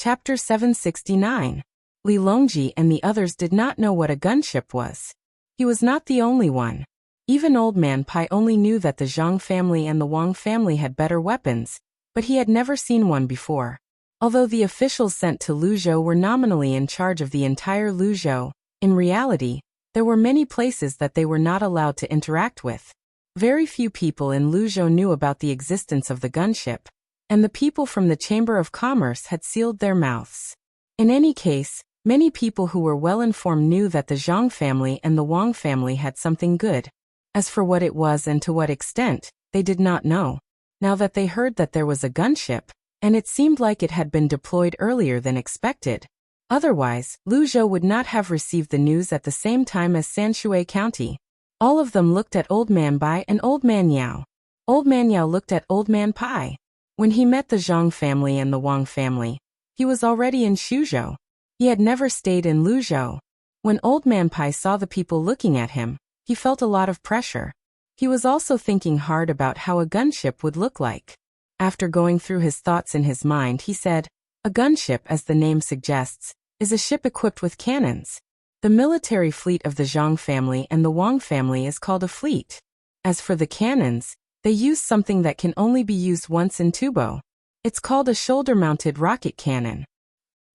Chapter 769. Li Longji and the others did not know what a gunship was. He was not the only one. Even Old Man Pai only knew that the Zhang family and the Wang family had better weapons, but he had never seen one before. Although the officials sent to Luzhou were nominally in charge of the entire Luzhou, in reality, there were many places that they were not allowed to interact with. Very few people in Luzhou knew about the existence of the gunship, and the people from the Chamber of Commerce had sealed their mouths. In any case, many people who were well-informed knew that the Zhang family and the Wang family had something good. As for what it was and to what extent, they did not know. Now that they heard that there was a gunship, and it seemed like it had been deployed earlier than expected. Otherwise, Luzhou would not have received the news at the same time as Sanshui County. All of them looked at Old Man Bai and Old Man Yao. Old Man Yao looked at Old Man Pai. When he met the Zhang family and the Wang family, he was already in Suzhou. He had never stayed in Luzhou. When Old Man Pai saw the people looking at him, he felt a lot of pressure. He was also thinking hard about how a gunship would look like. After going through his thoughts in his mind, he said, "A gunship, as the name suggests, is a ship equipped with cannons. The military fleet of the Zhang family and the Wang family is called a fleet. As for the cannons, they use something that can only be used once in Tubo. It's called a shoulder-mounted rocket cannon.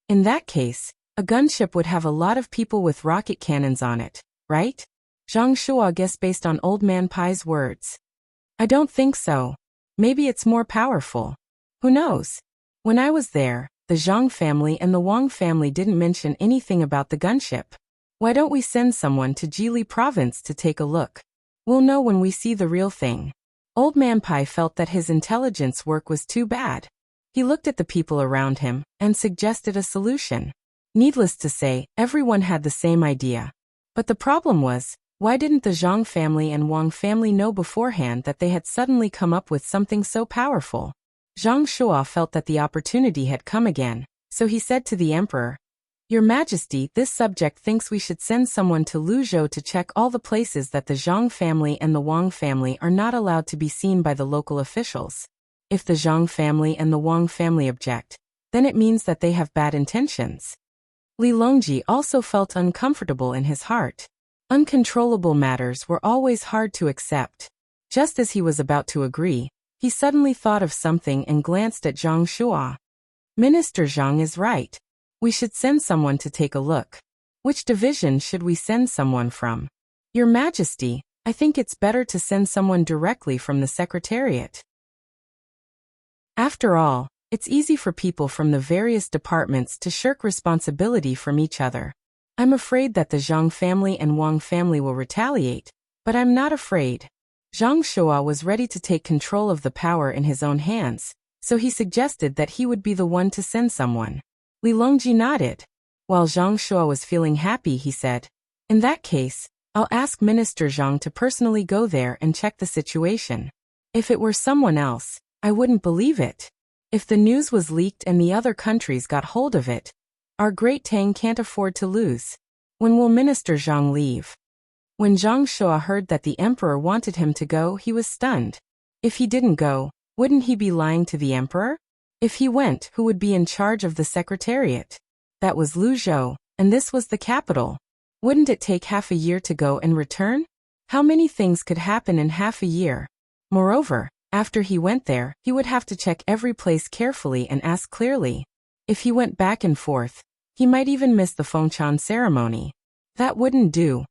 In that case, a gunship would have a lot of people with rocket cannons on it, right?" Zhang Shua guessed based on Old Man Pai's words. "I don't think so. Maybe it's more powerful. Who knows? When I was there, the Zhang family and the Wang family didn't mention anything about the gunship. Why don't we send someone to Jili province to take a look? We'll know when we see the real thing." Old Man Pai felt that his intelligence work was too bad. He looked at the people around him and suggested a solution. Needless to say, everyone had the same idea. But the problem was, why didn't the Zhang family and Wang family know beforehand that they had suddenly come up with something so powerful? Zhang Shua felt that the opportunity had come again, so he said to the emperor, "Your Majesty, this subject thinks we should send someone to Luzhou to check all the places that the Zhang family and the Wang family are not allowed to be seen by the local officials. If the Zhang family and the Wang family object, then it means that they have bad intentions." Li Longji also felt uncomfortable in his heart. Uncontrollable matters were always hard to accept. Just as he was about to agree, he suddenly thought of something and glanced at Zhang Shua. "Minister Zhang is right. We should send someone to take a look. Which division should we send someone from?" "Your Majesty, I think it's better to send someone directly from the Secretariat. After all, it's easy for people from the various departments to shirk responsibility from each other. I'm afraid that the Zhang family and Wang family will retaliate, but I'm not afraid." Zhang Shua was ready to take control of the power in his own hands, so he suggested that he would be the one to send someone. Li Longji nodded. While Zhang Shua was feeling happy, he said, "In that case, I'll ask Minister Zhang to personally go there and check the situation. If it were someone else, I wouldn't believe it. If the news was leaked and the other countries got hold of it, our great Tang can't afford to lose. When will Minister Zhang leave?" When Zhang Shua heard that the emperor wanted him to go, he was stunned. If he didn't go, wouldn't he be lying to the emperor? If he went, who would be in charge of the secretariat? That was Luzhou, and this was the capital. Wouldn't it take half a year to go and return? How many things could happen in half a year? Moreover, after he went there, he would have to check every place carefully and ask clearly. If he went back and forth, he might even miss the Fengchan ceremony. That wouldn't do.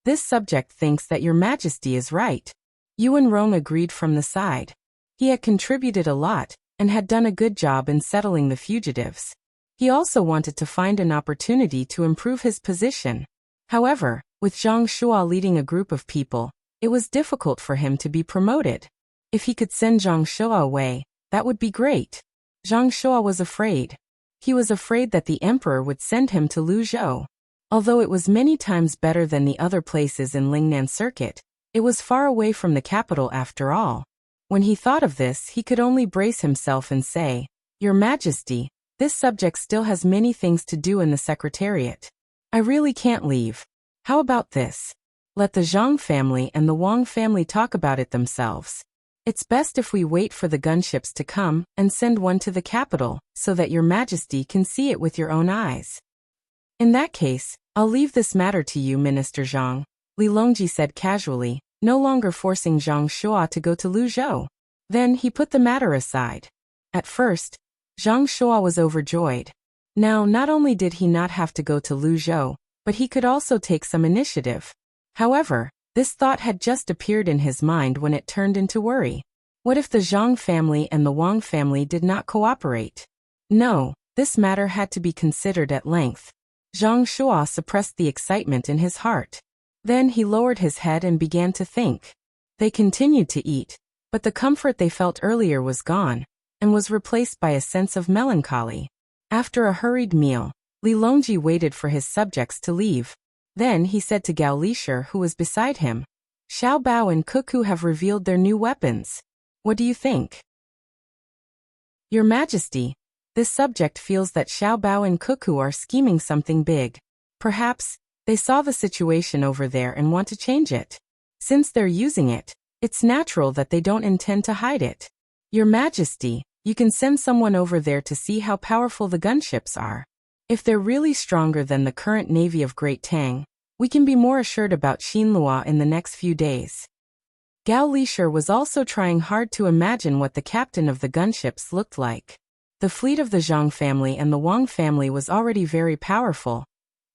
"This subject thinks that Your Majesty is right." Yuan Rong agreed from the side. He had contributed a lot, and had done a good job in settling the fugitives. He also wanted to find an opportunity to improve his position. However, with Zhang Shua leading a group of people, it was difficult for him to be promoted. If he could send Zhang Shua away, that would be great. Zhang Shua was afraid. He was afraid that the emperor would send him to Luzhou. Although it was many times better than the other places in Lingnan Circuit, it was far away from the capital after all. When he thought of this, he could only brace himself and say, "Your Majesty, this subject still has many things to do in the Secretariat. I really can't leave. How about this? Let the Zhang family and the Wang family talk about it themselves. It's best if we wait for the gunships to come and send one to the capital so that your majesty can see it with your own eyes. In that case, I'll leave this matter to you, Minister Zhang, Li Longji said casually, no longer forcing Zhang Shuo to go to Luzhou. Then he put the matter aside. At first, Zhang Shuo was overjoyed. Now, not only did he not have to go to Luzhou, but he could also take some initiative. However, this thought had just appeared in his mind when it turned into worry. What if the Zhang family and the Wang family did not cooperate? No, this matter had to be considered at length. Zhang Shuo suppressed the excitement in his heart. Then he lowered his head and began to think. They continued to eat, but the comfort they felt earlier was gone, and was replaced by a sense of melancholy. After a hurried meal, Li Longji waited for his subjects to leave. Then he said to Gao Lisher, who was beside him, Xiao Bao and Cuckoo have revealed their new weapons. What do you think? Your Majesty, this subject feels that Xiao Bao and Cuckoo are scheming something big. Perhaps they saw the situation over there and want to change it. Since they're using it, it's natural that they don't intend to hide it. Your Majesty, you can send someone over there to see how powerful the gunships are. If they're really stronger than the current navy of Great Tang, we can be more assured about Xinlua in the next few days. Gao Lisher was also trying hard to imagine what the captain of the gunships looked like. The fleet of the Zhang family and the Wang family was already very powerful,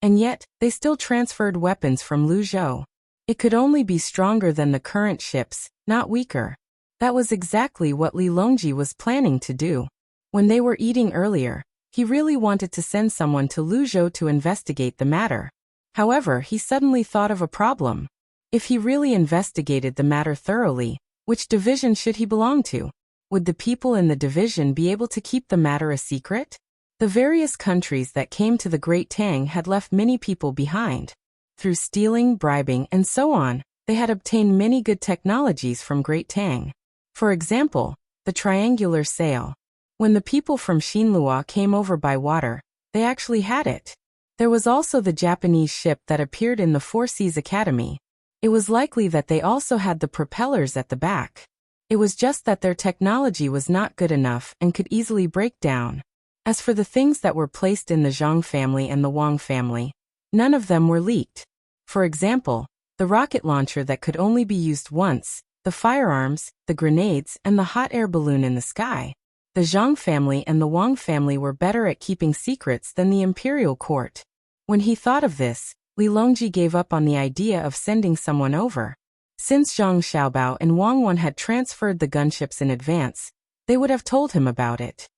and yet they still transferred weapons from Luzhou. It could only be stronger than the current ships, not weaker. That was exactly what Li Longji was planning to do. When they were eating earlier, he really wanted to send someone to Luzhou to investigate the matter. However, he suddenly thought of a problem. If he really investigated the matter thoroughly, which division should he belong to? Would the people in the division be able to keep the matter a secret? The various countries that came to the Great Tang had left many people behind. Through stealing, bribing, and so on, they had obtained many good technologies from Great Tang. For example, the triangular sail. When the people from Xinlua came over by water, they actually had it. There was also the Japanese ship that appeared in the Four Seas Academy. It was likely that they also had the propellers at the back. It was just that their technology was not good enough and could easily break down. As for the things that were placed in the Zhang family and the Wang family, none of them were leaked. For example, the rocket launcher that could only be used once, the firearms, the grenades, and the hot air balloon in the sky. The Zhang family and the Wang family were better at keeping secrets than the imperial court. When he thought of this, Li Longji gave up on the idea of sending someone over. Since Zhang Xiaobao and Wang Wan had transferred the gunships in advance, they would have told him about it.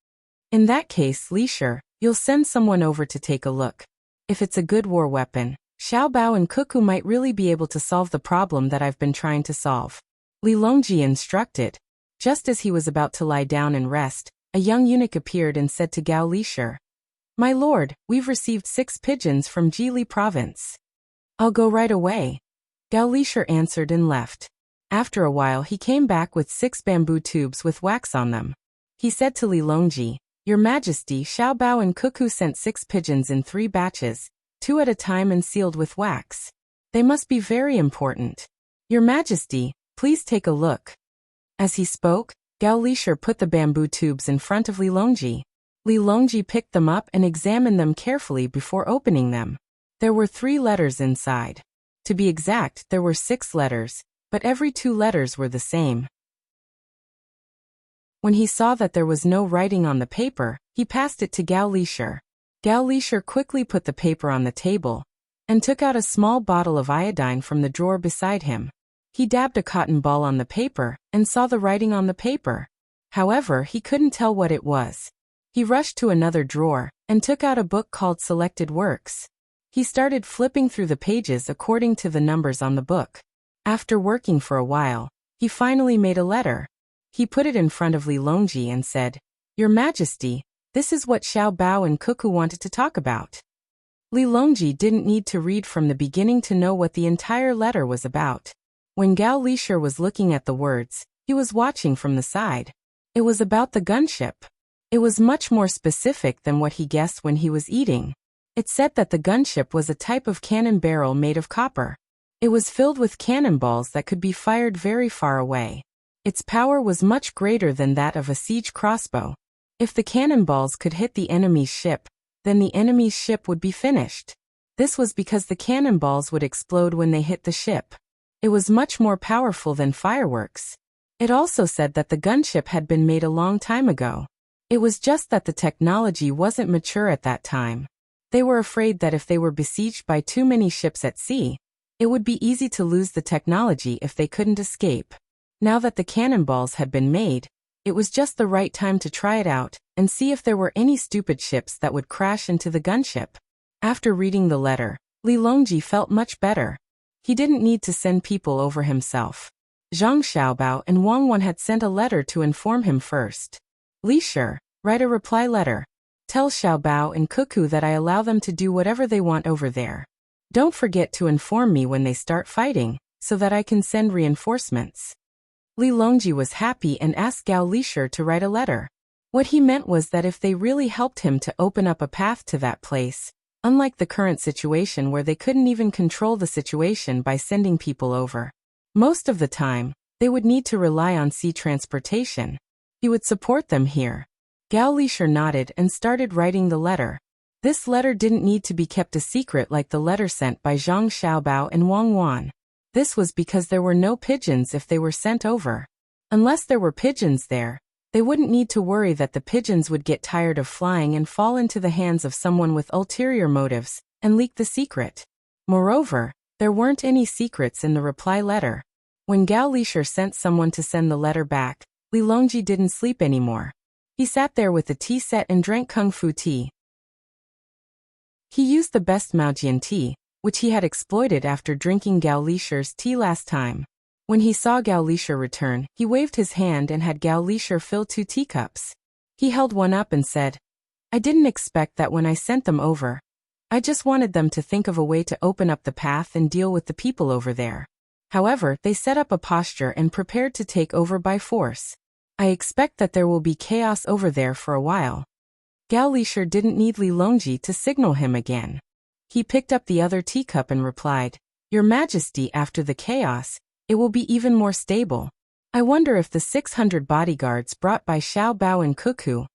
In that case, Lisher, you'll send someone over to take a look. If it's a good war weapon, Xiao Bao and Cuckoo might really be able to solve the problem that I've been trying to solve. Li Longji instructed. Just as he was about to lie down and rest, a young eunuch appeared and said to Gao Lisher, My lord, we've received 6 pigeons from Jili province. I'll go right away. Gao Lisher answered and left. After a while he came back with 6 bamboo tubes with wax on them. He said to Li Longji, Your Majesty, Xiao Bao and Cuckoo sent 6 pigeons in 3 batches, 2 at a time and sealed with wax. They must be very important. Your Majesty, please take a look. As he spoke, Gao Lisher put the bamboo tubes in front of Li Longji. Li Longji picked them up and examined them carefully before opening them. There were 3 letters inside. To be exact, there were 6 letters, but every 2 letters were the same. When he saw that there was no writing on the paper, he passed it to Gao Lisher. Gao Lisher quickly put the paper on the table and took out a small bottle of iodine from the drawer beside him. He dabbed a cotton ball on the paper and saw the writing on the paper. However, he couldn't tell what it was. He rushed to another drawer and took out a book called Selected Works. He started flipping through the pages according to the numbers on the book. After working for a while, he finally made a letter. He put it in front of Li Longji and said, Your Majesty, this is what Xiao Bao and Cuckoo wanted to talk about. Li Longji didn't need to read from the beginning to know what the entire letter was about. When Gao Lisher was looking at the words, he was watching from the side. It was about the gunship. It was much more specific than what he guessed when he was eating. It said that the gunship was a type of cannon barrel made of copper. It was filled with cannonballs that could be fired very far away. Its power was much greater than that of a siege crossbow. If the cannonballs could hit the enemy's ship, then the enemy's ship would be finished. This was because the cannonballs would explode when they hit the ship. It was much more powerful than fireworks. It also said that the gunship had been made a long time ago. It was just that the technology wasn't mature at that time. They were afraid that if they were besieged by too many ships at sea, it would be easy to lose the technology if they couldn't escape. Now that the cannonballs had been made, it was just the right time to try it out and see if there were any stupid ships that would crash into the gunship. After reading the letter, Li Longji felt much better. He didn't need to send people over himself. Zhang Xiaobao and Wang Wan had sent a letter to inform him first. Li Shi, write a reply letter. Tell Xiaobao and Cuckoo that I allow them to do whatever they want over there. Don't forget to inform me when they start fighting, so that I can send reinforcements. Li Longji was happy and asked Gao Lishir to write a letter. What he meant was that if they really helped him to open up a path to that place, unlike the current situation where they couldn't even control the situation by sending people over, most of the time, they would need to rely on sea transportation. He would support them here. Gao Lishir nodded and started writing the letter. This letter didn't need to be kept a secret like the letter sent by Zhang Xiaobao and Wang Wan. This was because there were no pigeons if they were sent over. Unless there were pigeons there, they wouldn't need to worry that the pigeons would get tired of flying and fall into the hands of someone with ulterior motives and leak the secret. Moreover, there weren't any secrets in the reply letter. When Gao Lishir sent someone to send the letter back, Li Longji didn't sleep anymore. He sat there with the tea set and drank kung fu tea. He used the best Maojian tea, which he had exploited after drinking Gao Lishir's tea last time. When he saw Gao Lishir return, he waved his hand and had Gao Lishir fill 2 teacups. He held one up and said, I didn't expect that when I sent them over. I just wanted them to think of a way to open up the path and deal with the people over there. However, they set up a posture and prepared to take over by force. I expect that there will be chaos over there for a while. Gao Lishir didn't need Li Longji to signal him again. He picked up the other teacup and replied, Your Majesty, after the chaos, it will be even more stable. I wonder if the 600 bodyguards brought by Xiao Bao and Cuckoo,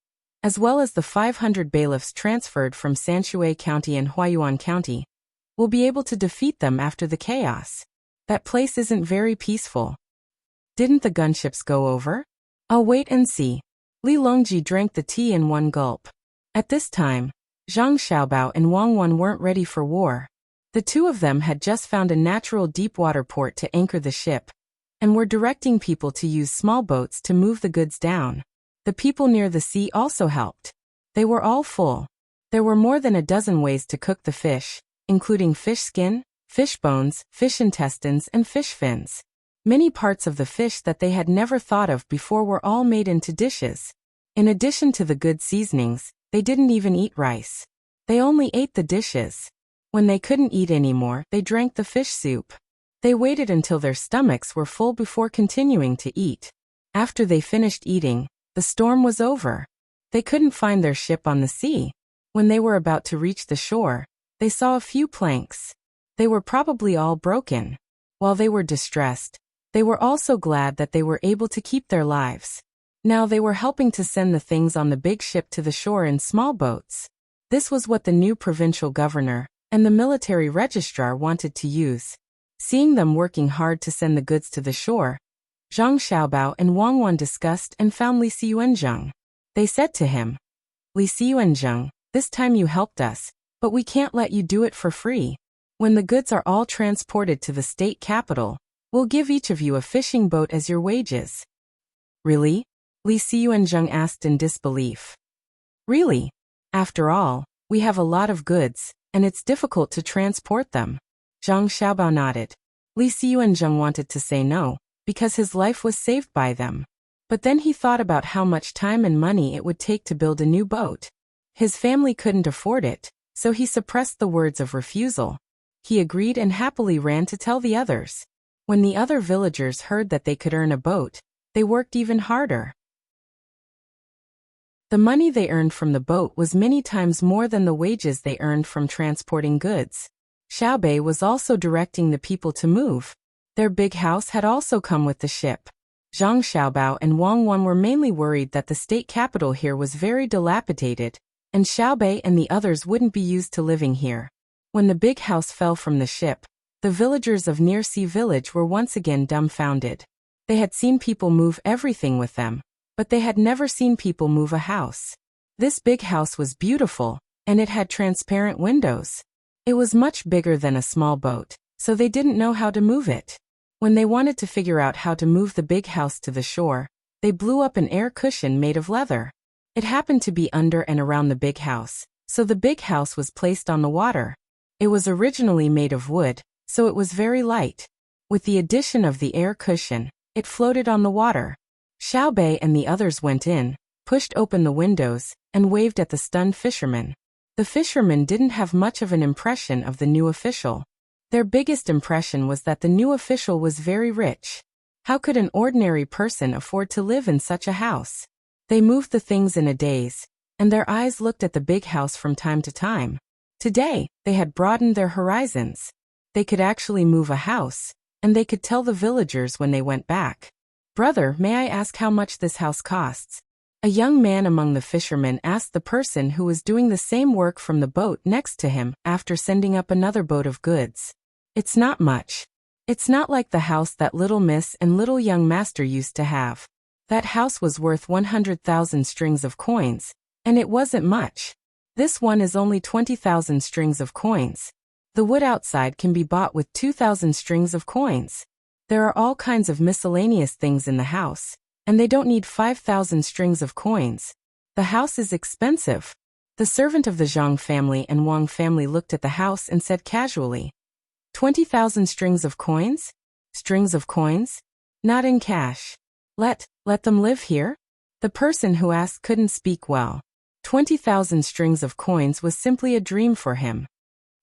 as well as the 500 bailiffs transferred from Sanshui County and Huayuan County, will be able to defeat them after the chaos. That place isn't very peaceful. Didn't the gunships go over? I'll wait and see. Li Longji drank the tea in one gulp. At this time, Zhang Xiaobao and Wang Wan weren't ready for war. The two of them had just found a natural deep-water port to anchor the ship, and were directing people to use small boats to move the goods down. The people near the sea also helped. They were all full. There were more than a dozen ways to cook the fish, including fish skin, fish bones, fish intestines, and fish fins. Many parts of the fish that they had never thought of before were all made into dishes. In addition to the good seasonings, they didn't even eat rice. They only ate the dishes. When they couldn't eat anymore, they drank the fish soup. They waited until their stomachs were full before continuing to eat. After they finished eating, the storm was over. They couldn't find their ship on the sea. When they were about to reach the shore, they saw a few planks. They were probably all broken. While they were distressed, they were also glad that they were able to keep their lives. Now they were helping to send the things on the big ship to the shore in small boats. This was what the new provincial governor and the military registrar wanted to use. Seeing them working hard to send the goods to the shore, Zhang Xiaobao and Wang Wan discussed and found Li Xiuanzheng. They said to him, Li Xiuanzheng, this time you helped us, but we can't let you do it for free. When the goods are all transported to the state capital, we'll give each of you a fishing boat as your wages. Really? Li Xiuanzheng asked in disbelief. Really? After all, we have a lot of goods, and it's difficult to transport them. Zhang Xiaobao nodded. Li Xiuanzheng wanted to say no, because his life was saved by them. But then he thought about how much time and money it would take to build a new boat. His family couldn't afford it, so he suppressed the words of refusal. He agreed and happily ran to tell the others. When the other villagers heard that they could earn a boat, they worked even harder. The money they earned from the boat was many times more than the wages they earned from transporting goods. Xiaobei was also directing the people to move. Their big house had also come with the ship. Zhang Xiaobao and Wang Wan were mainly worried that the state capital here was very dilapidated, and Xiaobei and the others wouldn't be used to living here. When the big house fell from the ship, the villagers of Near Sea Village were once again dumbfounded. They had seen people move everything with them, but they had never seen people move a house. This big house was beautiful, and it had transparent windows. It was much bigger than a small boat, so they didn't know how to move it. When they wanted to figure out how to move the big house to the shore, they blew up an air cushion made of leather. It happened to be under and around the big house, so the big house was placed on the water. It was originally made of wood, so it was very light. With the addition of the air cushion, it floated on the water. Xiaobei and the others went in, pushed open the windows, and waved at the stunned fishermen. The fishermen didn't have much of an impression of the new official. Their biggest impression was that the new official was very rich. How could an ordinary person afford to live in such a house? They moved the things in a daze, and their eyes looked at the big house from time to time. Today, they had broadened their horizons. They could actually move a house, and they could tell the villagers when they went back. "Brother, may I ask how much this house costs?" A young man among the fishermen asked the person who was doing the same work from the boat next to him after sending up another boat of goods. "It's not much. It's not like the house that Little Miss and Little Young Master used to have. That house was worth 100,000 strings of coins, and it wasn't much. This one is only 20,000 strings of coins. The wood outside can be bought with 2,000 strings of coins. There are all kinds of miscellaneous things in the house, and they don't need 5,000 strings of coins. The house is expensive." The servant of the Zhang family and Wang family looked at the house and said casually, 20,000 strings of coins? Strings of coins? Not in cash. Let them live here?" The person who asked couldn't speak well. 20,000 strings of coins was simply a dream for him.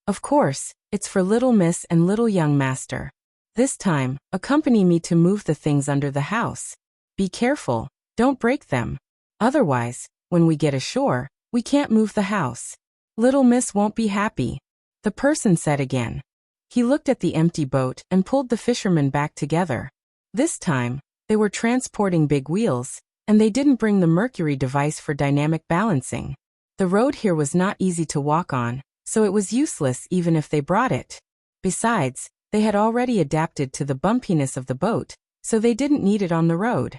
"Of course, it's for Little Miss and Little Young Master. This time, accompany me to move the things under the house. Be careful, don't break them. Otherwise, when we get ashore, we can't move the house. Little Miss won't be happy," the person said again. He looked at the empty boat and pulled the fishermen back together. This time, they were transporting big wheels, and they didn't bring the mercury device for dynamic balancing. The road here was not easy to walk on, so it was useless even if they brought it. Besides, they had already adapted to the bumpiness of the boat, so they didn't need it on the road.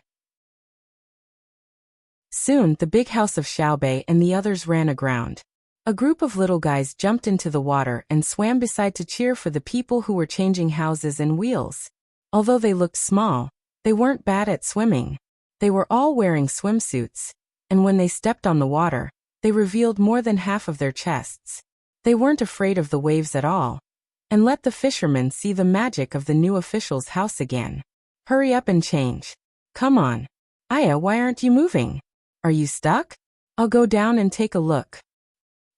Soon, the big house of Xiaobei and the others ran aground. A group of little guys jumped into the water and swam beside to cheer for the people who were changing houses and wheels. Although they looked small, they weren't bad at swimming. They were all wearing swimsuits, and when they stepped on the water, they revealed more than half of their chests. They weren't afraid of the waves at all, and let the fishermen see the magic of the new official's house again. "Hurry up and change. Come on. Aya, why aren't you moving? Are you stuck? I'll go down and take a look."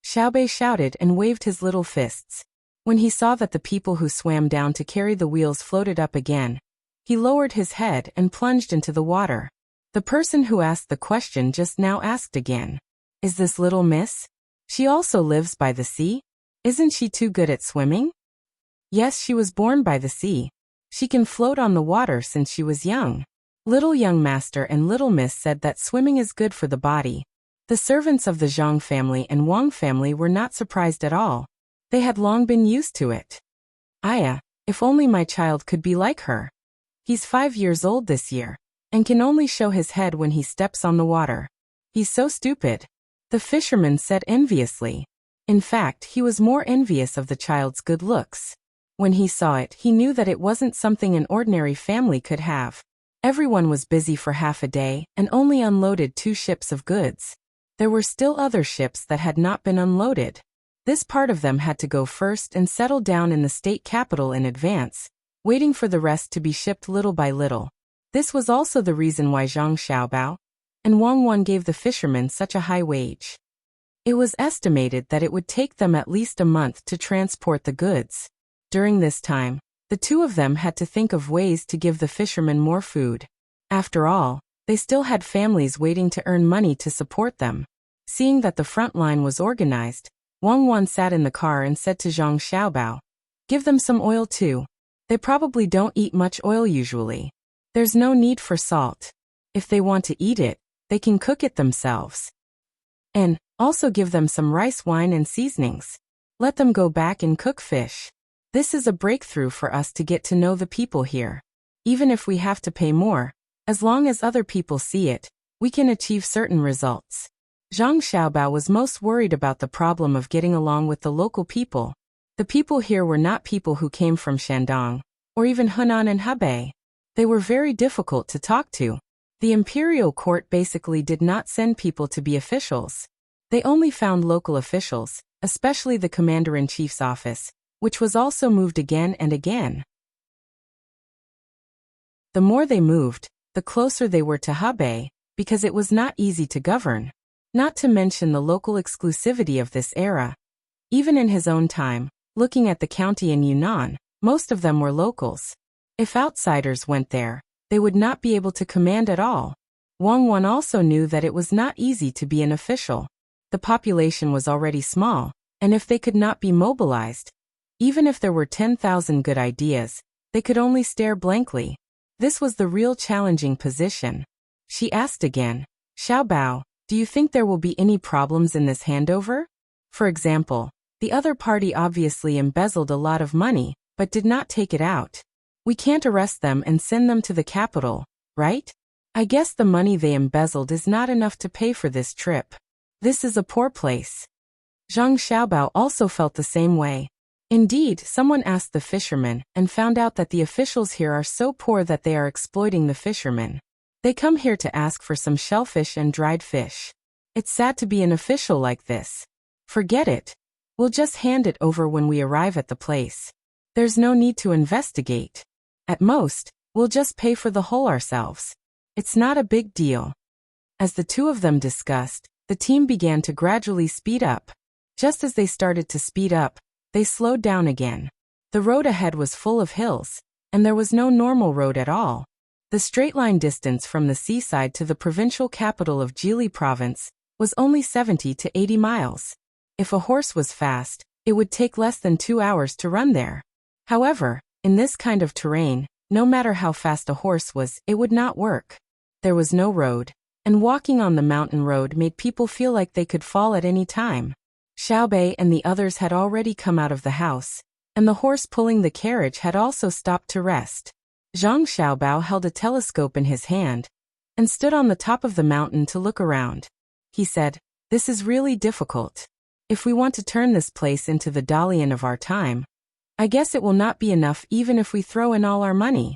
Xiaobei shouted and waved his little fists. When he saw that the people who swam down to carry the wheels floated up again, he lowered his head and plunged into the water. The person who asked the question just now asked again, "Is this Little Miss? She also lives by the sea? Isn't she too good at swimming?" "Yes, she was born by the sea. She can float on the water since she was young." Little Young Master and Little Miss said that swimming is good for the body. The servants of the Zhang family and Wang family were not surprised at all. They had long been used to it. "Aya, if only my child could be like her. He's 5 years old this year, and can only show his head when he steps on the water. He's so stupid," the fisherman said enviously. In fact, he was more envious of the child's good looks. When he saw it, he knew that it wasn't something an ordinary family could have. Everyone was busy for half a day and only unloaded 2 ships of goods. There were still other ships that had not been unloaded. This part of them had to go first and settle down in the state capital in advance, waiting for the rest to be shipped little by little. This was also the reason why Zhang Xiaobao and Wang Wan gave the fishermen such a high wage. It was estimated that it would take them at least a month to transport the goods. During this time, the two of them had to think of ways to give the fishermen more food. After all, they still had families waiting to earn money to support them. Seeing that the front line was organized, Wang Wan sat in the car and said to Zhang Xiaobao, "Give them some oil too. They probably don't eat much oil usually." There's no need for salt. If they want to eat it, they can cook it themselves. And also give them some rice wine and seasonings. Let them go back and cook fish. This is a breakthrough for us to get to know the people here. Even if we have to pay more, as long as other people see it, we can achieve certain results. Zhang Xiaobao was most worried about the problem of getting along with the local people. The people here were not people who came from Shandong, or even Hunan and Hebei. They were very difficult to talk to. The imperial court basically did not send people to be officials. They only found local officials, especially the commander-in-chief's office, which was also moved again and again. The more they moved, the closer they were to Hebei, because it was not easy to govern. Not to mention the local exclusivity of this era. Even in his own time, looking at the county in Yunnan, most of them were locals. If outsiders went there, they would not be able to command at all. Wang Wan also knew that it was not easy to be an official. The population was already small, and if they could not be mobilized, even if there were 10,000 good ideas, they could only stare blankly. This was the real challenging position. She asked again, Xiaobao, do you think there will be any problems in this handover? For example, the other party obviously embezzled a lot of money, but did not take it out. We can't arrest them and send them to the capital, right? I guess the money they embezzled is not enough to pay for this trip. This is a poor place. Zhang Xiaobao also felt the same way. Indeed, someone asked the fishermen and found out that the officials here are so poor that they are exploiting the fishermen. They come here to ask for some shellfish and dried fish. It's sad to be an official like this. Forget it. We'll just hand it over when we arrive at the place. There's no need to investigate. At most, we'll just pay for the whole ourselves. It's not a big deal. As the two of them discussed, the team began to gradually speed up. Just as they started to speed up, they slowed down again. The road ahead was full of hills, and there was no normal road at all. The straight-line distance from the seaside to the provincial capital of Jili province was only 70 to 80 miles. If a horse was fast, it would take less than 2 hours to run there. However, in this kind of terrain, no matter how fast a horse was, it would not work. There was no road, and walking on the mountain road made people feel like they could fall at any time. Xiaobei and the others had already come out of the house, and the horse pulling the carriage had also stopped to rest. Zhang Xiaobao held a telescope in his hand and stood on the top of the mountain to look around. He said, "This is really difficult. If we want to turn this place into the Dalian of our time, I guess it will not be enough even if we throw in all our money."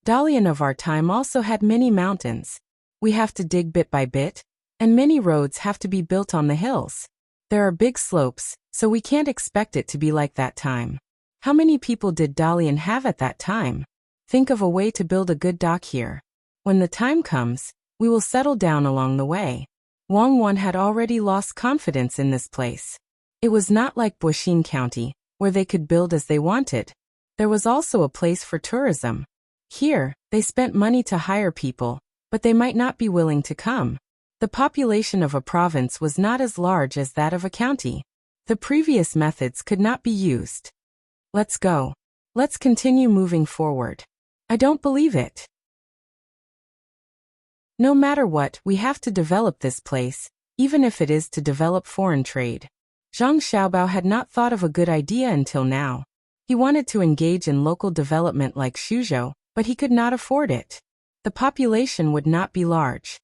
Dalian of our time also had many mountains. We have to dig bit by bit, and many roads have to be built on the hills. There are big slopes, so we can't expect it to be like that time. How many people did Dalian have at that time? Think of a way to build a good dock here. When the time comes, we will settle down along the way. Wang Wan had already lost confidence in this place. It was not like Buxin County, where they could build as they wanted. There was also a place for tourism. Here, they spent money to hire people, but they might not be willing to come. The population of a province was not as large as that of a county. The previous methods could not be used. Let's go. Let's continue moving forward. I don't believe it. No matter what, we have to develop this place, even if it is to develop foreign trade. Zhang Xiaobao had not thought of a good idea until now. He wanted to engage in local development like Suzhou, but he could not afford it. The population would not be large.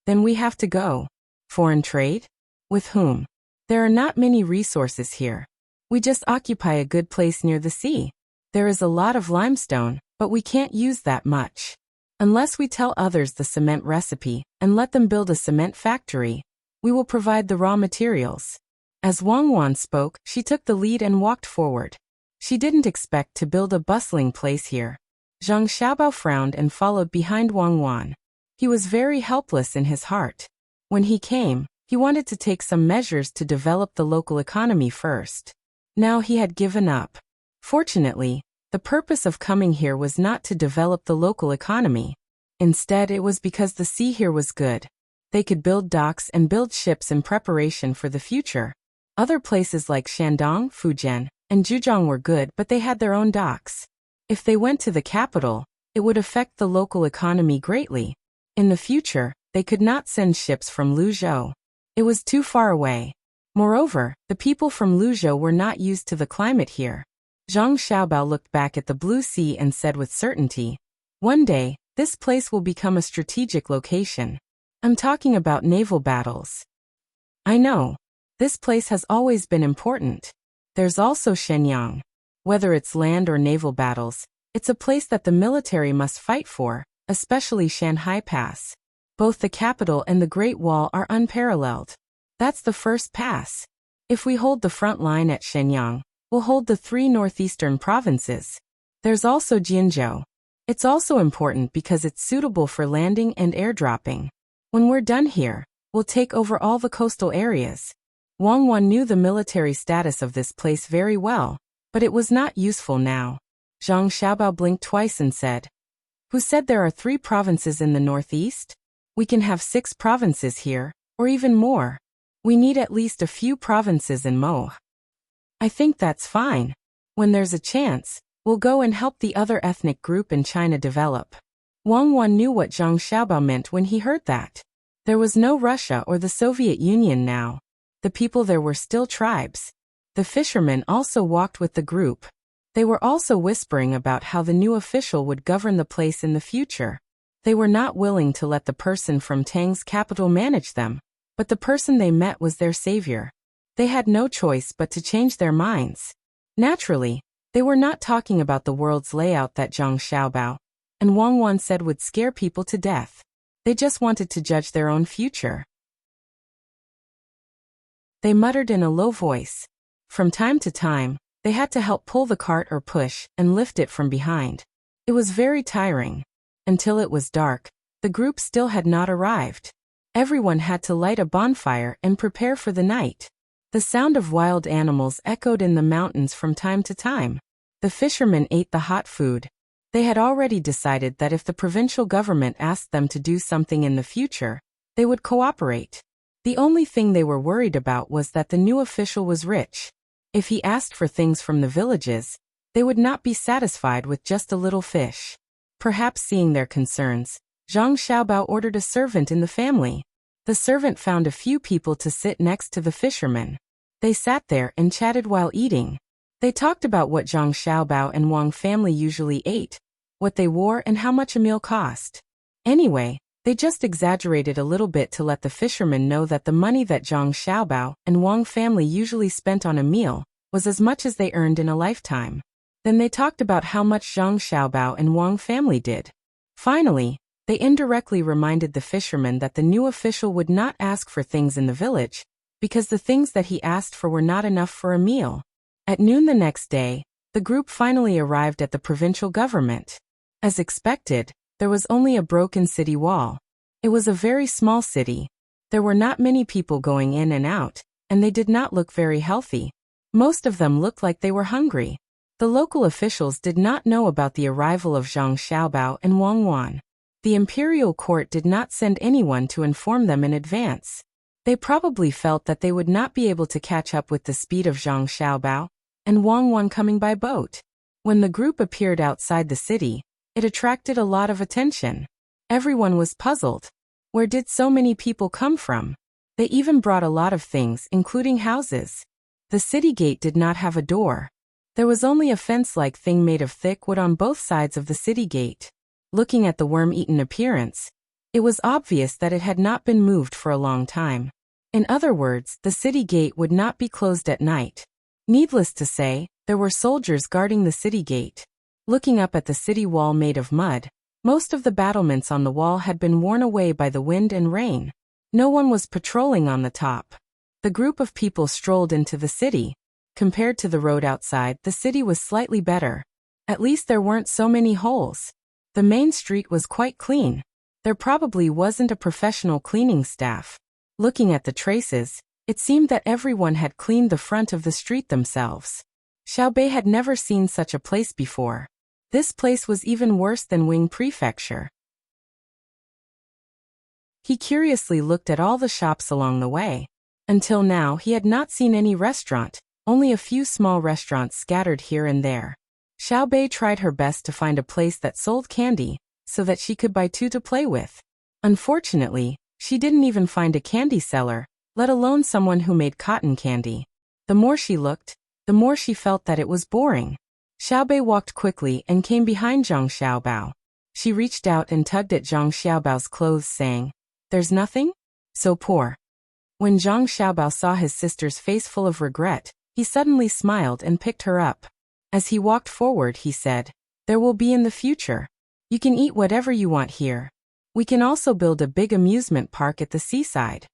Then we have to go. Foreign trade? With whom? There are not many resources here. We just occupy a good place near the sea. There is a lot of limestone, but we can't use that much. Unless we tell others the cement recipe and let them build a cement factory, we will provide the raw materials. As Wang Wan spoke, she took the lead and walked forward. She didn't expect to build a bustling place here. Zhang Xiaobao frowned and followed behind Wang Wan. He was very helpless in his heart. When he came, he wanted to take some measures to develop the local economy first. Now he had given up. Fortunately, the purpose of coming here was not to develop the local economy. Instead, it was because the sea here was good. They could build docks and build ships in preparation for the future. Other places like Shandong, Fujian, and Zhejiang were good, but they had their own docks. If they went to the capital, It would affect the local economy greatly. In the future, they could not send ships from Luzhou. It was too far away. Moreover, the people from Luzhou were not used to the climate here. Zhang Xiaobao looked back at the blue sea and said with certainty, "One day, this place will become a strategic location. I'm talking about naval battles." "I know. This place has always been important. There's also Shenyang. Whether it's land or naval battles, it's a place that the military must fight for, especially Shanghai Pass. Both the capital and the Great Wall are unparalleled. That's the first pass. If we hold the front line at Shenyang, we'll hold the 3 northeastern provinces. There's also Jinzhou. It's also important because it's suitable for landing and airdropping. When we're done here, we'll take over all the coastal areas." Wang Wan knew the military status of this place very well, but it was not useful now. Zhang Xiaobao blinked twice and said, "Who said there are 3 provinces in the northeast? We can have 6 provinces here, or even more. We need at least a few provinces in Mo. I think that's fine. When there's a chance, we'll go and help the other ethnic group in China develop." Wang Wan knew what Zhang Xiaobao meant when he heard that. There was no Russia or the Soviet Union now. The people there were still tribes. The fishermen also walked with the group. They were also whispering about how the new official would govern the place in the future. They were not willing to let the person from Tang's capital manage them, but the person they met was their savior. They had no choice but to change their minds. Naturally, they were not talking about the world's layout that Zhang Xiaobao and Wang Wan said would scare people to death. They just wanted to judge their own future. They muttered in a low voice. From time to time, they had to help pull the cart or push and lift it from behind. It was very tiring. Until it was dark, the group still had not arrived. Everyone had to light a bonfire and prepare for the night. The sound of wild animals echoed in the mountains from time to time. The fishermen ate the hot food. They had already decided that if the provincial government asked them to do something in the future, they would cooperate. The only thing they were worried about was that the new official was rich. If he asked for things from the villages, they would not be satisfied with just a little fish. Perhaps seeing their concerns, Zhang Xiaobao ordered a servant in the family. The servant found a few people to sit next to the fishermen. They sat there and chatted while eating. They talked about what Zhang Xiaobao and Wang family usually ate, what they wore and how much a meal cost. Anyway, they just exaggerated a little bit to let the fishermen know that the money that Zhang Xiaobao and Wang family usually spent on a meal was as much as they earned in a lifetime. Then they talked about how much Zhang Xiaobao and Wang family did. Finally, they indirectly reminded the fishermen that the new official would not ask for things in the village, because the things that he asked for were not enough for a meal. At noon the next day, the group finally arrived at the provincial government. As expected, there was only a broken city wall. It was a very small city. There were not many people going in and out, and they did not look very healthy. Most of them looked like they were hungry. The local officials did not know about the arrival of Zhang Xiaobao and Wang Wan. The imperial court did not send anyone to inform them in advance. They probably felt that they would not be able to catch up with the speed of Zhang Xiaobao and Wang Wan coming by boat. When the group appeared outside the city, it attracted a lot of attention. Everyone was puzzled. Where did so many people come from? They even brought a lot of things, including houses. The city gate did not have a door. There was only a fence-like thing made of thick wood on both sides of the city gate. Looking at the worm-eaten appearance, it was obvious that it had not been moved for a long time. In other words, the city gate would not be closed at night. Needless to say, there were soldiers guarding the city gate. Looking up at the city wall made of mud, most of the battlements on the wall had been worn away by the wind and rain. No one was patrolling on the top. The group of people strolled into the city. Compared to the road outside, the city was slightly better. At least there weren't so many holes. The main street was quite clean. There probably wasn't a professional cleaning staff. Looking at the traces, it seemed that everyone had cleaned the front of the street themselves. Xiaobei had never seen such a place before. This place was even worse than Wing Prefecture. He curiously looked at all the shops along the way. Until now he had not seen any restaurant, only a few small restaurants scattered here and there. Xiaobei tried her best to find a place that sold candy, so that she could buy two to play with. Unfortunately, she didn't even find a candy seller, let alone someone who made cotton candy. The more she looked, the more she felt that it was boring. Xiaobei walked quickly and came behind Zhang Xiaobao. She reached out and tugged at Zhang Xiaobao's clothes, saying, "There's nothing? So poor." When Zhang Xiaobao saw his sister's face full of regret, he suddenly smiled and picked her up. As he walked forward, he said, "There will be in the future. You can eat whatever you want here. We can also build a big amusement park at the seaside."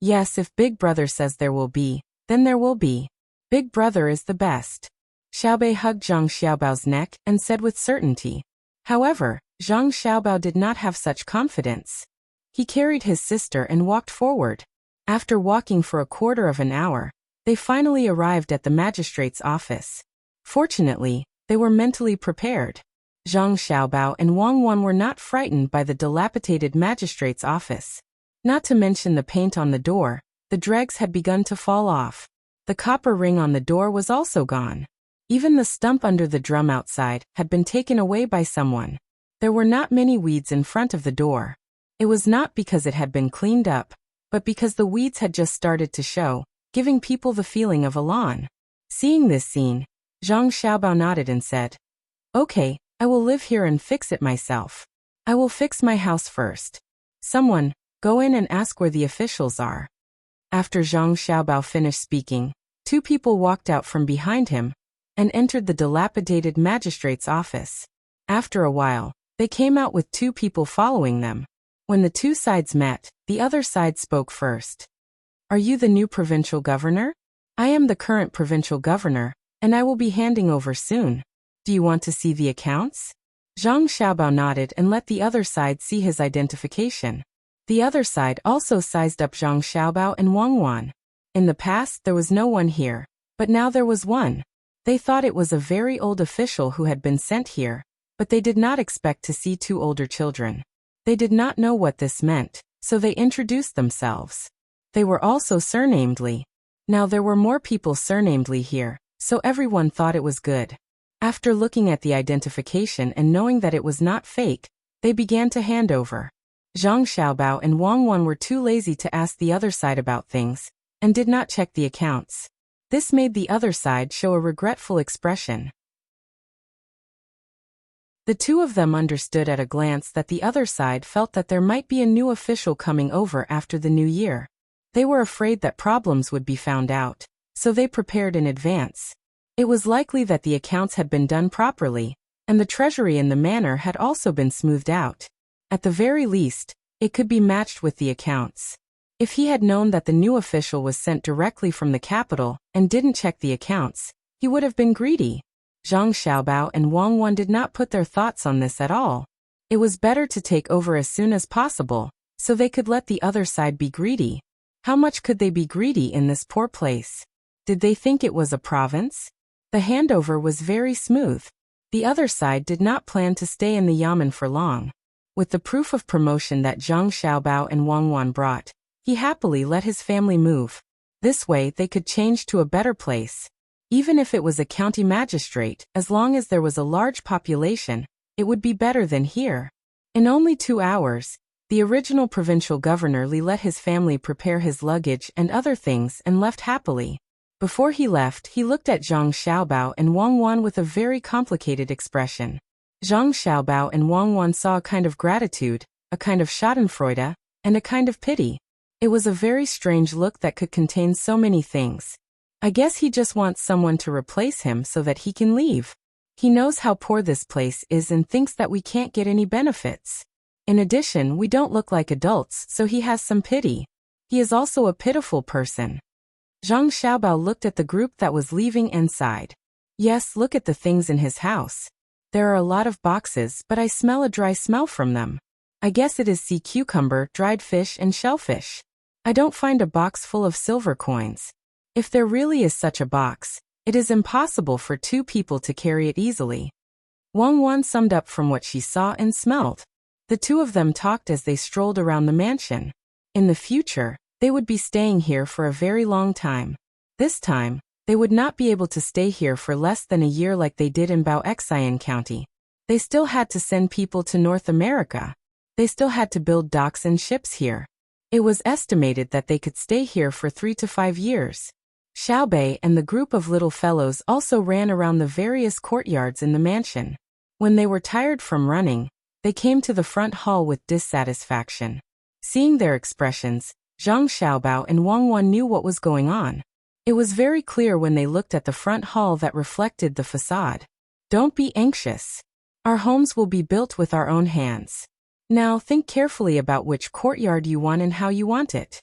Yes, if Big Brother says there will be, then there will be. Big Brother is the best. Xiaobei hugged Zhang Xiaobao's neck and said with certainty. However, Zhang Xiaobao did not have such confidence. He carried his sister and walked forward. After walking for a quarter of an hour, they finally arrived at the magistrate's office. Fortunately, they were mentally prepared. Zhang Xiaobao and Wang Wan were not frightened by the dilapidated magistrate's office. Not to mention the paint on the door, the dregs had begun to fall off. The copper ring on the door was also gone. Even the stump under the drum outside had been taken away by someone. There were not many weeds in front of the door. It was not because it had been cleaned up, but because the weeds had just started to show, giving people the feeling of a lawn. Seeing this scene, Zhang Xiaobao nodded and said, "Okay, I will live here and fix it myself. I will fix my house first. Someone, go in and ask where the officials are." After Zhang Xiaobao finished speaking, two people walked out from behind him and entered the dilapidated magistrate's office. After a while, they came out with two people following them. When the two sides met, the other side spoke first. "Are you the new provincial governor?" "I am the current provincial governor, and I will be handing over soon. Do you want to see the accounts?" Zhang Xiaobao nodded and let the other side see his identification. The other side also sized up Zhang Xiaobao and Wang Wan. In the past there was no one here, but now there was one. They thought it was a very old official who had been sent here, but they did not expect to see two older children. They did not know what this meant, so they introduced themselves. They were also surnamedly. Now there were more people surnamedly here, so everyone thought it was good. After looking at the identification and knowing that it was not fake, they began to hand over. Zhang Xiaobao and Wang Wan were too lazy to ask the other side about things, and did not check the accounts. This made the other side show a regretful expression. The two of them understood at a glance that the other side felt that there might be a new official coming over after the new year. They were afraid that problems would be found out, so they prepared in advance. It was likely that the accounts had been done properly, and the treasury in the manor had also been smoothed out. At the very least, it could be matched with the accounts. If he had known that the new official was sent directly from the capital and didn't check the accounts, he would have been greedy. Zhang Xiaobao and Wang Wan did not put their thoughts on this at all. It was better to take over as soon as possible, so they could let the other side be greedy. How much could they be greedy in this poor place? Did they think it was a province? The handover was very smooth. The other side did not plan to stay in the yamen for long. With the proof of promotion that Zhang Xiaobao and Wang Wan brought, he happily let his family move. This way they could change to a better place. Even if it was a county magistrate, as long as there was a large population, it would be better than here. In only 2 hours, the original provincial governor Li let his family prepare his luggage and other things and left happily. Before he left, he looked at Zhang Xiaobao and Wang Wan with a very complicated expression. Zhang Xiaobao and Wang Wan saw a kind of gratitude, a kind of schadenfreude, and a kind of pity. It was a very strange look that could contain so many things. I guess he just wants someone to replace him so that he can leave. He knows how poor this place is and thinks that we can't get any benefits. In addition, we don't look like adults, so he has some pity. He is also a pitiful person. Zhang Xiaobao looked at the group that was leaving and sighed. Yes, look at the things in his house. There are a lot of boxes, but I smell a dry smell from them. I guess it is sea cucumber, dried fish, and shellfish. I don't find a box full of silver coins. If there really is such a box, it is impossible for 2 people to carry it easily. Wang Wan summed up from what she saw and smelled. The two of them talked as they strolled around the mansion. In the future, they would be staying here for a very long time. This time, They would not be able to stay here for less than a year like they did in Baoxian County. They still had to send people to North America. They still had to build docks and ships here. It was estimated that they could stay here for 3 to 5 years. Xiaobei and the group of little fellows also ran around the various courtyards in the mansion. When they were tired from running, they came to the front hall with dissatisfaction. Seeing their expressions, Zhang Xiaobao and Wang Wan knew what was going on. It was very clear when they looked at the front hall that reflected the facade. Don't be anxious. Our homes will be built with our own hands. Now think carefully about which courtyard you want and how you want it.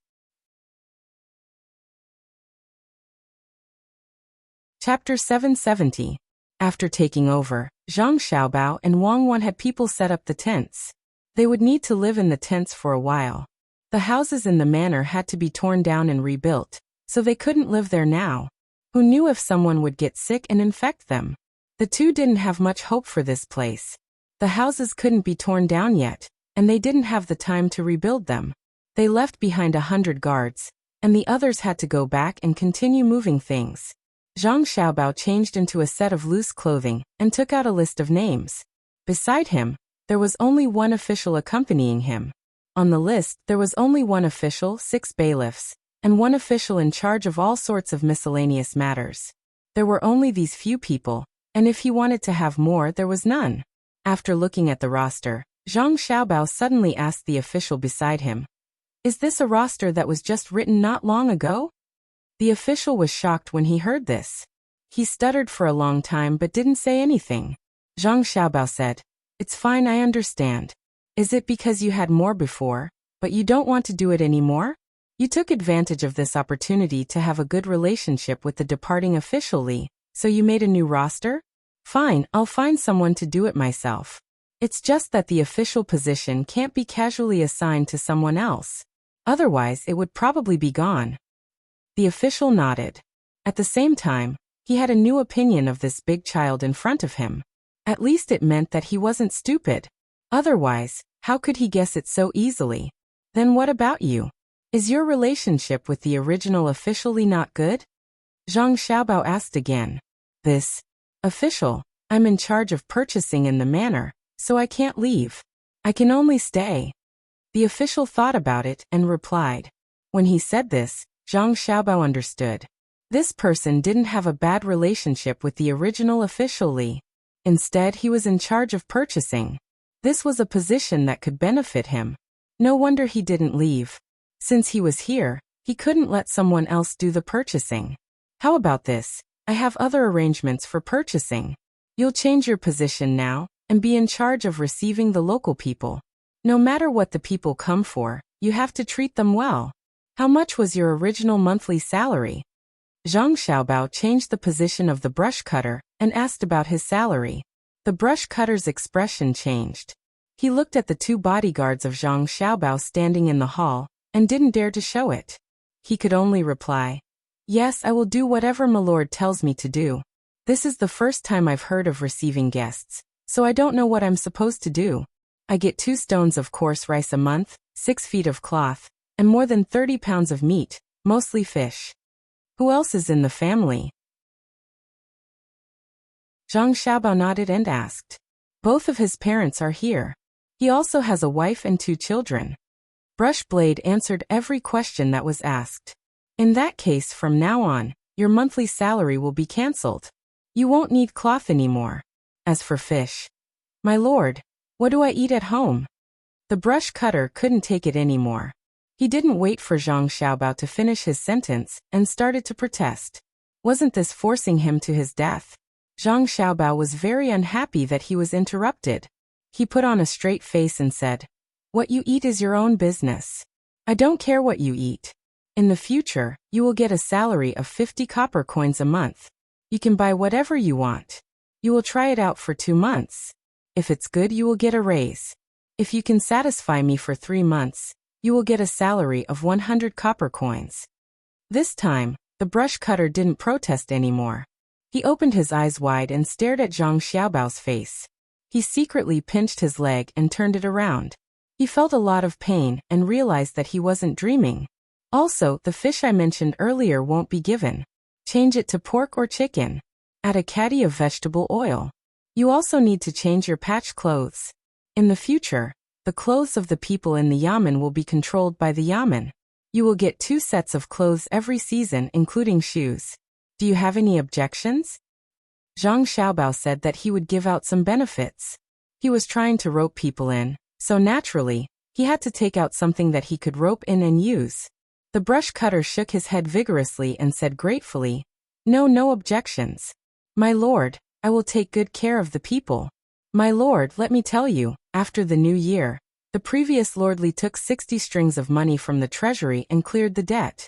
Chapter 770. After taking over, Zhang Xiaobao and Wang Wan had people set up the tents. They would need to live in the tents for a while. The houses in the manor had to be torn down and rebuilt, so they couldn't live there now. Who knew if someone would get sick and infect them? The two didn't have much hope for this place. The houses couldn't be torn down yet, and they didn't have the time to rebuild them. They left behind 100 guards, and the others had to go back and continue moving things. Zhang Xiaobao changed into a set of loose clothing and took out a list of names. Beside him, there was only one official accompanying him. On the list, there was only one official, 6 bailiffs, and one official in charge of all sorts of miscellaneous matters. There were only these few people, and if he wanted to have more, there was none. After looking at the roster, Zhang Xiaobao suddenly asked the official beside him, "Is this a roster that was just written not long ago?" The official was shocked when he heard this. He stuttered for a long time but didn't say anything. Zhang Xiaobao said, "It's fine, I understand. Is it because you had more before, but you don't want to do it anymore? You took advantage of this opportunity to have a good relationship with the departing official Li, so you made a new roster? Fine, I'll find someone to do it myself. It's just that the official position can't be casually assigned to someone else. Otherwise, it would probably be gone." The official nodded. At the same time, he had a new opinion of this big child in front of him. At least it meant that he wasn't stupid. Otherwise, how could he guess it so easily? "Then what about you? Is your relationship with the original officially not good?" Zhang Xiaobao asked again. "This official, I'm in charge of purchasing in the manor, so I can't leave. I can only stay." The official thought about it and replied. When he said this, Zhang Xiaobao understood. This person didn't have a bad relationship with the original official Li. Instead, he was in charge of purchasing. This was a position that could benefit him. No wonder he didn't leave. Since he was here, he couldn't let someone else do the purchasing. "How about this? I have other arrangements for purchasing. You'll change your position now and be in charge of receiving the local people. No matter what the people come for, you have to treat them well. How much was your original monthly salary?" Zhang Xiaobao changed the position of the brush cutter and asked about his salary. The brush cutter's expression changed. He looked at the 2 bodyguards of Zhang Xiaobao standing in the hall and didn't dare to show it. He could only reply, "Yes, I will do whatever my lord tells me to do. This is the first time I've heard of receiving guests, so I don't know what I'm supposed to do. I get 2 stones of coarse rice a month, 6 feet of cloth, and more than 30 pounds of meat, mostly fish. Who else is in the family?" Zhang Xiaobao nodded and asked. "Both of his parents are here. He also has a wife and 2 children." Brushblade answered every question that was asked. "In that case, from now on, your monthly salary will be cancelled. You won't need cloth anymore. As for fish, my lord, what do I eat at home?" The brush cutter couldn't take it anymore. He didn't wait for Zhang Xiaobao to finish his sentence and started to protest. Wasn't this forcing him to his death? Zhang Xiaobao was very unhappy that he was interrupted. He put on a straight face and said, "What you eat is your own business. I don't care what you eat. In the future, you will get a salary of 50 copper coins a month. You can buy whatever you want. You will try it out for 2 months. If it's good, you will get a raise. If you can satisfy me for 3 months, you will get a salary of 100 copper coins." This time, the brush cutter didn't protest anymore. He opened his eyes wide and stared at Zhang Xiaobao's face. He secretly pinched his leg and turned it around. He felt a lot of pain and realized that he wasn't dreaming. "Also, the fish I mentioned earlier won't be given. Change it to pork or chicken. Add a caddy of vegetable oil. You also need to change your patch clothes. In the future, the clothes of the people in the yamen will be controlled by the yamen. You will get 2 sets of clothes every season, including shoes. Do you have any objections? Zhang Xiaobao said that he would give out some benefits. He was trying to rope people in, so naturally, he had to take out something that he could rope in and use. The brush cutter shook his head vigorously and said gratefully, No objections. My lord, I will take good care of the people. My lord, let me tell you, after the new year, the previous lordly took 60 strings of money from the treasury and cleared the debt.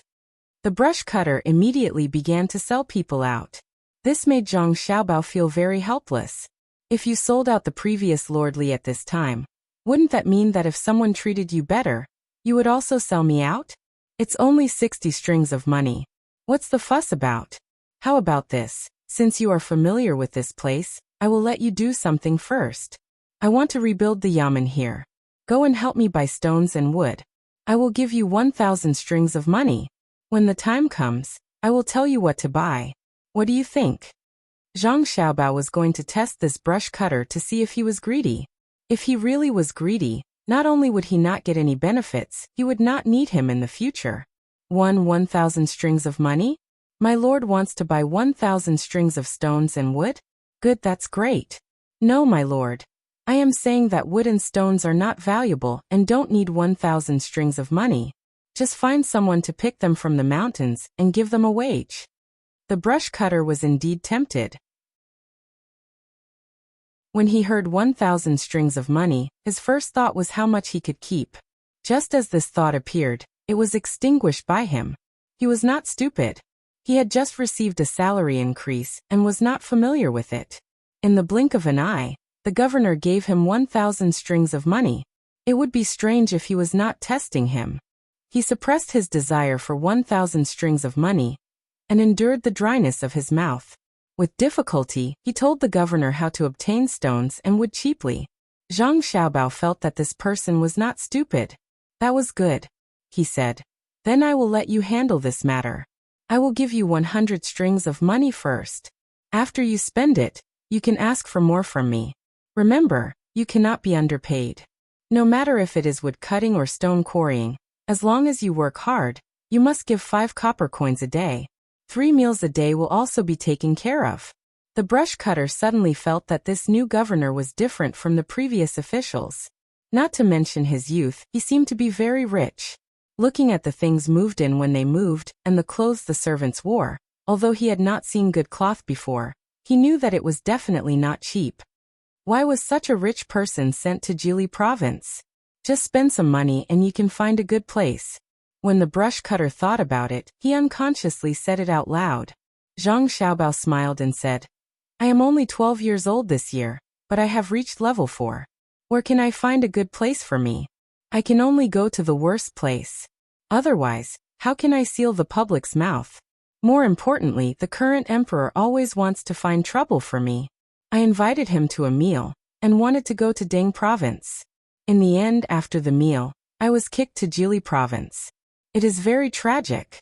The brush cutter immediately began to sell people out. This made Zhang Xiaobao feel very helpless. If you sold out the previous lordly at this time, wouldn't that mean that if someone treated you better, you would also sell me out? It's only 60 strings of money. What's the fuss about? How about this? Since you are familiar with this place, I will let you do something first. I want to rebuild the yamen here. Go and help me buy stones and wood. I will give you 1,000 strings of money. When the time comes, I will tell you what to buy. What do you think? Zhang Xiaobao was going to test this brush cutter to see if he was greedy. If he really was greedy, not only would he not get any benefits, he would not need him in the future. 1,000 strings of money? My lord wants to buy 1,000 strings of stones and wood? Good, that's great. No, my lord. I am saying that wood and stones are not valuable and don't need 1,000 strings of money. Just find someone to pick them from the mountains and give them a wage. The brush cutter was indeed tempted. When he heard 1,000 strings of money, his first thought was how much he could keep. Just as this thought appeared, it was extinguished by him. He was not stupid. He had just received a salary increase and was not familiar with it. In the blink of an eye, the governor gave him 1,000 strings of money. It would be strange if he was not testing him. He suppressed his desire for 1,000 strings of money and endured the dryness of his mouth. With difficulty, he told the governor how to obtain stones and wood cheaply. Zhang Xiaobao felt that this person was not stupid. That was good, he said. Then I will let you handle this matter. I will give you 100 strings of money first. After you spend it, you can ask for more from me. Remember, you cannot be underpaid. No matter if it is wood cutting or stone quarrying, as long as you work hard, you must give 5 copper coins a day. 3 meals a day will also be taken care of. The brush cutter suddenly felt that this new governor was different from the previous officials. Not to mention his youth, he seemed to be very rich. Looking at the things moved in when they moved, and the clothes the servants wore, although he had not seen good cloth before, he knew that it was definitely not cheap. Why was such a rich person sent to Jili province? Just spend some money and you can find a good place. When the brush cutter thought about it, he unconsciously said it out loud. Zhang Xiaobao smiled and said, I am only 12 years old this year, but I have reached level 4. Where can I find a good place for me? I can only go to the worst place. Otherwise, how can I seal the public's mouth? More importantly, the current emperor always wants to find trouble for me. I invited him to a meal, and wanted to go to Tang province. In the end, after the meal, I was kicked to Jili province. It is very tragic.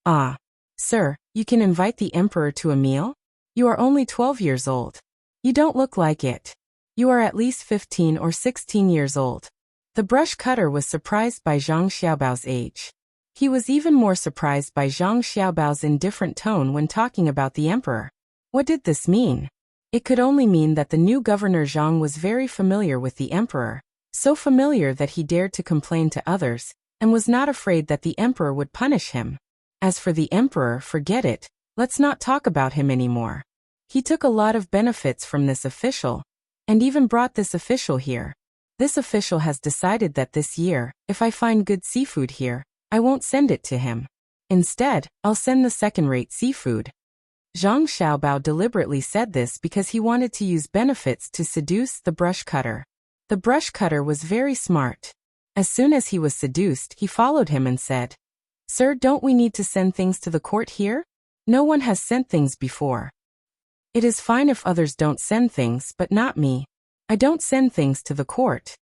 Ah, sir, you can invite the emperor to a meal? You are only 12 years old. You don't look like it. You are at least 15 or 16 years old. The brush cutter was surprised by Zhang Xiaobao's age. He was even more surprised by Zhang Xiaobao's indifferent tone when talking about the emperor. What did this mean? It could only mean that the new governor Zhang was very familiar with the emperor, so familiar that he dared to complain to others, and was not afraid that the emperor would punish him. As for the emperor, forget it, let's not talk about him anymore. He took a lot of benefits from this official, and even brought this official here. This official has decided that this year, if I find good seafood here, I won't send it to him. Instead, I'll send the second-rate seafood. Zhang Xiaobao deliberately said this because he wanted to use benefits to seduce the brush cutter. The brush cutter was very smart. As soon as he was seduced, he followed him and said, Sir, don't we need to send things to the court here? No one has sent things before. It is fine if others don't send things, but not me. I don't send things to the court.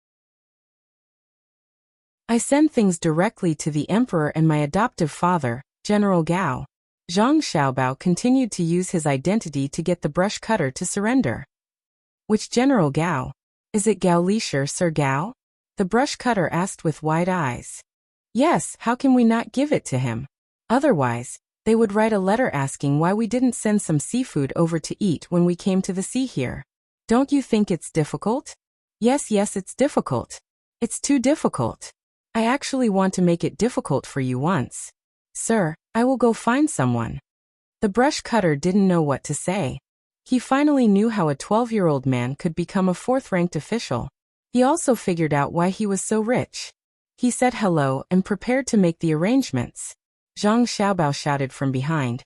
I send things directly to the emperor and my adoptive father, General Gao. Zhang Xiaobao continued to use his identity to get the brush cutter to surrender. Which General Gao? Is it Gao Lisher, Sir Gao? The brush cutter asked with wide eyes. Yes, how can we not give it to him? Otherwise, they would write a letter asking why we didn't send some seafood over to eat when we came to the sea here. Don't you think it's difficult? Yes, it's difficult. It's too difficult. I actually want to make it difficult for you once. Sir, I will go find someone. The brush cutter didn't know what to say. He finally knew how a 12-year-old man could become a 4th-ranked official. He also figured out why he was so rich. He said hello and prepared to make the arrangements. Zhang Xiaobao shouted from behind.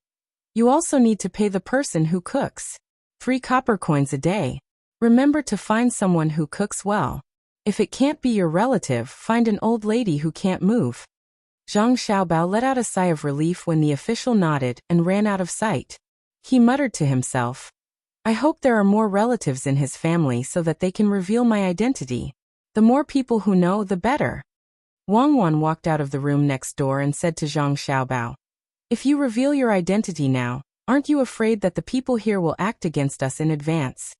You also need to pay the person who cooks. 3 copper coins a day. Remember to find someone who cooks well. If it can't be your relative, find an old lady who can't move. Zhang Xiaobao let out a sigh of relief when the official nodded and ran out of sight. He muttered to himself, I hope there are more relatives in his family so that they can reveal my identity. The more people who know, the better. Wang Wan walked out of the room next door and said to Zhang Xiaobao, If you reveal your identity now, aren't you afraid that the people here will act against us in advance?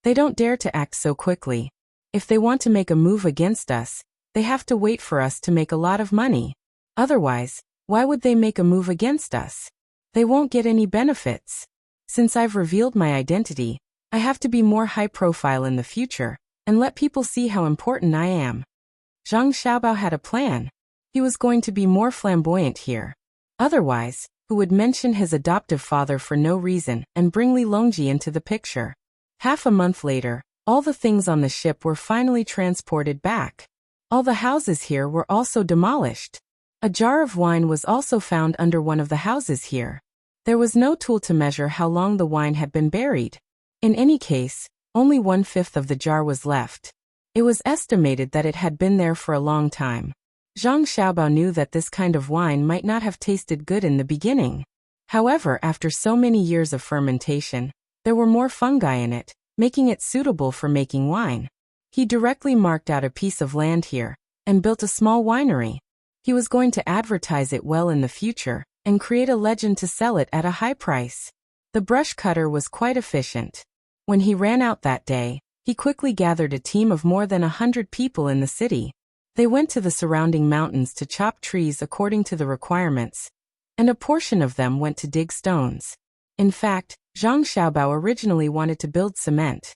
They don't dare to act so quickly. If they want to make a move against us, they have to wait for us to make a lot of money. Otherwise, why would they make a move against us? They won't get any benefits. Since I've revealed my identity, I have to be more high profile in the future, and let people see how important I am. Zhang Xiaobao had a plan. He was going to be more flamboyant here. Otherwise, who would mention his adoptive father for no reason and bring Li Longji into the picture? Half a month later, all the things on the ship were finally transported back. All the houses here were also demolished. A jar of wine was also found under one of the houses here. There was no tool to measure how long the wine had been buried. In any case, only 1/5 of the jar was left. It was estimated that it had been there for a long time. Zhang Xiaobao knew that this kind of wine might not have tasted good in the beginning. However, after so many years of fermentation, there were more fungi in it, making it suitable for making wine. He directly marked out a piece of land here and built a small winery. He was going to advertise it well in the future and create a legend to sell it at a high price. The brush cutter was quite efficient. When he ran out that day, he quickly gathered a team of more than 100 people in the city. They went to the surrounding mountains to chop trees according to the requirements, and a portion of them went to dig stones. In fact, Zhang Xiaobao originally wanted to build cement.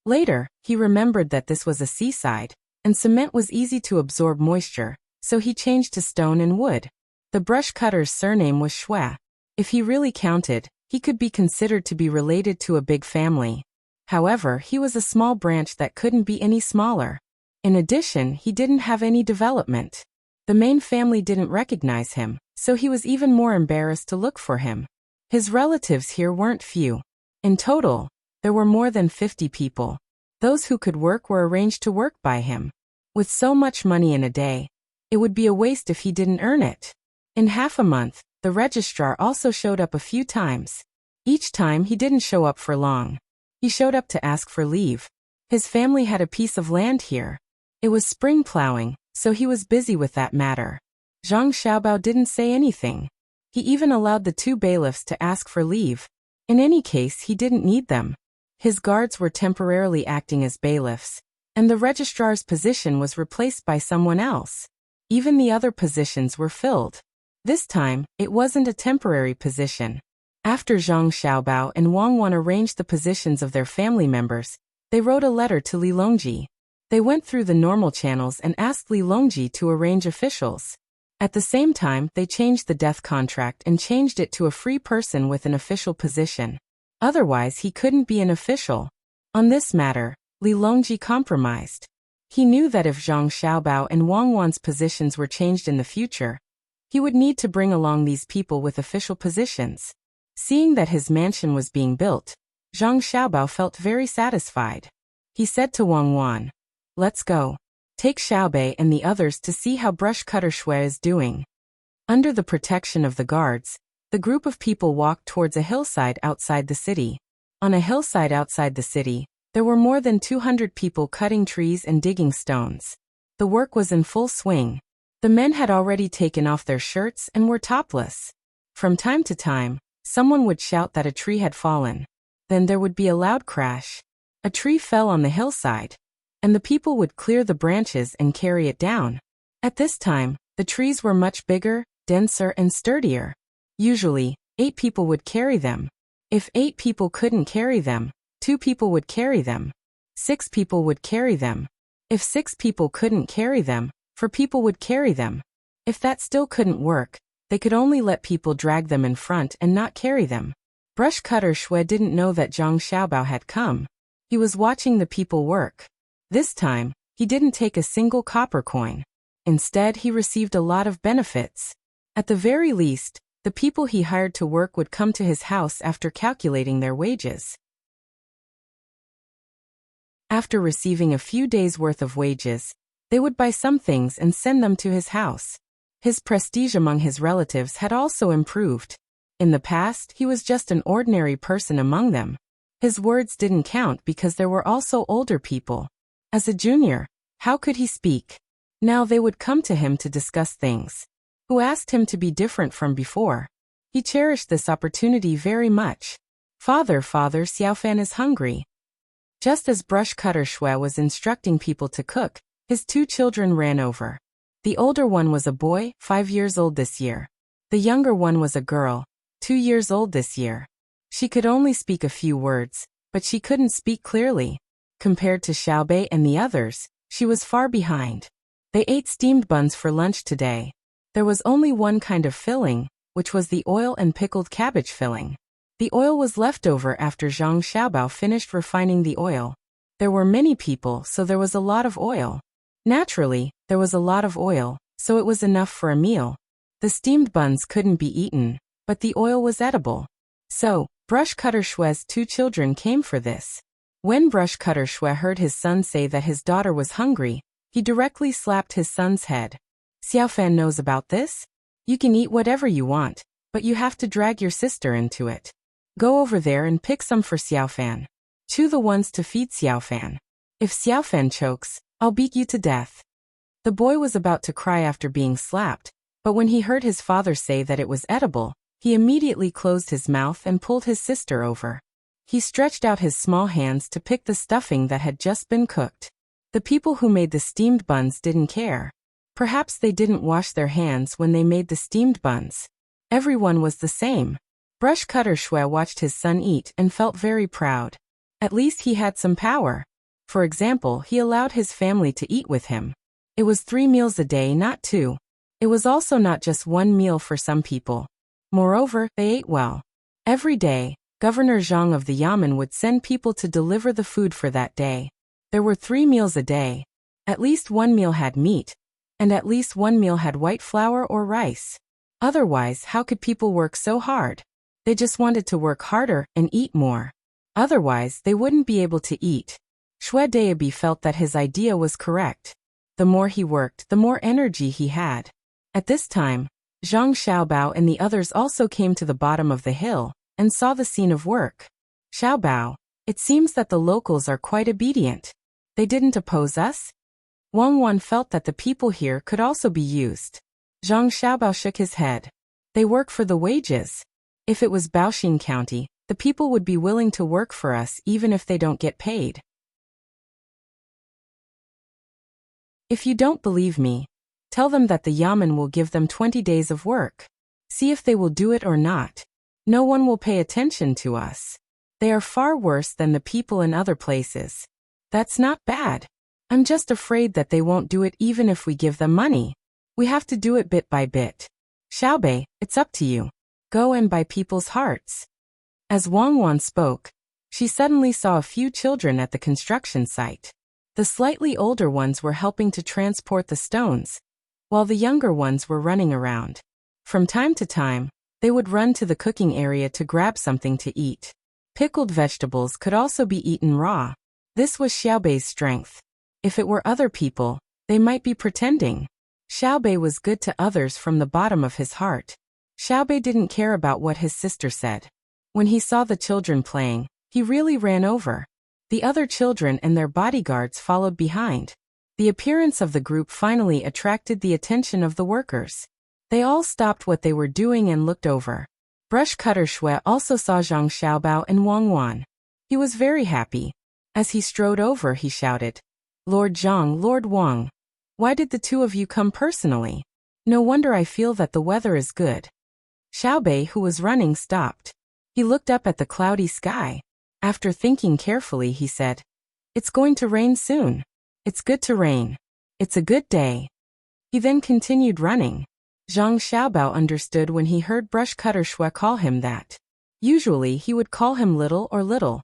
Later, he remembered that this was a seaside, and cement was easy to absorb moisture, so he changed to stone and wood. The brush cutter's surname was Shui. If he really counted, he could be considered to be related to a big family. However, he was a small branch that couldn't be any smaller. In addition, he didn't have any development. The main family didn't recognize him, so he was even more embarrassed to look for him. His relatives here weren't few. In total, there were more than 50 people. Those who could work were arranged to work by him. With so much money in a day, it would be a waste if he didn't earn it. In half a month, the registrar also showed up a few times. Each time he didn't show up for long. He showed up to ask for leave. His family had a piece of land here. It was spring plowing, so he was busy with that matter. Zhang Xiaobao didn't say anything. He even allowed the 2 bailiffs to ask for leave. In any case, he didn't need them. His guards were temporarily acting as bailiffs, and the registrar's position was replaced by someone else. Even the other positions were filled. This time, it wasn't a temporary position. After Zhang Xiaobao and Wang Wan arranged the positions of their family members, they wrote a letter to Li Longji. They went through the normal channels and asked Li Longji to arrange officials. At the same time, they changed the death contract and changed it to a free person with an official position. Otherwise, he couldn't be an official. On this matter, Li Longji compromised. He knew that if Zhang Xiaobao and Wang Wan's positions were changed in the future, he would need to bring along these people with official positions. Seeing that his mansion was being built, Zhang Xiaobao felt very satisfied. He said to Wang Wan, "Let's go. Take Xiaobei and the others to see how brush cutter Shui is doing." Under the protection of the guards, the group of people walked towards a hillside outside the city. On a hillside outside the city, there were more than 200 people cutting trees and digging stones. The work was in full swing. The men had already taken off their shirts and were topless. From time to time, someone would shout that a tree had fallen. Then there would be a loud crash. A tree fell on the hillside, and the people would clear the branches and carry it down. At this time, the trees were much bigger, denser, and sturdier. Usually, 8 people would carry them. If 8 people couldn't carry them, 2 people would carry them. 6 people would carry them. If 6 people couldn't carry them, 4 people would carry them. If that still couldn't work, they could only let people drag them in front and not carry them. Brush cutter Shui didn't know that Zhang Xiaobao had come. He was watching the people work. This time, he didn't take a single copper coin. Instead, he received a lot of benefits. At the very least, the people he hired to work would come to his house after calculating their wages. After receiving a few days' worth of wages, they would buy some things and send them to his house. His prestige among his relatives had also improved. In the past, he was just an ordinary person among them. His words didn't count because there were also older people. As a junior, how could he speak? Now they would come to him to discuss things. Who asked him to be different from before? He cherished this opportunity very much. Father, Xiaofan is hungry. Just as brush cutter Shui was instructing people to cook, his 2 children ran over. The older one was a boy, 5 years old this year. The younger one was a girl, 2 years old this year. She could only speak a few words, but she couldn't speak clearly. Compared to Xiaobei and the others, she was far behind. They ate steamed buns for lunch today. There was only one kind of filling, which was the oil and pickled cabbage filling. The oil was left over after Zhang Xiaobao finished refining the oil. There were many people, so there was a lot of oil. Naturally, there was a lot of oil, so it was enough for a meal. The steamed buns couldn't be eaten, but the oil was edible. So, brush cutter Shui's 2 children came for this. When brush cutter Shui heard his son say that his daughter was hungry, he directly slapped his son's head. Xiaofan knows about this? You can eat whatever you want, but you have to drag your sister into it. Go over there and pick some for Xiaofan. Chew the ones to feed Xiaofan. If Xiaofan chokes, I'll beat you to death. The boy was about to cry after being slapped, but when he heard his father say that it was edible, he immediately closed his mouth and pulled his sister over. He stretched out his small hands to pick the stuffing that had just been cooked. The people who made the steamed buns didn't care. Perhaps they didn't wash their hands when they made the steamed buns. Everyone was the same. Brush cutter Shui watched his son eat and felt very proud. At least he had some power. For example, he allowed his family to eat with him. It was 3 meals a day, not 2. It was also not just 1 meal for some people. Moreover, they ate well. Every day, Governor Zhang of the Yamen would send people to deliver the food for that day. There were 3 meals a day. At least 1 meal had meat, and at least 1 meal had white flour or rice. Otherwise, how could people work so hard? They just wanted to work harder and eat more. Otherwise, they wouldn't be able to eat. Shui Daobi felt that his idea was correct. The more he worked, the more energy he had. At this time, Zhang Xiaobao and the others also came to the bottom of the hill and saw the scene of work. Xiaobao, it seems that the locals are quite obedient. They didn't oppose us? Wang Wan felt that the people here could also be used. Zhang Xiaobao shook his head. They work for the wages. If it was Baoxin County, the people would be willing to work for us even if they don't get paid. If you don't believe me, tell them that the Yamen will give them 20 days of work. See if they will do it or not. No one will pay attention to us. They are far worse than the people in other places. That's not bad. I'm just afraid that they won't do it even if we give them money. We have to do it bit by bit. Xiaobei, it's up to you. Go and buy people's hearts. As Wang Wan spoke, she suddenly saw a few children at the construction site. The slightly older ones were helping to transport the stones, while the younger ones were running around. From time to time, they would run to the cooking area to grab something to eat. Pickled vegetables could also be eaten raw. This was Xiaobei's strength. If it were other people, they might be pretending. Xiaobei was good to others from the bottom of his heart. Xiaobei didn't care about what his sister said. When he saw the children playing, he really ran over. The other children and their bodyguards followed behind. The appearance of the group finally attracted the attention of the workers. They all stopped what they were doing and looked over. Brush cutter Shui also saw Zhang Xiaobao and Wang Wan. He was very happy. As he strode over, he shouted, "Lord Zhang, Lord Wang, why did the two of you come personally? No wonder I feel that the weather is good." Xiaobei, who was running, stopped. He looked up at the cloudy sky. After thinking carefully, he said, "It's going to rain soon. It's good to rain. It's a good day." He then continued running. Zhang Xiaobao understood when he heard Brush Cutter Shui call him that. Usually he would call him little or little.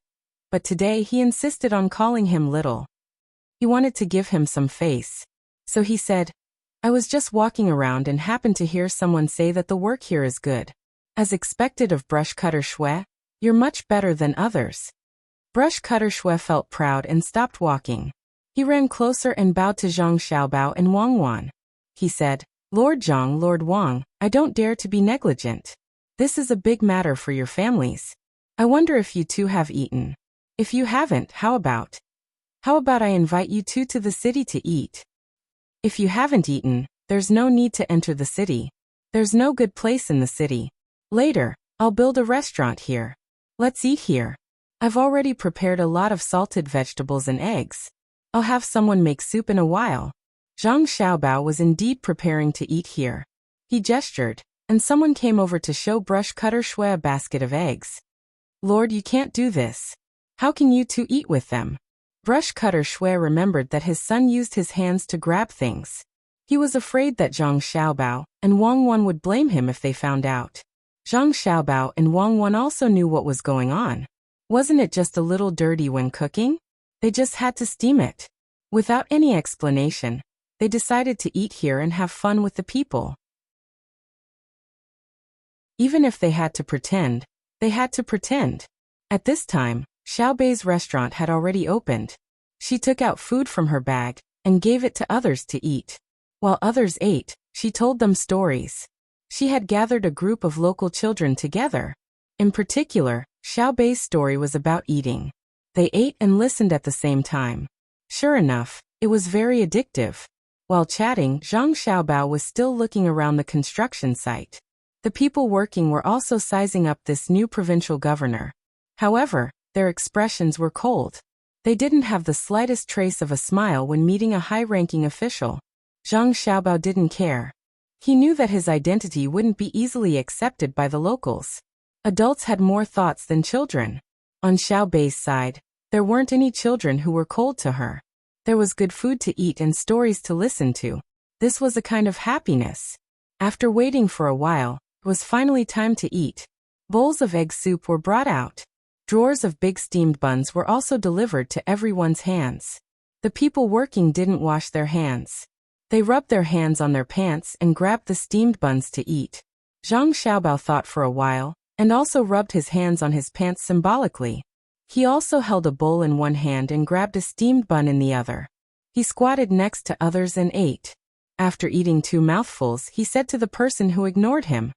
But today he insisted on calling him little. He wanted to give him some face. So he said, "I was just walking around and happened to hear someone say that the work here is good. As expected of Brush Cutter Shui, you're much better than others." Brush Cutter Shui felt proud and stopped walking. He ran closer and bowed to Zhang Xiaobao and Wang Wan. He said, "Lord Zhang, Lord Wang, I don't dare to be negligent. This is a big matter for your families. I wonder if you two have eaten. If you haven't, how about I invite you two to the city to eat? If you haven't eaten, there's no need to enter the city. There's no good place in the city. Later, I'll build a restaurant here. Let's eat here. I've already prepared a lot of salted vegetables and eggs. I'll have someone make soup in a while." Zhang Xiaobao was indeed preparing to eat here. He gestured, and someone came over to show Brush Cutter Shui a basket of eggs. "Lord, you can't do this. How can you two eat with them?" Brush Cutter Shui remembered that his son used his hands to grab things. He was afraid that Zhang Xiaobao and Wang Wan would blame him if they found out. Zhang Xiaobao and Wang Wan also knew what was going on. Wasn't it just a little dirty when cooking? They just had to steam it. Without any explanation, they decided to eat here and have fun with the people. Even if they had to pretend, they had to pretend. At this time, Xiaobei's restaurant had already opened. She took out food from her bag and gave it to others to eat. While others ate, she told them stories. She had gathered a group of local children together. In particular, Xiaobei's story was about eating. They ate and listened at the same time. Sure enough, it was very addictive. While chatting, Zhang Xiaobao was still looking around the construction site. The people working were also sizing up this new provincial governor. However, their expressions were cold. They didn't have the slightest trace of a smile when meeting a high-ranking official. Zhang Xiaobao didn't care. He knew that his identity wouldn't be easily accepted by the locals. Adults had more thoughts than children. On Xiaobei's side, there weren't any children who were cold to her. There was good food to eat and stories to listen to. This was a kind of happiness. After waiting for a while, it was finally time to eat. Bowls of egg soup were brought out. Drawers of big steamed buns were also delivered to everyone's hands. The people working didn't wash their hands. They rubbed their hands on their pants and grabbed the steamed buns to eat. Zhang Xiaobao thought for a while, and also rubbed his hands on his pants symbolically. He also held a bowl in one hand and grabbed a steamed bun in the other. He squatted next to others and ate. After eating 2 mouthfuls, he said to the person who ignored him,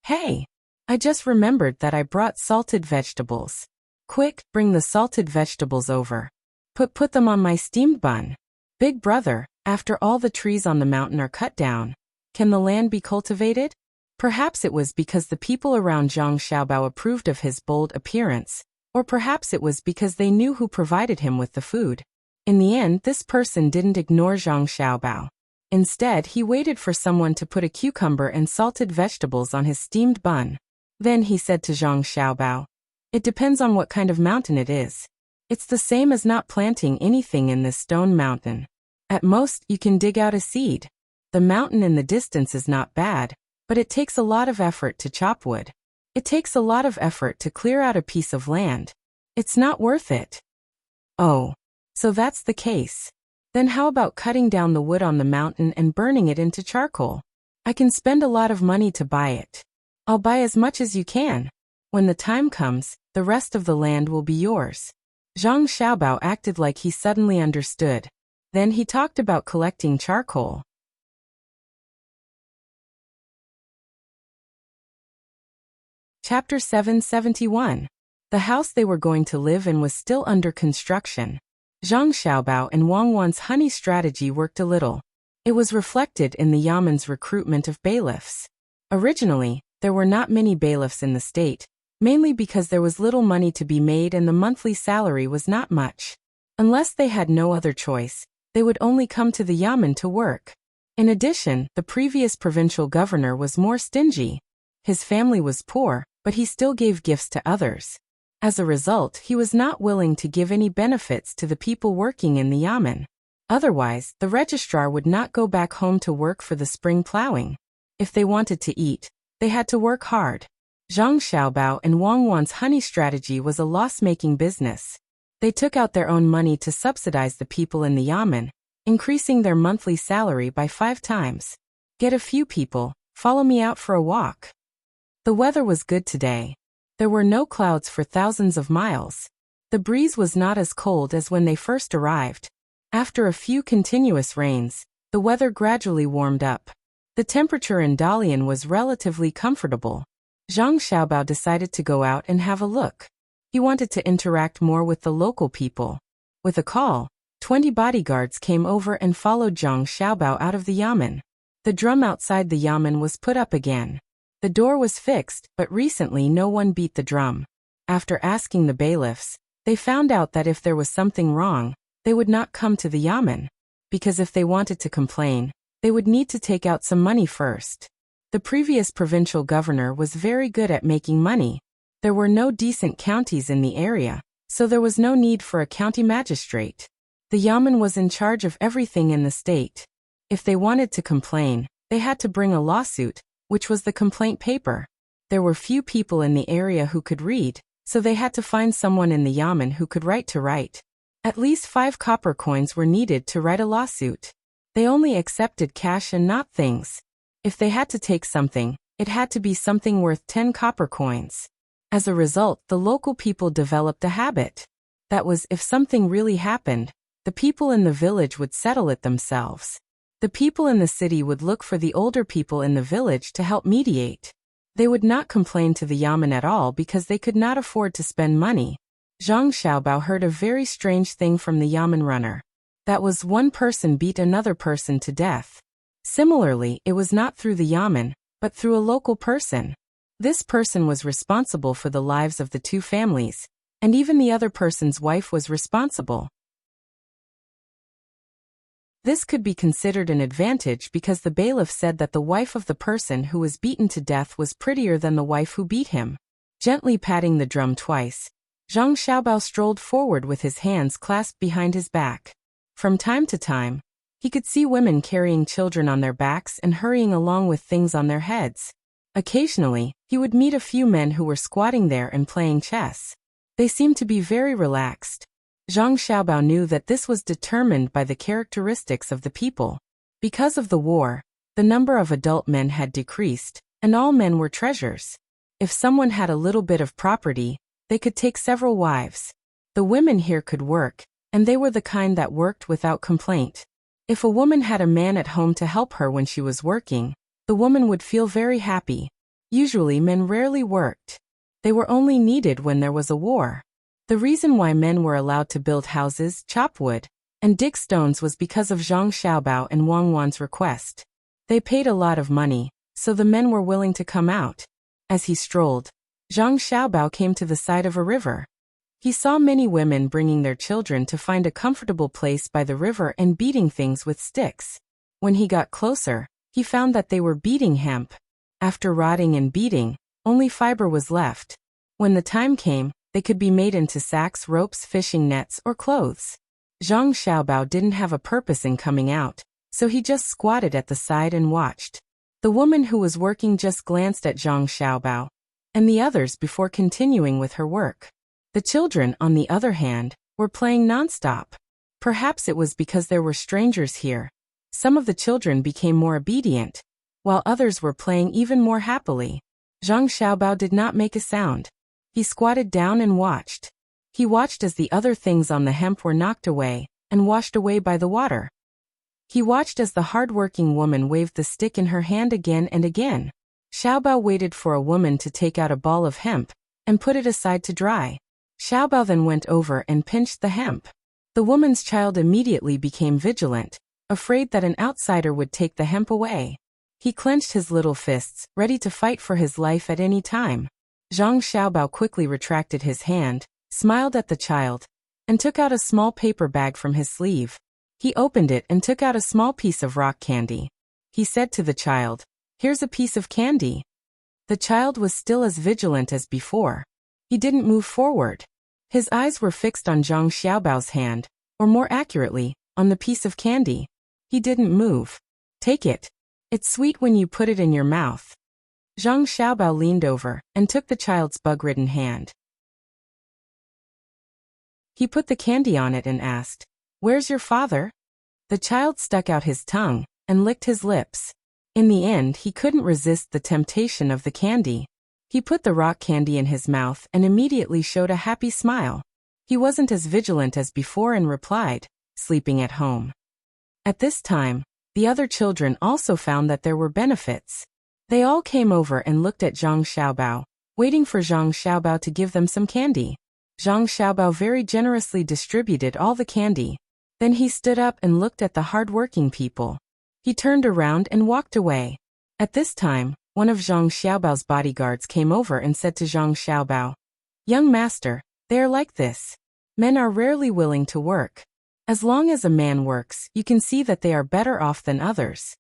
"Hey, I just remembered that I brought salted vegetables. Quick, bring the salted vegetables over. Put them on my steamed bun. Big brother, after all the trees on the mountain are cut down, can the land be cultivated?" Perhaps it was because the people around Zhang Xiaobao approved of his bold appearance, or perhaps it was because they knew who provided him with the food. In the end, this person didn't ignore Zhang Xiaobao. Instead, he waited for someone to put a cucumber and salted vegetables on his steamed bun. Then he said to Zhang Xiaobao, "It depends on what kind of mountain it is. It's the same as not planting anything in this stone mountain. At most, you can dig out a seed. The mountain in the distance is not bad, but it takes a lot of effort to chop wood. It takes a lot of effort to clear out a piece of land. It's not worth it." "Oh, so that's the case. Then how about cutting down the wood on the mountain and burning it into charcoal? I can spend a lot of money to buy it. I'll buy as much as you can. When the time comes, the rest of the land will be yours." Zhang Xiaobao acted like he suddenly understood. Then he talked about collecting charcoal. Chapter 771. The house they were going to live in was still under construction. Zhang Xiaobao and Wang Wan's honey strategy worked a little. It was reflected in the Yamen's recruitment of bailiffs. Originally, there were not many bailiffs in the state, mainly because there was little money to be made and the monthly salary was not much. Unless they had no other choice, they would only come to the Yamen to work. In addition, the previous provincial governor was more stingy. His family was poor, but he still gave gifts to others. As a result, he was not willing to give any benefits to the people working in the Yamen. Otherwise, the registrar would not go back home to work for the spring plowing. If they wanted to eat, they had to work hard. Zhang Xiaobao and Wang Wan's honey strategy was a loss-making business. They took out their own money to subsidize the people in the Yamen, increasing their monthly salary by 5 times. Get a few people, follow me out for a walk. The weather was good today. There were no clouds for thousands of miles. The breeze was not as cold as when they first arrived. After a few continuous rains, the weather gradually warmed up. The temperature in Dalian was relatively comfortable. Zhang Xiaobao decided to go out and have a look. He wanted to interact more with the local people. With a call, 20 bodyguards came over and followed Zhang Xiaobao out of the Yamen. The drum outside the Yamen was put up again. The door was fixed, but recently no one beat the drum. After asking the bailiffs, they found out that if there was something wrong, they would not come to the Yamen. Because if they wanted to complain, they would need to take out some money first. The previous provincial governor was very good at making money. There were no decent counties in the area, so there was no need for a county magistrate. The Yamen was in charge of everything in the state. If they wanted to complain, they had to bring a lawsuit, which was the complaint paper. There were few people in the area who could read, so they had to find someone in the Yamen who could write. At least 5 copper coins were needed to write a lawsuit. They only accepted cash and not things. If they had to take something, it had to be something worth 10 copper coins. As a result, the local people developed a habit. That was, if something really happened, the people in the village would settle it themselves. The people in the city would look for the older people in the village to help mediate. They would not complain to the Yamen at all because they could not afford to spend money. Zhang Xiaobao heard a very strange thing from the Yamen runner. That was one person beat another person to death. Similarly, it was not through the Yamen, but through a local person. This person was responsible for the lives of the 2 families, and even the other person's wife was responsible. This could be considered an advantage because the bailiff said that the wife of the person who was beaten to death was prettier than the wife who beat him. Gently patting the drum twice, Zhang Xiaobao strolled forward with his hands clasped behind his back. From time to time, he could see women carrying children on their backs and hurrying along with things on their heads. Occasionally, he would meet a few men who were squatting there and playing chess. They seemed to be very relaxed. Zhang Xiaobao knew that this was determined by the characteristics of the people. Because of the war, the number of adult men had decreased, and all men were treasures. If someone had a little bit of property, they could take several wives. The women here could work, and they were the kind that worked without complaint. If a woman had a man at home to help her when she was working, the woman would feel very happy. Usually men rarely worked. They were only needed when there was a war. The reason why men were allowed to build houses, chop wood, and dig stones was because of Zhang Xiaobao and Wang Wan's request. They paid a lot of money, so the men were willing to come out. As he strolled, Zhang Xiaobao came to the side of a river. He saw many women bringing their children to find a comfortable place by the river and beating things with sticks. When he got closer, he found that they were beating hemp. After rotting and beating, only fiber was left. When the time came, they could be made into sacks, ropes, fishing nets, or clothes. Zhang Xiaobao didn't have a purpose in coming out, so he just squatted at the side and watched. The woman who was working just glanced at Zhang Xiaobao and the others before continuing with her work. The children, on the other hand, were playing nonstop. Perhaps it was because there were strangers here. Some of the children became more obedient, while others were playing even more happily. Zhang Xiaobao did not make a sound. He squatted down and watched. He watched as the other things on the hemp were knocked away and washed away by the water. He watched as the hard-working woman waved the stick in her hand again and again. Xiaobao waited for a woman to take out a ball of hemp and put it aside to dry. Xiaobao then went over and pinched the hemp. The The woman's child immediately became vigilant, afraid that an outsider would take the hemp away. He clenched his little fists, ready to fight for his life at any time. Zhang Xiaobao quickly retracted his hand, smiled at the child, and took out a small paper bag from his sleeve. He opened it and took out a small piece of rock candy. He said to the child, "Here's a piece of candy." The child was still as vigilant as before. He didn't move forward. His eyes were fixed on Zhang Xiaobao's hand, or more accurately, on the piece of candy. He didn't move. "Take it. It's sweet when you put it in your mouth." Zhang Xiaobao leaned over and took the child's bug-ridden hand. He put the candy on it and asked, "Where's your father?" The child stuck out his tongue and licked his lips. In the end, he couldn't resist the temptation of the candy. He put the rock candy in his mouth and immediately showed a happy smile. He wasn't as vigilant as before and replied, "Sleeping at home." At this time, the other children also found that there were benefits. They all came over and looked at Zhang Xiaobao, waiting for Zhang Xiaobao to give them some candy. Zhang Xiaobao very generously distributed all the candy. Then he stood up and looked at the hard-working people. He turned around and walked away. At this time, one of Zhang Xiaobao's bodyguards came over and said to Zhang Xiaobao, "Young master, they are like this. Men are rarely willing to work. As long as a man works, you can see that they are better off than others."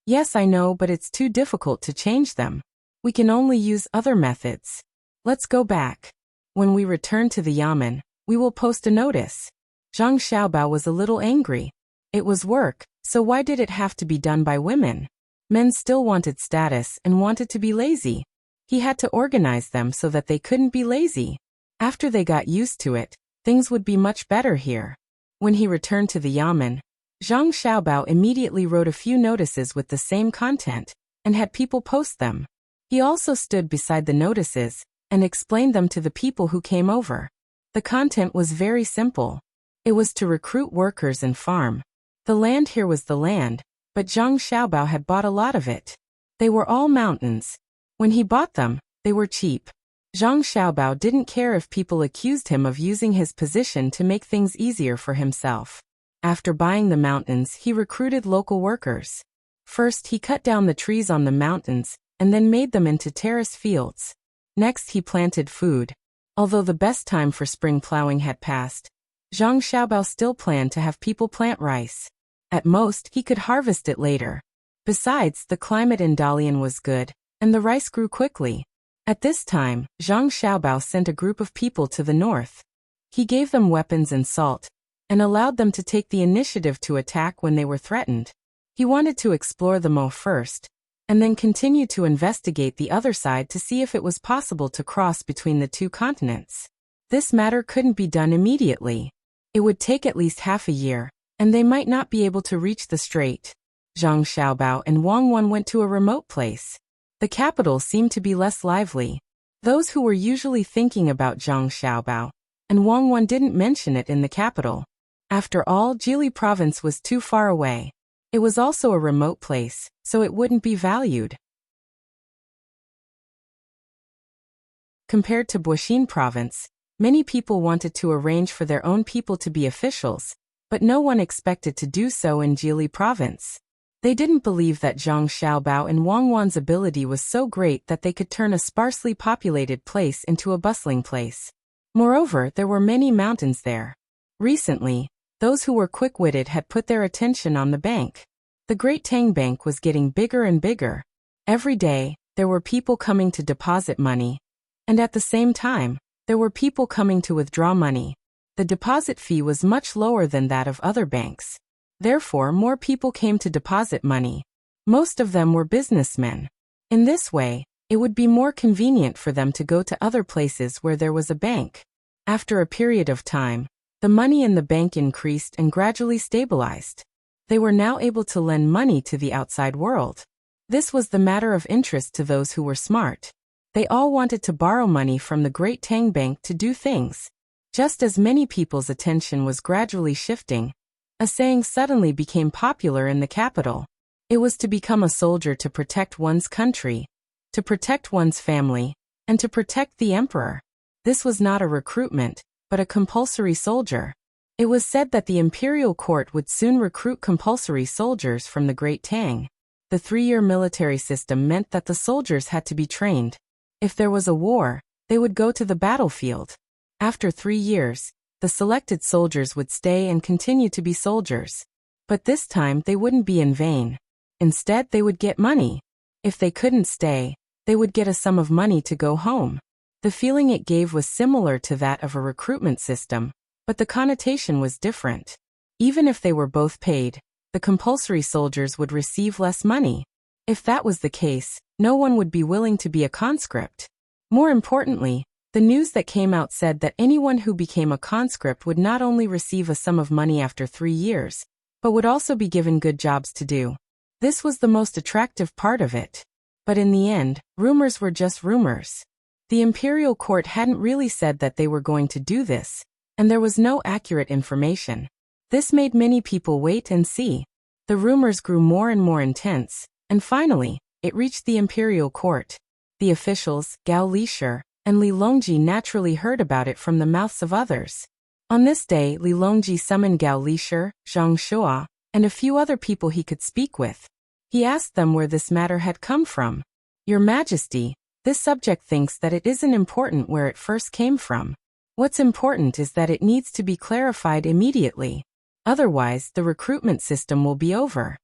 "Yes, I know, but it's too difficult to change them. We can only use other methods. Let's go back. When we return to the yamen, we will post a notice." Zhang Xiaobao was a little angry. It was work, so why did it have to be done by women? Men still wanted status and wanted to be lazy. He had to organize them so that they couldn't be lazy. After they got used to it, things would be much better here. When he returned to the yamen, Zhang Xiaobao immediately wrote a few notices with the same content, and had people post them. He also stood beside the notices, and explained them to the people who came over. The content was very simple. It was to recruit workers and farm. The land here was the land, but Zhang Xiaobao had bought a lot of it. They were all mountains. When he bought them, they were cheap. Zhang Xiaobao didn't care if people accused him of using his position to make things easier for himself. After buying the mountains, he recruited local workers. First, he cut down the trees on the mountains, and then made them into terrace fields. Next, he planted food. Although the best time for spring plowing had passed, Zhang Xiaobao still planned to have people plant rice. At most, he could harvest it later. Besides, the climate in Dalian was good, and the rice grew quickly. At this time, Zhang Xiaobao sent a group of people to the north. He gave them weapons and salt, and allowed them to take the initiative to attack when they were threatened. He wanted to explore the Mo first, and then continue to investigate the other side to see if it was possible to cross between the two continents. This matter couldn't be done immediately. It would take at least half a year, and they might not be able to reach the strait. Zhang Xiaobao and Wang Wan went to a remote place. The capital seemed to be less lively. Those who were usually thinking about Zhang Xiaobao and Wang Wan didn't mention it in the capital. After all, Jili province was too far away. It was also a remote place, so it wouldn't be valued. Compared to Buxin province, many people wanted to arrange for their own people to be officials, but no one expected to do so in Jili province. They didn't believe that Zhang Xiaobao and Wang Wan's ability was so great that they could turn a sparsely populated place into a bustling place. Moreover, there were many mountains there. Recently, those who were quick-witted had put their attention on the bank. The Great Tang Bank was getting bigger and bigger. Every day, there were people coming to deposit money, and at the same time, there were people coming to withdraw money. The deposit fee was much lower than that of other banks. Therefore, more people came to deposit money. Most of them were businessmen. In this way, it would be more convenient for them to go to other places where there was a bank. After a period of time, the money in the bank increased and gradually stabilized. They were now able to lend money to the outside world. This was the matter of interest to those who were smart. They all wanted to borrow money from the Great Tang Bank to do things. Just as many people's attention was gradually shifting, a saying suddenly became popular in the capital. It was to become a soldier to protect one's country, to protect one's family, and to protect the emperor. This was not a recruitment, but a compulsory soldier. It was said that the imperial court would soon recruit compulsory soldiers from the Great Tang. The 3-year military system meant that the soldiers had to be trained. If there was a war, they would go to the battlefield. After 3 years, the selected soldiers would stay and continue to be soldiers. But this time they wouldn't be in vain. Instead, they would get money. If they couldn't stay, they would get a sum of money to go home. The feeling it gave was similar to that of a recruitment system, but the connotation was different. Even if they were both paid, the compulsory soldiers would receive less money. If that was the case, no one would be willing to be a conscript. More importantly, the news that came out said that anyone who became a conscript would not only receive a sum of money after 3 years, but would also be given good jobs to do. This was the most attractive part of it. But in the end, rumors were just rumors. The imperial court hadn't really said that they were going to do this, and there was no accurate information. This made many people wait and see. The rumors grew more and more intense, and finally, it reached the imperial court. The officials, Gao Lishir, and Li Longji naturally heard about it from the mouths of others. On this day, Li Longji summoned Gao Lishir, Zhang Shua, and a few other people he could speak with. He asked them where this matter had come from. Your Majesty, this subject thinks that it isn't important where it first came from. What's important is that it needs to be clarified immediately. Otherwise, the recruitment system will be over.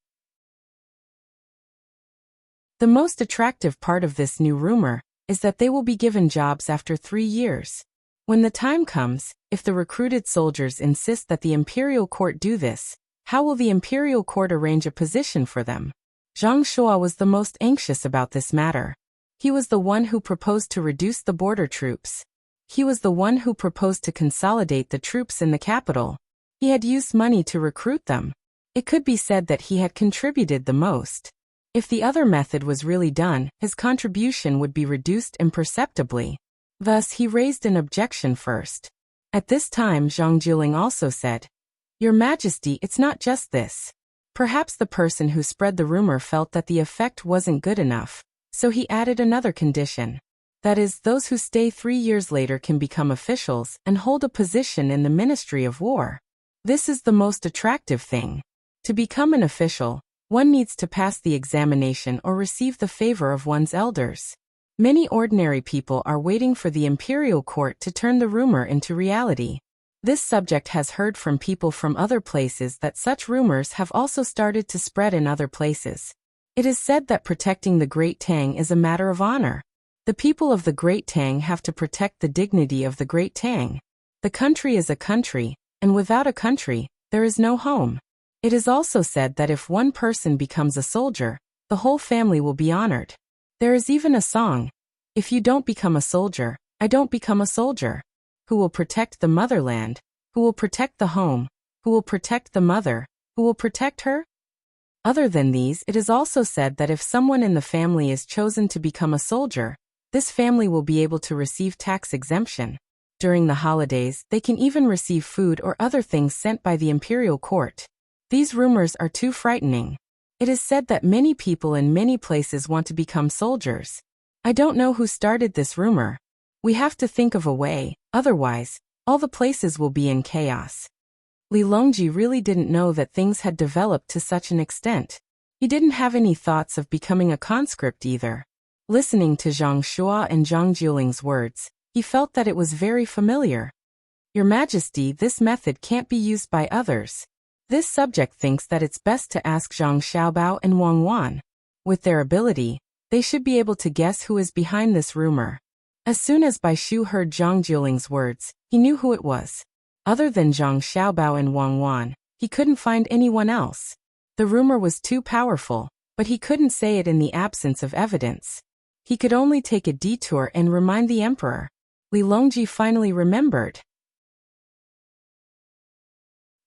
The most attractive part of this new rumor is that they will be given jobs after 3 years. When the time comes, if the recruited soldiers insist that the imperial court do this, how will the imperial court arrange a position for them? Zhang Shua was the most anxious about this matter. He was the one who proposed to reduce the border troops. He was the one who proposed to consolidate the troops in the capital. He had used money to recruit them. It could be said that he had contributed the most. If the other method was really done, his contribution would be reduced imperceptibly. Thus, he raised an objection first. At this time, Zhang Jiling also said, Your Majesty, it's not just this. Perhaps the person who spread the rumor felt that the effect wasn't good enough, so he added another condition. That is, those who stay 3 years later can become officials and hold a position in the Ministry of War. This is the most attractive thing. To become an official, one needs to pass the examination or receive the favor of one's elders. Many ordinary people are waiting for the imperial court to turn the rumor into reality. This subject has heard from people from other places that such rumors have also started to spread in other places. It is said that protecting the Great Tang is a matter of honor. The people of the Great Tang have to protect the dignity of the Great Tang. The country is a country, and without a country, there is no home. It is also said that if one person becomes a soldier, the whole family will be honored. There is even a song, If you don't become a soldier, I don't become a soldier. Who will protect the motherland? Who will protect the home? Who will protect the mother? Who will protect her? Other than these, it is also said that if someone in the family is chosen to become a soldier, this family will be able to receive tax exemption. During the holidays, they can even receive food or other things sent by the imperial court. These rumors are too frightening. It is said that many people in many places want to become soldiers. I don't know who started this rumor. We have to think of a way, otherwise, all the places will be in chaos. Li Longji really didn't know that things had developed to such an extent. He didn't have any thoughts of becoming a conscript either. Listening to Zhang Shua and Zhang Jiuling's words, he felt that it was very familiar. Your Majesty, this method can't be used by others. This subject thinks that it's best to ask Zhang Xiaobao and Wang Wan. With their ability, they should be able to guess who is behind this rumor. As soon as Bai Shu heard Zhang Jiuling's words, he knew who it was. Other than Zhang Xiaobao and Wang Wan, he couldn't find anyone else. The rumor was too powerful, but he couldn't say it in the absence of evidence. He could only take a detour and remind the emperor. Li Longji finally remembered.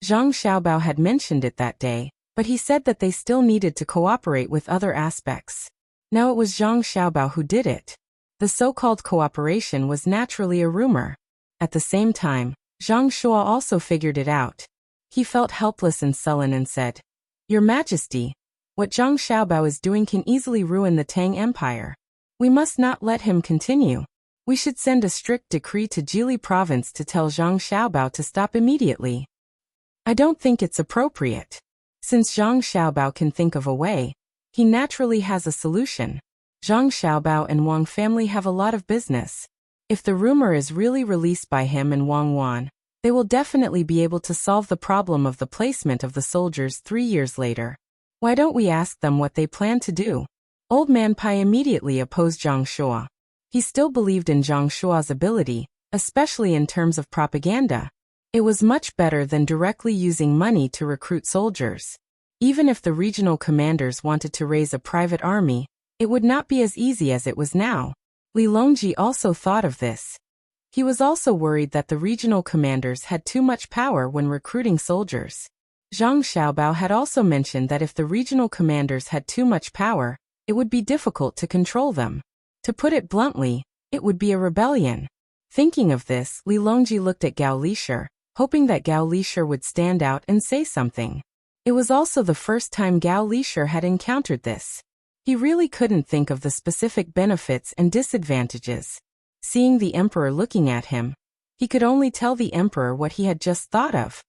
Zhang Xiaobao had mentioned it that day, but he said that they still needed to cooperate with other aspects. Now it was Zhang Xiaobao who did it. The so-called cooperation was naturally a rumor. At the same time, Zhang Shua also figured it out. He felt helpless and sullen and said, Your Majesty, what Zhang Xiaobao is doing can easily ruin the Tang Empire. We must not let him continue. We should send a strict decree to Jili province to tell Zhang Xiaobao to stop immediately. I don't think it's appropriate. Since Zhang Xiaobao can think of a way, he naturally has a solution. Zhang Xiaobao and Wang family have a lot of business. If the rumor is really released by him and Wang Wan, they will definitely be able to solve the problem of the placement of the soldiers 3 years later. Why don't we ask them what they plan to do? Old Man Pai immediately opposed Zhang Shuo. He still believed in Zhang Shuo's ability, especially in terms of propaganda. It was much better than directly using money to recruit soldiers. Even if the regional commanders wanted to raise a private army, it would not be as easy as it was now. Li Longji also thought of this. He was also worried that the regional commanders had too much power when recruiting soldiers. Zhang Xiaobao had also mentioned that if the regional commanders had too much power, it would be difficult to control them. To put it bluntly, it would be a rebellion. Thinking of this, Li Longji looked at Gao Lishir, hoping that Gao Lishir would stand out and say something. It was also the first time Gao Lishir had encountered this. He really couldn't think of the specific benefits and disadvantages. Seeing the emperor looking at him, he could only tell the emperor what he had just thought of.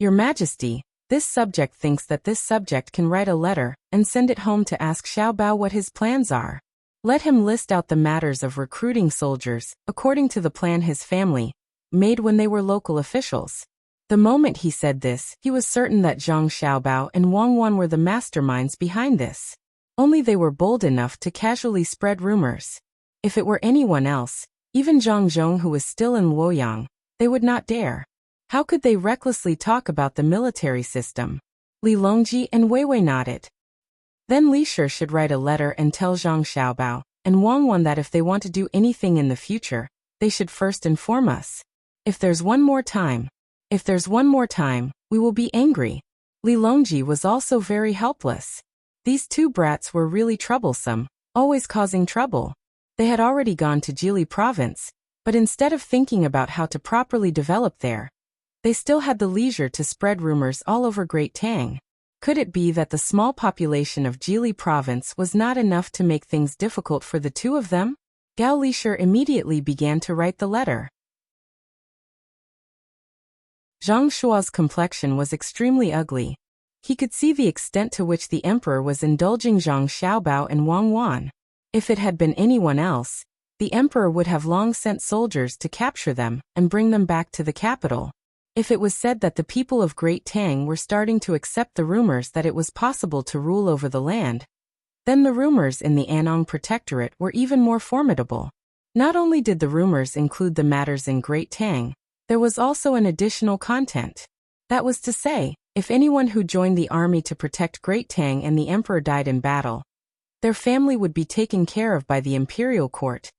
Your Majesty, this subject thinks that this subject can write a letter and send it home to ask Xiaobao what his plans are. Let him list out the matters of recruiting soldiers, according to the plan his family made when they were local officials. The moment he said this, he was certain that Zhang Xiaobao and Wang Wan were the masterminds behind this. Only they were bold enough to casually spread rumors. If it were anyone else, even Zhang Zhong who was still in Luoyang, they would not dare. How could they recklessly talk about the military system? Li Longji and Wei Wei nodded. Then Li Shi should write a letter and tell Zhang Xiaobao and Wang Wan that if they want to do anything in the future, they should first inform us. If there's one more time, we will be angry. Li Longji was also very helpless. These two brats were really troublesome, always causing trouble. They had already gone to Jili province, but instead of thinking about how to properly develop there, they still had the leisure to spread rumors all over Great Tang. Could it be that the small population of Jili province was not enough to make things difficult for the two of them? Gao Lishir immediately began to write the letter. Zhang Shuo's complexion was extremely ugly. He could see the extent to which the emperor was indulging Zhang Xiaobao and Wang Wan. If it had been anyone else, the emperor would have long sent soldiers to capture them and bring them back to the capital. If it was said that the people of Great Tang were starting to accept the rumors that it was possible to rule over the land, then the rumors in the Anong Protectorate were even more formidable. Not only did the rumors include the matters in Great Tang, there was also an additional content. That was to say, if anyone who joined the army to protect Great Tang and the emperor died in battle, their family would be taken care of by the imperial court,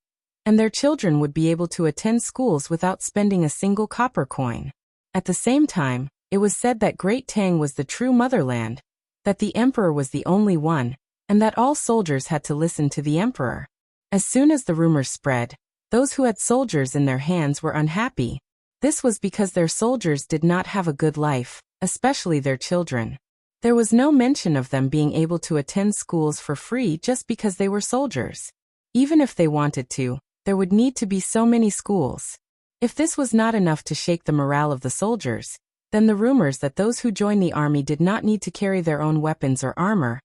and their children would be able to attend schools without spending a single copper coin. At the same time, it was said that Great Tang was the true motherland, that the emperor was the only one, and that all soldiers had to listen to the emperor. As soon as the rumors spread, those who had soldiers in their hands were unhappy. This was because their soldiers did not have a good life, especially their children. There was no mention of them being able to attend schools for free just because they were soldiers. Even if they wanted to, there would need to be so many schools. If this was not enough to shake the morale of the soldiers, then the rumors that those who joined the army did not need to carry their own weapons or armor,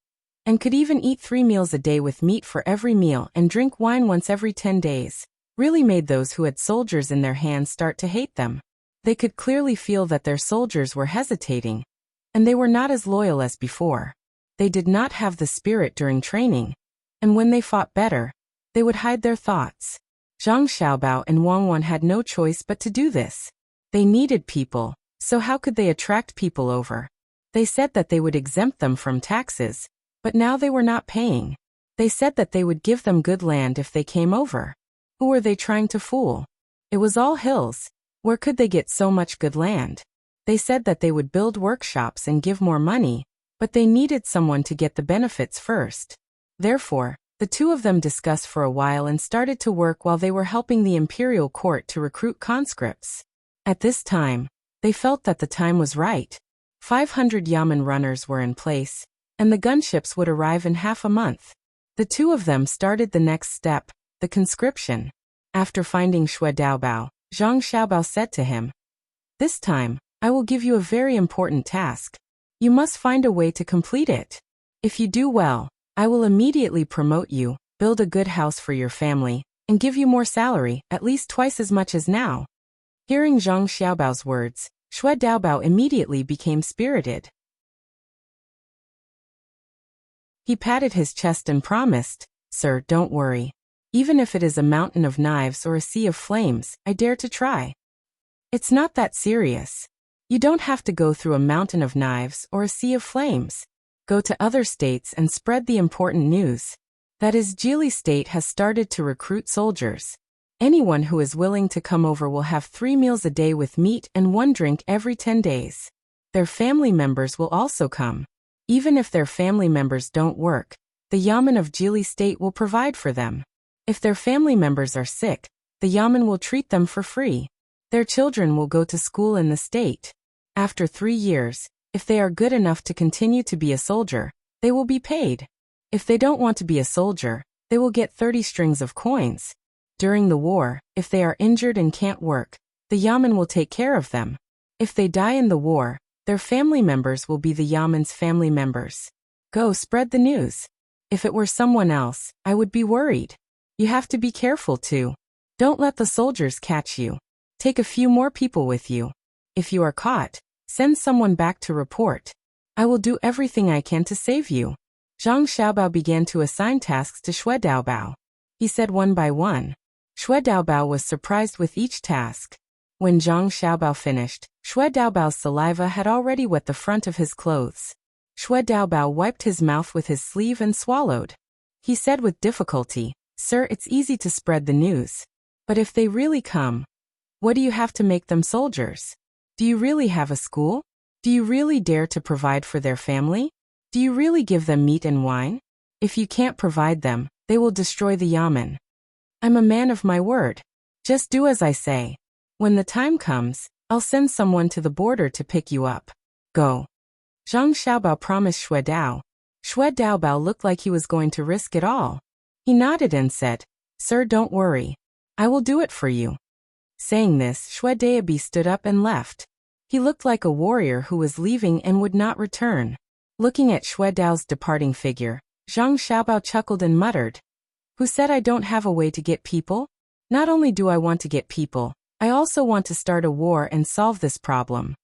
and could even eat 3 meals a day with meat for every meal and drink wine once every 10 days, really made those who had soldiers in their hands start to hate them. They could clearly feel that their soldiers were hesitating, and they were not as loyal as before. They did not have the spirit during training, and when they fought better, they would hide their thoughts. Zhang Xiaobao and Wang Wan had no choice but to do this. They needed people, so how could they attract people over? They said that they would exempt them from taxes, but now they were not paying. They said that they would give them good land if they came over. Who were they trying to fool? It was all hills. Where could they get so much good land? They said that they would build workshops and give more money, but they needed someone to get the benefits first. Therefore, the two of them discussed for a while and started to work while they were helping the imperial court to recruit conscripts. At this time, they felt that the time was right. 500 yamen runners were in place, and the gunships would arrive in half a month. The two of them started the next step, the conscription. After finding Xue Daobao, Zhang Xiaobao said to him, "This time, I will give you a very important task. You must find a way to complete it. If you do well, I will immediately promote you, build a good house for your family, and give you more salary, at least twice as much as now." Hearing Zhang Xiaobao's words, Xue Daobao immediately became spirited. He patted his chest and promised, "Sir, don't worry. Even if it is a mountain of knives or a sea of flames, I dare to try. It's not that serious. You don't have to go through a mountain of knives or a sea of flames. Go to other states and spread the important news. That is, Jili state has started to recruit soldiers. Anyone who is willing to come over will have 3 meals a day with meat and 1 drink every 10 days. Their family members will also come. Even if their family members don't work, the Yamen of Jili state will provide for them. If their family members are sick, the Yamen will treat them for free. Their children will go to school in the state. After 3 years, if they are good enough to continue to be a soldier, they will be paid. If they don't want to be a soldier, they will get 30 strings of coins. During the war, if they are injured and can't work, the Yamen will take care of them. If they die in the war, their family members will be the Yamen's family members. Go spread the news. If it were someone else, I would be worried. You have to be careful too. Don't let the soldiers catch you. Take a few more people with you. If you are caught, send someone back to report. I will do everything I can to save you." Zhang Xiaobao began to assign tasks to Xue Daobao. He said one by one. Xue Daobao was surprised with each task. When Zhang Xiaobao finished, Xue Daobao's saliva had already wet the front of his clothes. Xue Daobao wiped his mouth with his sleeve and swallowed. He said with difficulty, "Sir, it's easy to spread the news. But if they really come, what do you have to make them soldiers? Do you really have a school? Do you really dare to provide for their family? Do you really give them meat and wine? If you can't provide them, they will destroy the Yamen. I'm a man of my word. Just do as I say. When the time comes, I'll send someone to the border to pick you up. Go." Zhang Xiaobao promised Xue Dao. Xue Daobao looked like he was going to risk it all. He nodded and said, "Sir, don't worry. I will do it for you." Saying this, Xue Daobi stood up and left. He looked like a warrior who was leaving and would not return. Looking at Xue Dao's departing figure, Zhang Xiaobao chuckled and muttered, "Who said I don't have a way to get people? Not only do I want to get people, I also want to start a war and solve this problem."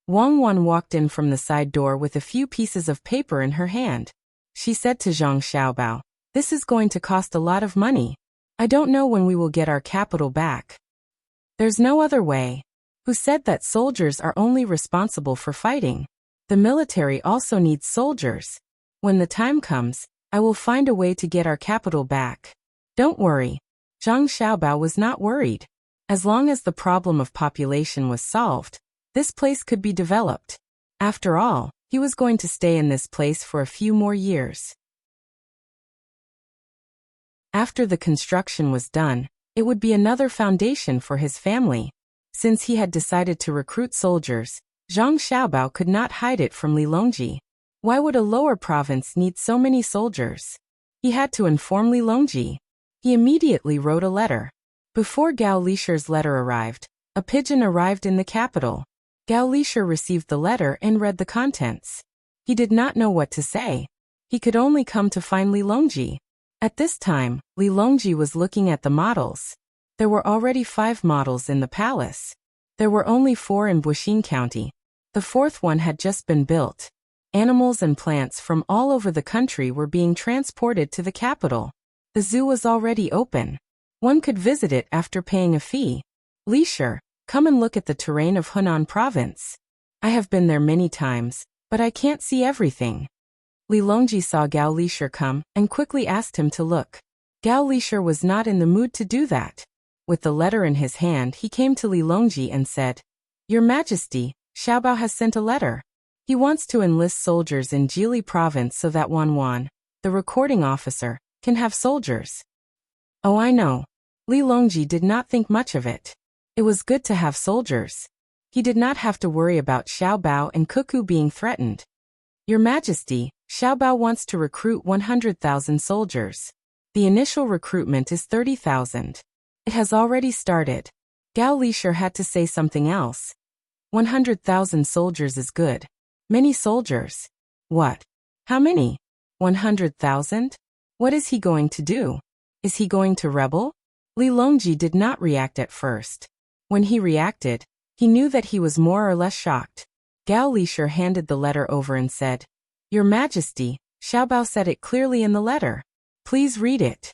Wang Wan walked in from the side door with a few pieces of paper in her hand. She said to Zhang Xiaobao, "This is going to cost a lot of money. I don't know when we will get our capital back. There's no other way. Who said that soldiers are only responsible for fighting? The military also needs soldiers. When the time comes, I will find a way to get our capital back. Don't worry." Zhang Xiaobao was not worried. As long as the problem of population was solved, this place could be developed. After all, he was going to stay in this place for a few more years. After the construction was done, it would be another foundation for his family. Since he had decided to recruit soldiers, Zhang Xiaobao could not hide it from Li Longji. Why would a lower province need so many soldiers? He had to inform Li Longji. He immediately wrote a letter. Before Gao Lisher's letter arrived, a pigeon arrived in the capital. Gao Lisher received the letter and read the contents. He did not know what to say. He could only come to find Li Longji. At this time, Li Longji was looking at the models. There were already 5 models in the palace. There were only 4 in Buxin County. The 4th one had just been built. Animals and plants from all over the country were being transported to the capital. The zoo was already open. One could visit it after paying a fee. "Lisher, come and look at the terrain of Hunan province. I have been there many times, but I can't see everything." Li Longji saw Gao Lisher come and quickly asked him to look. Gao Lisher was not in the mood to do that. With the letter in his hand, he came to Li Longji and said, "Your Majesty, Xiaobao has sent a letter. He wants to enlist soldiers in Jili province so that Wan, the recording officer, can have soldiers." "Oh, I know." Li Longji did not think much of it. It was good to have soldiers. He did not have to worry about Xiaobao and Cuckoo being threatened. "Your Majesty, Xiaobao wants to recruit 100,000 soldiers. The initial recruitment is 30,000. It has already started." Gao Lisher had to say something else. 100,000 soldiers is good. Many soldiers. What? How many? 100,000? What is he going to do? Is he going to rebel? Li Longji did not react at first. When he reacted, he knew that he was more or less shocked. Gao Lisher handed the letter over and said, Your Majesty, Xiaobao said it clearly in the letter. Please read it.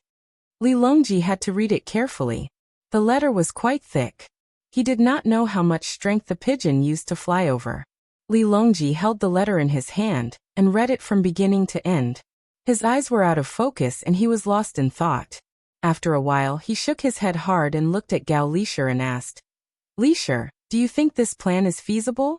Li Longji had to read it carefully. The letter was quite thick. He did not know how much strength the pigeon used to fly over. Li Longji held the letter in his hand and read it from beginning to end. His eyes were out of focus and he was lost in thought. After a while he shook his head hard and looked at Gao Lisher and asked, Lisher, do you think this plan is feasible?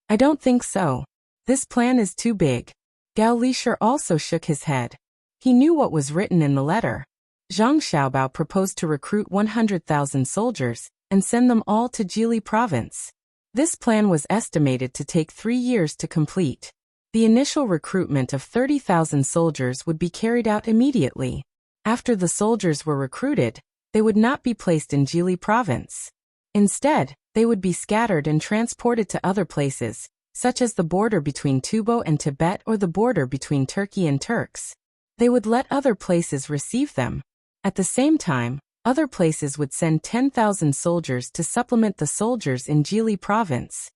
I don't think so. This plan is too big. Gao Lisher also shook his head. He knew what was written in the letter. Zhang Xiaobao proposed to recruit 100,000 soldiers and send them all to Jili province. This plan was estimated to take 3 years to complete. The initial recruitment of 30,000 soldiers would be carried out immediately. After the soldiers were recruited, they would not be placed in Jili province. Instead, they would be scattered and transported to other places, such as the border between Tubo and Tibet or the border between Turkey and Turks. They would let other places receive them. At the same time, other places would send 10,000 soldiers to supplement the soldiers in Jili province.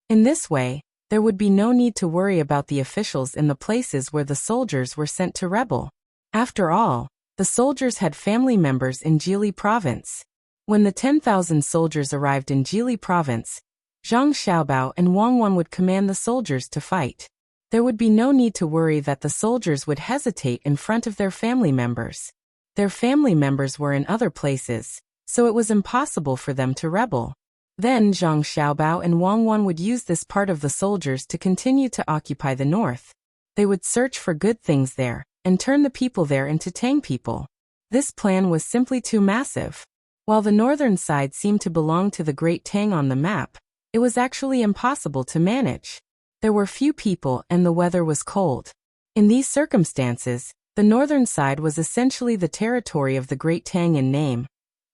In this way, there would be no need to worry about the officials in the places where the soldiers were sent to rebel. After all, the soldiers had family members in Jili province. When the 10,000 soldiers arrived in Jili province, Zhang Xiaobao and Wang Wan would command the soldiers to fight. There would be no need to worry that the soldiers would hesitate in front of their family members. Their family members were in other places, so it was impossible for them to rebel. Then Zhang Xiaobao and Wang Wan would use this part of the soldiers to continue to occupy the north. They would search for good things there, and turn the people there into Tang people. This plan was simply too massive. While the northern side seemed to belong to the Great Tang on the map, it was actually impossible to manage. There were few people and the weather was cold. In these circumstances, the northern side was essentially the territory of the Great Tang in name,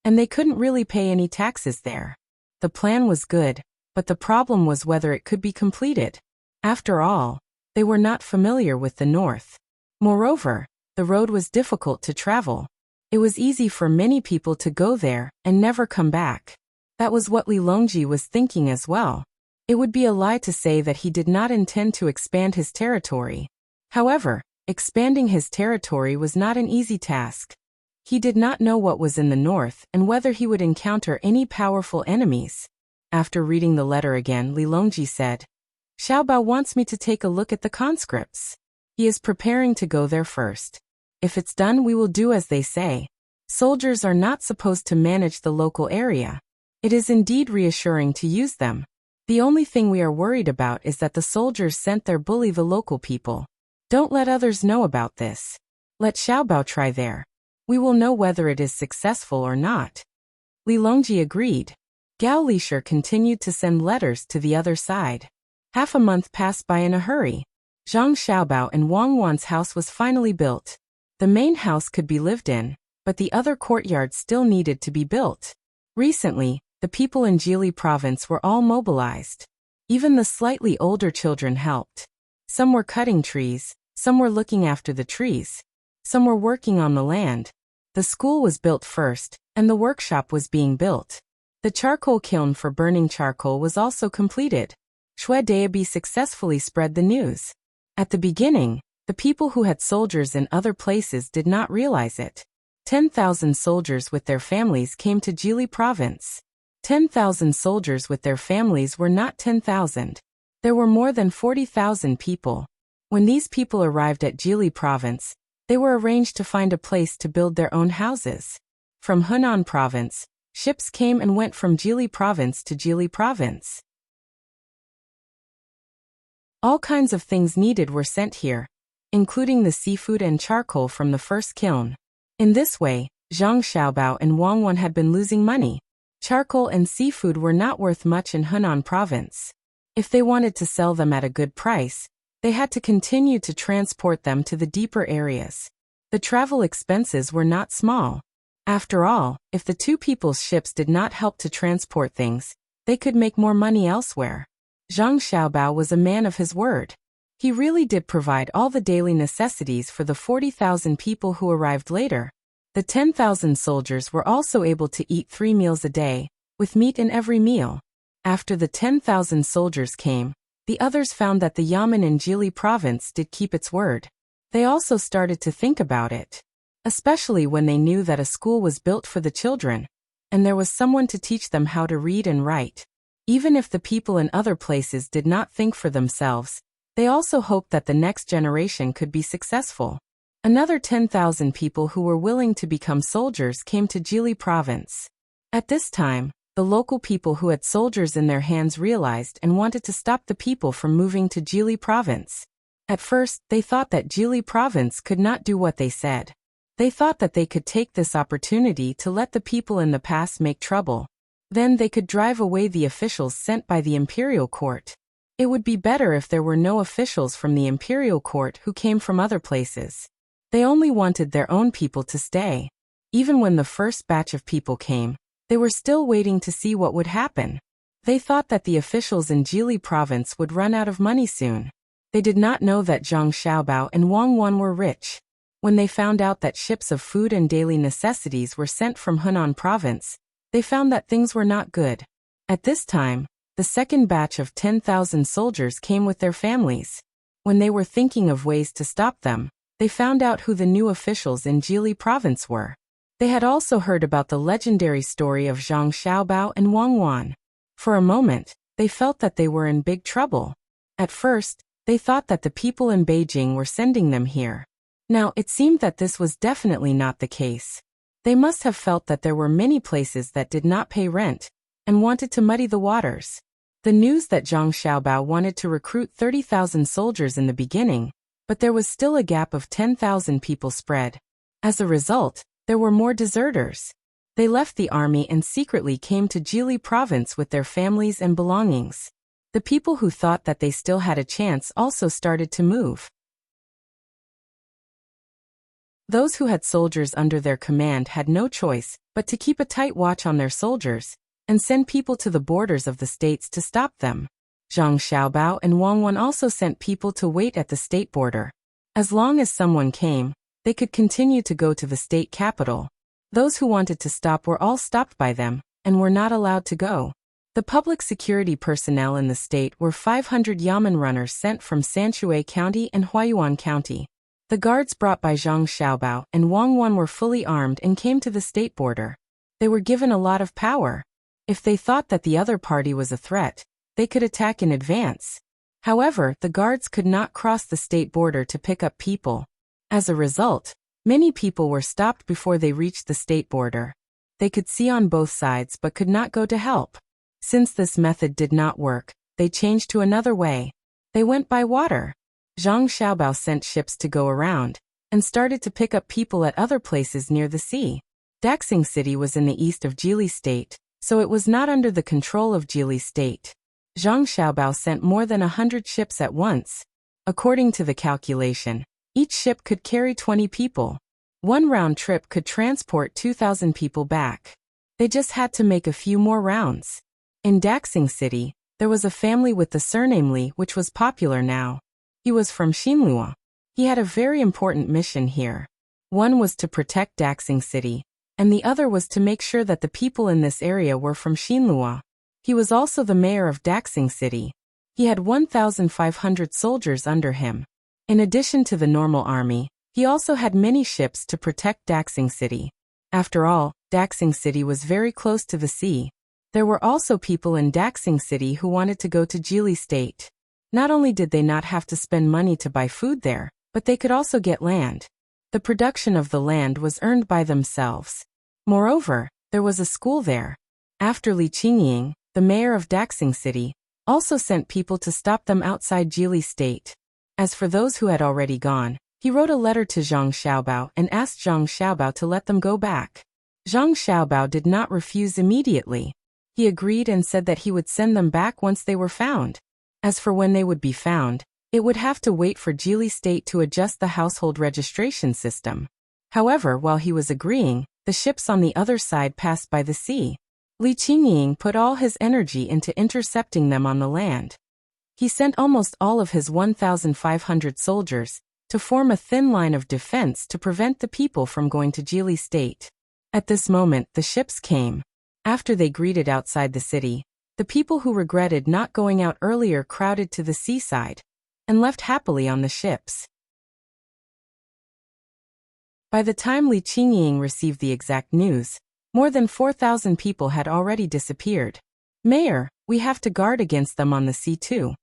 and they couldn't really pay any taxes there. The plan was good, but the problem was whether it could be completed. After all, they were not familiar with the north. Moreover, the road was difficult to travel. It was easy for many people to go there and never come back. That was what Li Longji was thinking as well. It would be a lie to say that he did not intend to expand his territory. However, expanding his territory was not an easy task. He did not know what was in the north and whether he would encounter any powerful enemies. After reading the letter again, Li Longji said, Xiaobao wants me to take a look at the conscripts. He is preparing to go there first. If it's done, we will do as they say. Soldiers are not supposed to manage the local area. It is indeed reassuring to use them. The only thing we are worried about is that the soldiers sent there bully the local people. Don't let others know about this. Let Xiaobao try there. We will know whether it is successful or not. Li Longji agreed. Gao Lisher continued to send letters to the other side. Half a month passed by in a hurry. Zhang Xiaobao and Wang Wan's house was finally built. The main house could be lived in, but the other courtyards still needed to be built. Recently, the people in Jili province were all mobilized. Even the slightly older children helped. Some were cutting trees, some were looking after the trees, some were working on the land. The school was built first, and the workshop was being built. The charcoal kiln for burning charcoal was also completed. Xue Daobi successfully spread the news. At the beginning, the people who had soldiers in other places did not realize it. 10,000 soldiers with their families came to Jili province. 10,000 soldiers with their families were not 10,000. There were more than 40,000 people. When these people arrived at Jili province, they were arranged to find a place to build their own houses. From Hunan province, ships came and went from Jili province to Jili province. All kinds of things needed were sent here, including the seafood and charcoal from the first kiln. In this way, Zhang Xiaobao and Wang Wan had been losing money. Charcoal and seafood were not worth much in Hunan province. If they wanted to sell them at a good price, they had to continue to transport them to the deeper areas. The travel expenses were not small. After all, if the two people's ships did not help to transport things, they could make more money elsewhere. Zhang Xiaobao was a man of his word. He really did provide all the daily necessities for the 40,000 people who arrived later. The 10,000 soldiers were also able to eat 3 meals a day, with meat in every meal. After the 10,000 soldiers came, the others found that the Yamen in Jili province did keep its word. They also started to think about it. Especially when they knew that a school was built for the children, and there was someone to teach them how to read and write. Even if the people in other places did not think for themselves, they also hoped that the next generation could be successful. Another 10,000 people who were willing to become soldiers came to Jili province. At this time, the local people who had soldiers in their hands realized and wanted to stop the people from moving to Jili province. At first, they thought that Jili province could not do what they said. They thought that they could take this opportunity to let the people in the past make trouble. Then they could drive away the officials sent by the imperial court. It would be better if there were no officials from the imperial court who came from other places. They only wanted their own people to stay. Even when the first batch of people came, they were still waiting to see what would happen. They thought that the officials in Jili province would run out of money soon. They did not know that Zhang Xiaobao and Wang Wan were rich. When they found out that ships of food and daily necessities were sent from Hunan province, they found that things were not good. At this time, the second batch of 10,000 soldiers came with their families. When they were thinking of ways to stop them, they found out who the new officials in Jili province were. They had also heard about the legendary story of Zhang Xiaobao and Wang Wan. For a moment, they felt that they were in big trouble. At first, they thought that the people in Beijing were sending them here. Now, it seemed that this was definitely not the case. They must have felt that there were many places that did not pay rent, and wanted to muddy the waters. The news that Zhang Xiaobao wanted to recruit 30,000 soldiers in the beginning, but there was still a gap of 10,000 people spread. As a result, there were more deserters. They left the army and secretly came to Jili province with their families and belongings. The people who thought that they still had a chance also started to move. Those who had soldiers under their command had no choice but to keep a tight watch on their soldiers and send people to the borders of the states to stop them. Zhang Xiaobao and Wang Wan also sent people to wait at the state border. As long as someone came, they could continue to go to the state capital. Those who wanted to stop were all stopped by them and were not allowed to go. The public security personnel in the state were 500 Yamen runners sent from Sanshui County and Huayuan County. The guards brought by Zhang Xiaobao and Wang Wan were fully armed and came to the state border. They were given a lot of power. If they thought that the other party was a threat, they could attack in advance. However, the guards could not cross the state border to pick up people. As a result, many people were stopped before they reached the state border. They could see on both sides but could not go to help. Since this method did not work, they changed to another way. They went by water. Zhang Xiaobao sent ships to go around, and started to pick up people at other places near the sea. Daxing City was in the east of Jili State, so it was not under the control of Jili State. Zhang Xiaobao sent more than 100 ships at once. According to the calculation, each ship could carry 20 people. One round trip could transport 2,000 people back. They just had to make a few more rounds. In Daxing City, there was a family with the surname Li which was popular now. He was from Xinluo. He had a very important mission here. One was to protect Daxing City, and the other was to make sure that the people in this area were from Xinluo. He was also the mayor of Daxing City. He had 1,500 soldiers under him. In addition to the normal army, he also had many ships to protect Daxing City. After all, Daxing City was very close to the sea. There were also people in Daxing City who wanted to go to Jili State. Not only did they not have to spend money to buy food there, but they could also get land. The production of the land was earned by themselves. Moreover, there was a school there. After Li Qingying, the mayor of Daxing City, also sent people to stop them outside Jili State. As for those who had already gone, he wrote a letter to Zhang Xiaobao and asked Zhang Xiaobao to let them go back. Zhang Xiaobao did not refuse immediately. He agreed and said that he would send them back once they were found. As for when they would be found, it would have to wait for Jili State to adjust the household registration system. However, while he was agreeing, The ships on the other side passed by the sea. Li Qingying put all his energy into intercepting them on the land. He sent almost all of his 1,500 soldiers to form a thin line of defense to prevent the people from going to Jili State. At this moment, the ships came. After they greeted outside the city, the people who regretted not going out earlier crowded to the seaside and left happily on the ships. By the time Li Qingying received the exact news, more than 4,000 people had already disappeared. Mayor, we have to guard against them on the sea too.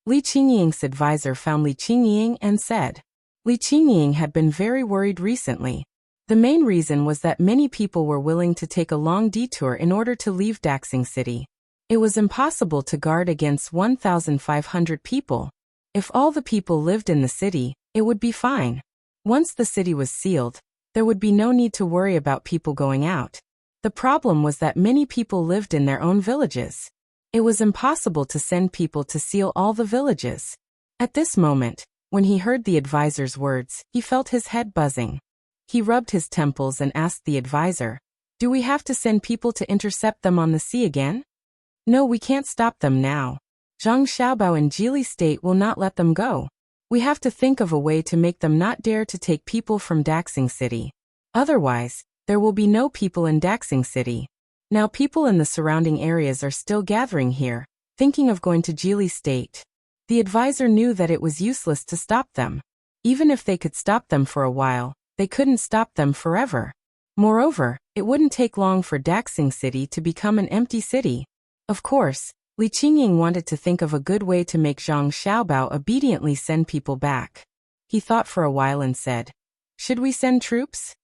Li Qingying's advisor found Li Qingying and said. Li Qingying had been very worried recently. The main reason was that many people were willing to take a long detour in order to leave Daxing City. It was impossible to guard against 1,500 people. If all the people lived in the city, it would be fine. Once the city was sealed, there would be no need to worry about people going out. The problem was that many people lived in their own villages. It was impossible to send people to seal all the villages. At this moment, when he heard the advisor's words, he felt his head buzzing. He rubbed his temples and asked the advisor, "Do we have to send people to intercept them on the sea again?" "No, we can't stop them now. Zhang Xiaobao and Jili State will not let them go. We have to think of a way to make them not dare to take people from Daxing City. Otherwise, there will be no people in Daxing City. Now people in the surrounding areas are still gathering here, thinking of going to Jili State." The advisor knew that it was useless to stop them. Even if they could stop them for a while, they couldn't stop them forever. Moreover, it wouldn't take long for Daxing City to become an empty city. Of course, Li Qingying wanted to think of a good way to make Zhang Xiaobao obediently send people back. He thought for a while and said, "Should we send troops?"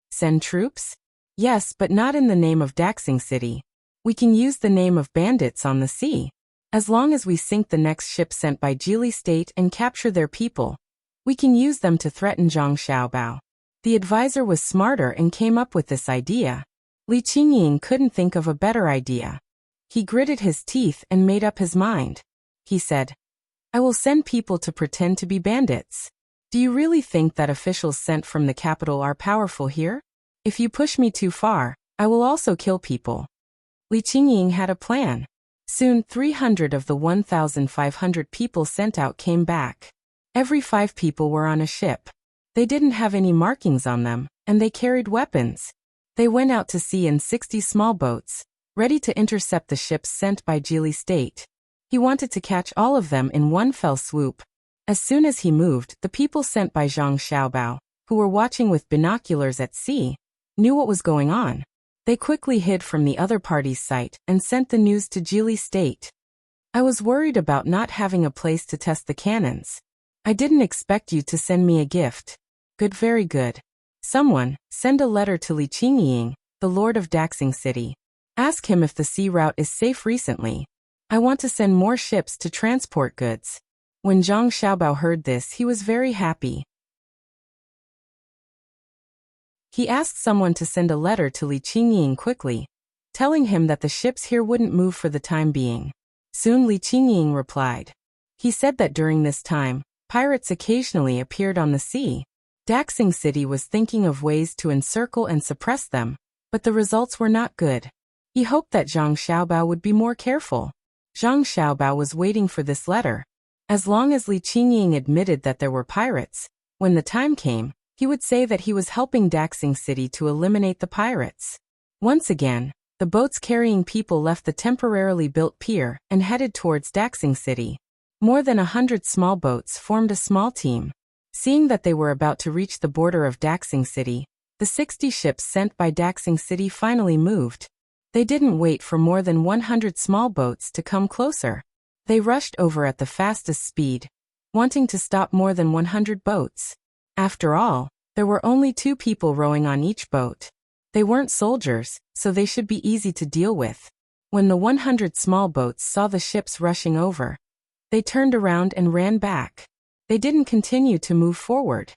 "Send troops? Yes, but not in the name of Daxing City. We can use the name of bandits on the sea. As long as we sink the next ship sent by Jili State and capture their people, we can use them to threaten Zhang Xiaobao." The advisor was smarter and came up with this idea. Li Qingying couldn't think of a better idea. He gritted his teeth and made up his mind. He said, "I will send people to pretend to be bandits. Do you really think that officials sent from the capital are powerful here? If you push me too far, I will also kill people." Li Qingying had a plan. Soon 300 of the 1,500 people sent out came back. Every 5 people were on a ship. They didn't have any markings on them, and they carried weapons. They went out to sea in 60 small boats, ready to intercept the ships sent by Jili State. He wanted to catch all of them in one fell swoop. As soon as he moved, the people sent by Zhang Xiaobao, who were watching with binoculars at sea, knew what was going on. They quickly hid from the other party's sight and sent the news to Jili State. "I was worried about not having a place to test the cannons. I didn't expect you to send me a gift." "Good, very good. Someone, send a letter to Li Qingying, the Lord of Daxing City. Ask him if the sea route is safe recently. I want to send more ships to transport goods." When Zhang Xiaobao heard this, he was very happy. He asked someone to send a letter to Li Qingying quickly, telling him that the ships here wouldn't move for the time being. Soon Li Qingying replied. He said that during this time, pirates occasionally appeared on the sea. Daxing City was thinking of ways to encircle and suppress them, but the results were not good. He hoped that Zhang Xiaobao would be more careful. Zhang Xiaobao was waiting for this letter. As long as Li Qingying admitted that there were pirates, when the time came, he would say that he was helping Daxing City to eliminate the pirates. Once again, the boats carrying people left the temporarily built pier and headed towards Daxing City. More than 100 small boats formed a small team. Seeing that they were about to reach the border of Daxing City, the 60 ships sent by Daxing City finally moved. They didn't wait for more than 100 small boats to come closer. They rushed over at the fastest speed, wanting to stop more than 100 boats. After all, there were only 2 people rowing on each boat. They weren't soldiers, so they should be easy to deal with. When the 100 small boats saw the ships rushing over, they turned around and ran back. They didn't continue to move forward.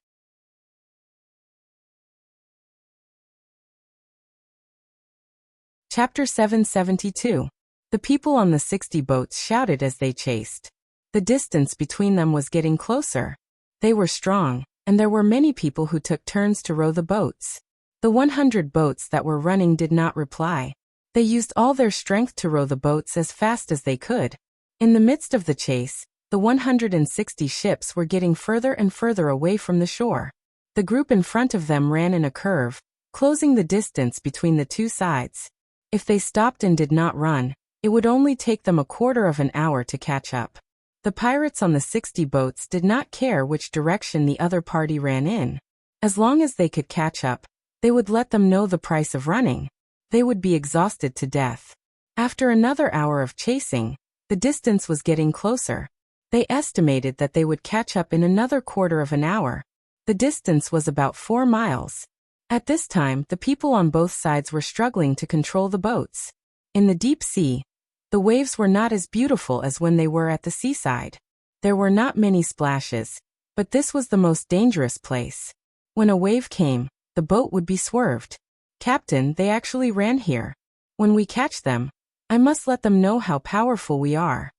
Chapter 772. The people on the 60 boats shouted as they chased. The distance between them was getting closer. They were strong, and there were many people who took turns to row the boats. The 100 boats that were running did not reply. They used all their strength to row the boats as fast as they could. In the midst of the chase, the 160 ships were getting further and further away from the shore. The group in front of them ran in a curve, closing the distance between the two sides. If they stopped and did not run, it would only take them a quarter of an hour to catch up. The pirates on the 60 boats did not care which direction the other party ran in. As long as they could catch up, they would let them know the price of running. They would be exhausted to death. After another hour of chasing, the distance was getting closer. They estimated that they would catch up in another quarter of an hour. The distance was about 4 miles. At this time, the people on both sides were struggling to control the boats. In the deep sea, the waves were not as beautiful as when they were at the seaside. There were not many splashes, but this was the most dangerous place. When a wave came, the boat would be swerved. "Captain, they actually ran here. When we catch them, I must let them know how powerful we are."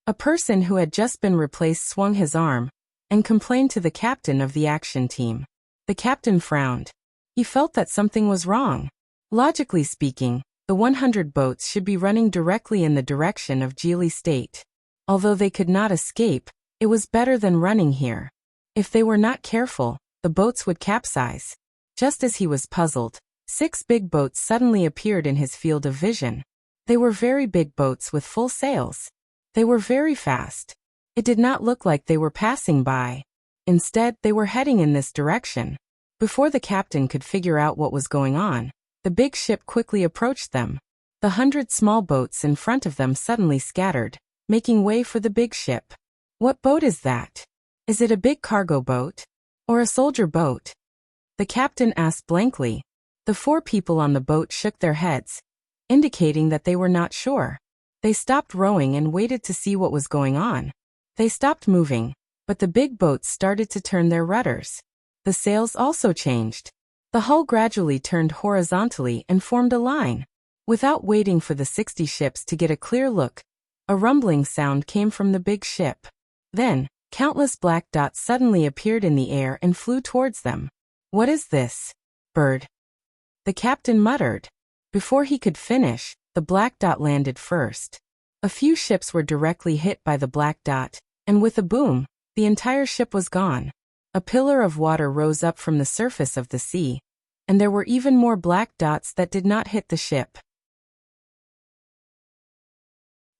A person who had just been replaced swung his arm and complained to the captain of the action team. The captain frowned. He felt that something was wrong. Logically speaking, the 100 boats should be running directly in the direction of Geely State. Although they could not escape, it was better than running here. If they were not careful, the boats would capsize. Just as he was puzzled, 6 big boats suddenly appeared in his field of vision. They were very big boats with full sails. They were very fast. It did not look like they were passing by. Instead, they were heading in this direction. Before the captain could figure out what was going on, the big ship quickly approached them. The 100 small boats in front of them suddenly scattered, making way for the big ship. "What boat is that? Is it a big cargo boat? Or a soldier boat?" The captain asked blankly. The 4 people on the boat shook their heads, indicating that they were not sure. They stopped rowing and waited to see what was going on. They stopped moving, but the big boats started to turn their rudders. The sails also changed. The hull gradually turned horizontally and formed a line. Without waiting for the 60 ships to get a clear look, a rumbling sound came from the big ship. Then, countless black dots suddenly appeared in the air and flew towards them. "What is this? Bird?" the captain muttered. Before he could finish, the black dot landed first. A few ships were directly hit by the black dot, and with a boom, the entire ship was gone. A pillar of water rose up from the surface of the sea, and there were even more black dots that did not hit the ship.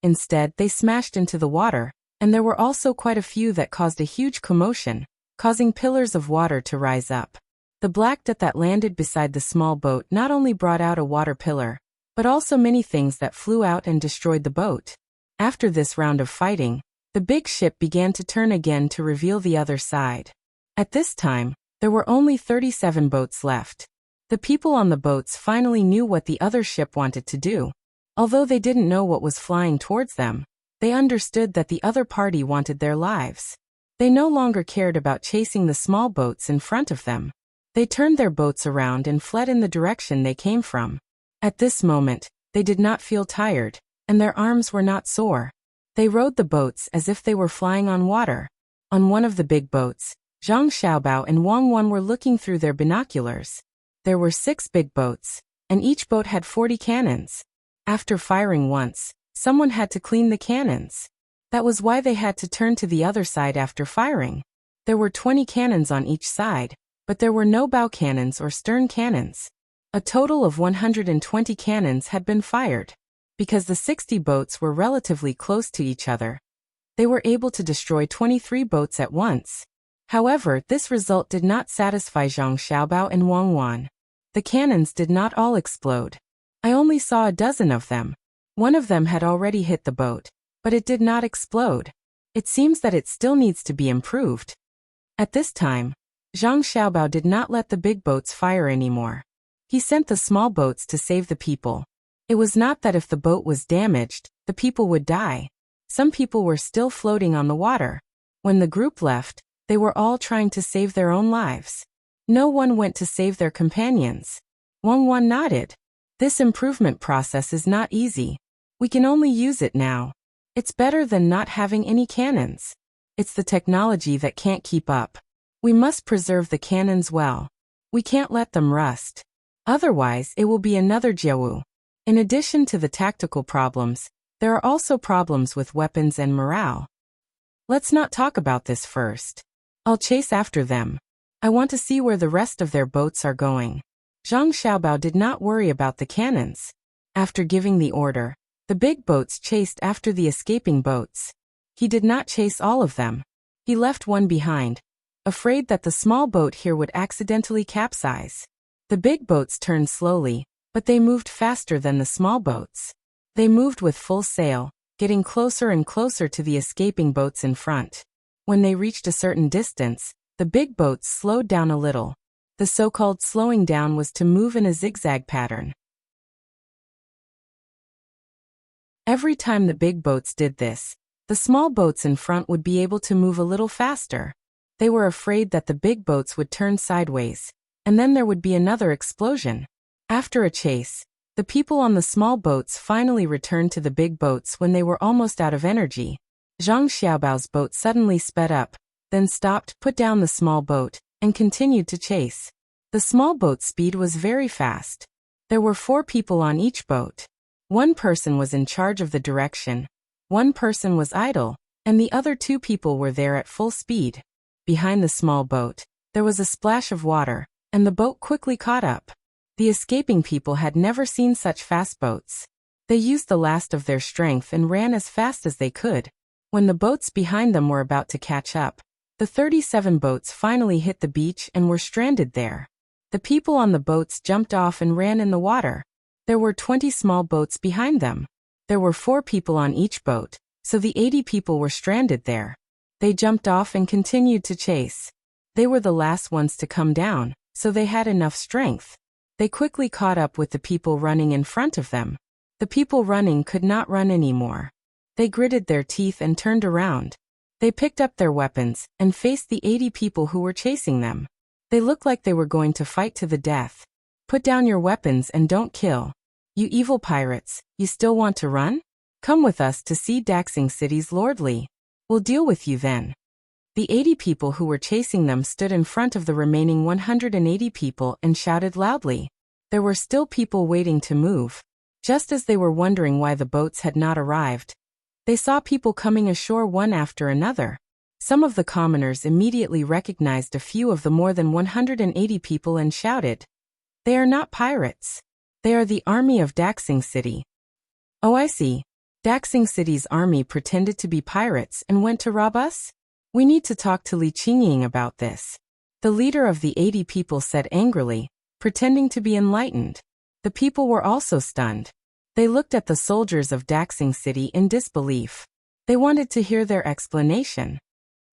Instead, they smashed into the water, and there were also quite a few that caused a huge commotion, causing pillars of water to rise up. The black dot that landed beside the small boat not only brought out a water pillar, but also many things that flew out and destroyed the boat. After this round of fighting, the big ship began to turn again to reveal the other side. At this time, there were only 37 boats left. The people on the boats finally knew what the other ship wanted to do. Although they didn't know what was flying towards them, they understood that the other party wanted their lives. They no longer cared about chasing the small boats in front of them. They turned their boats around and fled in the direction they came from. At this moment, they did not feel tired, and their arms were not sore. They rowed the boats as if they were flying on water. On one of the big boats, Zhang Xiaobao and Wang Wan were looking through their binoculars. There were 6 big boats, and each boat had 40 cannons. After firing once, someone had to clean the cannons. That was why they had to turn to the other side after firing. There were 20 cannons on each side, but there were no bow cannons or stern cannons. A total of 120 cannons had been fired. Because the 60 boats were relatively close to each other, they were able to destroy 23 boats at once. However, this result did not satisfy Zhang Xiaobao and Wang Wan. The cannons did not all explode. I only saw a dozen of them. One of them had already hit the boat, but it did not explode. It seems that it still needs to be improved. At this time, Zhang Xiaobao did not let the big boats fire anymore. He sent the small boats to save the people. It was not that if the boat was damaged, the people would die. Some people were still floating on the water. When the group left, they were all trying to save their own lives. No one went to save their companions. Wang Wan nodded. This improvement process is not easy. We can only use it now. It's better than not having any cannons. It's the technology that can't keep up. We must preserve the cannons well. We can't let them rust. Otherwise, it will be another Jiawu. In addition to the tactical problems, there are also problems with weapons and morale. Let's not talk about this first. I'll chase after them. I want to see where the rest of their boats are going. Zhang Xiaobao did not worry about the cannons. After giving the order, the big boats chased after the escaping boats. He did not chase all of them. He left one behind, afraid that the small boat here would accidentally capsize. The big boats turned slowly, but they moved faster than the small boats. They moved with full sail, getting closer and closer to the escaping boats in front. When they reached a certain distance, the big boats slowed down a little. The so-called slowing down was to move in a zigzag pattern. Every time the big boats did this, the small boats in front would be able to move a little faster. They were afraid that the big boats would turn sideways, and then there would be another explosion. After a chase, the people on the small boats finally returned to the big boats when they were almost out of energy. Zhang Xiaobao's boat suddenly sped up, then stopped, put down the small boat, and continued to chase. The small boat's speed was very fast. There were 4 people on each boat. One person was in charge of the direction, one person was idle, and the other 2 people were there at full speed. Behind the small boat, there was a splash of water, and the boat quickly caught up. The escaping people had never seen such fast boats. They used the last of their strength and ran as fast as they could. When the boats behind them were about to catch up, the 37 boats finally hit the beach and were stranded there. The people on the boats jumped off and ran in the water. There were 20 small boats behind them. There were 4 people on each boat, so the 80 people were stranded there. They jumped off and continued to chase. They were the last ones to come down, so they had enough strength. They quickly caught up with the people running in front of them. The people running could not run anymore. They gritted their teeth and turned around. They picked up their weapons and faced the 80 people who were chasing them. They looked like they were going to fight to the death. Put down your weapons and don't kill. You evil pirates, you still want to run? Come with us to see Daxing City's lordly. We'll deal with you then. The 80 people who were chasing them stood in front of the remaining 180 people and shouted loudly. There were still people waiting to move. Just as they were wondering why the boats had not arrived, they saw people coming ashore one after another. Some of the commoners immediately recognized a few of the more than 180 people and shouted, "They are not pirates. They are the army of Daxing City." Oh, I see. Daxing City's army pretended to be pirates and went to rob us? We need to talk to Li Qingying about this. The leader of the 80 people said angrily, pretending to be enlightened. The people were also stunned. They looked at the soldiers of Daxing City in disbelief. They wanted to hear their explanation.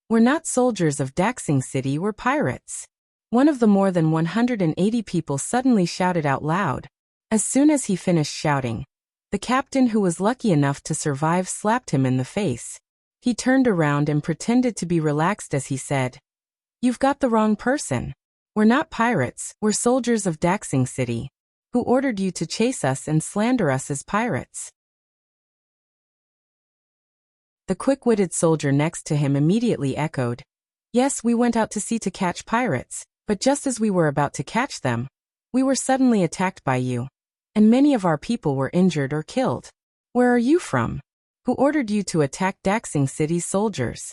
We're not soldiers of Daxing City, we're pirates. One of the more than 180 people suddenly shouted out loud. As soon as he finished shouting, the captain who was lucky enough to survive slapped him in the face. He turned around and pretended to be relaxed as he said, "You've got the wrong person. We're not pirates, we're soldiers of Daxing City. Who ordered you to chase us and slander us as pirates?" The quick-witted soldier next to him immediately echoed, "Yes, we went out to sea to catch pirates, but just as we were about to catch them, we were suddenly attacked by you, and many of our people were injured or killed. Where are you from? Who ordered you to attack Daxing City's soldiers?"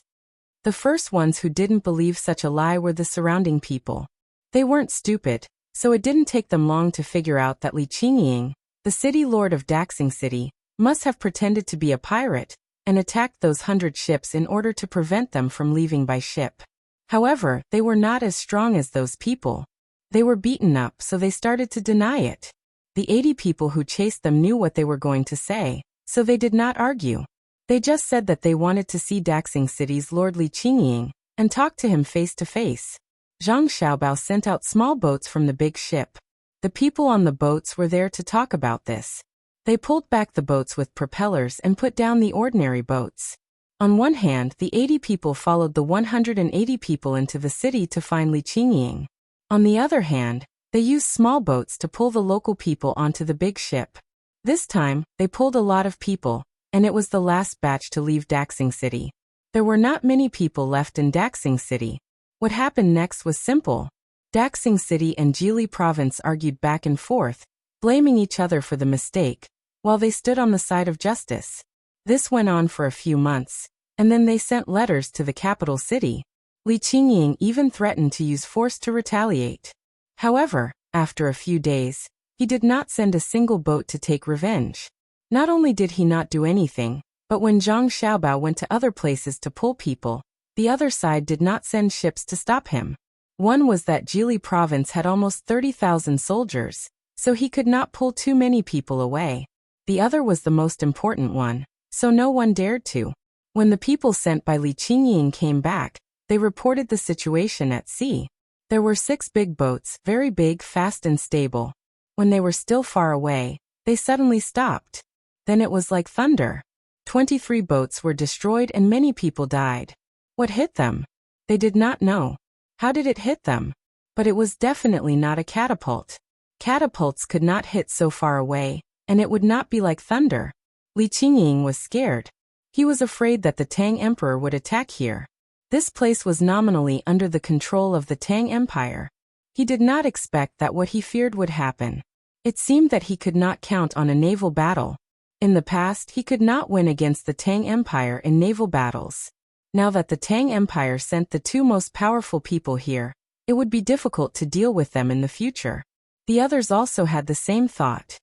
The first ones who didn't believe such a lie were the surrounding people. They weren't stupid, so it didn't take them long to figure out that Li Qingying, the city lord of Daxing City, must have pretended to be a pirate and attacked those 100 ships in order to prevent them from leaving by ship. However, they were not as strong as those people. They were beaten up, so they started to deny it. The 80 people who chased them knew what they were going to say, so they did not argue. They just said that they wanted to see Daxing City's Lord Li Qingying and talk to him face to face. Zhang Xiaobao sent out small boats from the big ship. The people on the boats were there to talk about this. They pulled back the boats with propellers and put down the ordinary boats. On one hand, the 80 people followed the 180 people into the city to find Li Qingying. On the other hand, they used small boats to pull the local people onto the big ship. This time, they pulled a lot of people, and it was the last batch to leave Daxing City. There were not many people left in Daxing City. What happened next was simple. Daxing City and Jili Province argued back and forth, blaming each other for the mistake, while they stood on the side of justice. This went on for a few months, and then they sent letters to the capital city. Li Qingying even threatened to use force to retaliate. However, after a few days, he did not send a single boat to take revenge. Not only did he not do anything, but when Zhang Xiaobao went to other places to pull people, the other side did not send ships to stop him. One was that Jili province had almost 30,000 soldiers, so he could not pull too many people away. The other was the most important one, so no one dared to. When the people sent by Li Qingying came back, they reported the situation at sea. There were 6 big boats, very big, fast and stable. When they were still far away, they suddenly stopped. Then it was like thunder. 23 boats were destroyed and many people died. What hit them? They did not know. How did it hit them? But it was definitely not a catapult. Catapults could not hit so far away, and it would not be like thunder. Li Qingying was scared. He was afraid that the Tang Emperor would attack here. This place was nominally under the control of the Tang Empire. He did not expect that what he feared would happen. It seemed that he could not count on a naval battle. In the past, he could not win against the Tang Empire in naval battles. Now that the Tang Empire sent the 2 most powerful people here, it would be difficult to deal with them in the future. The others also had the same thought.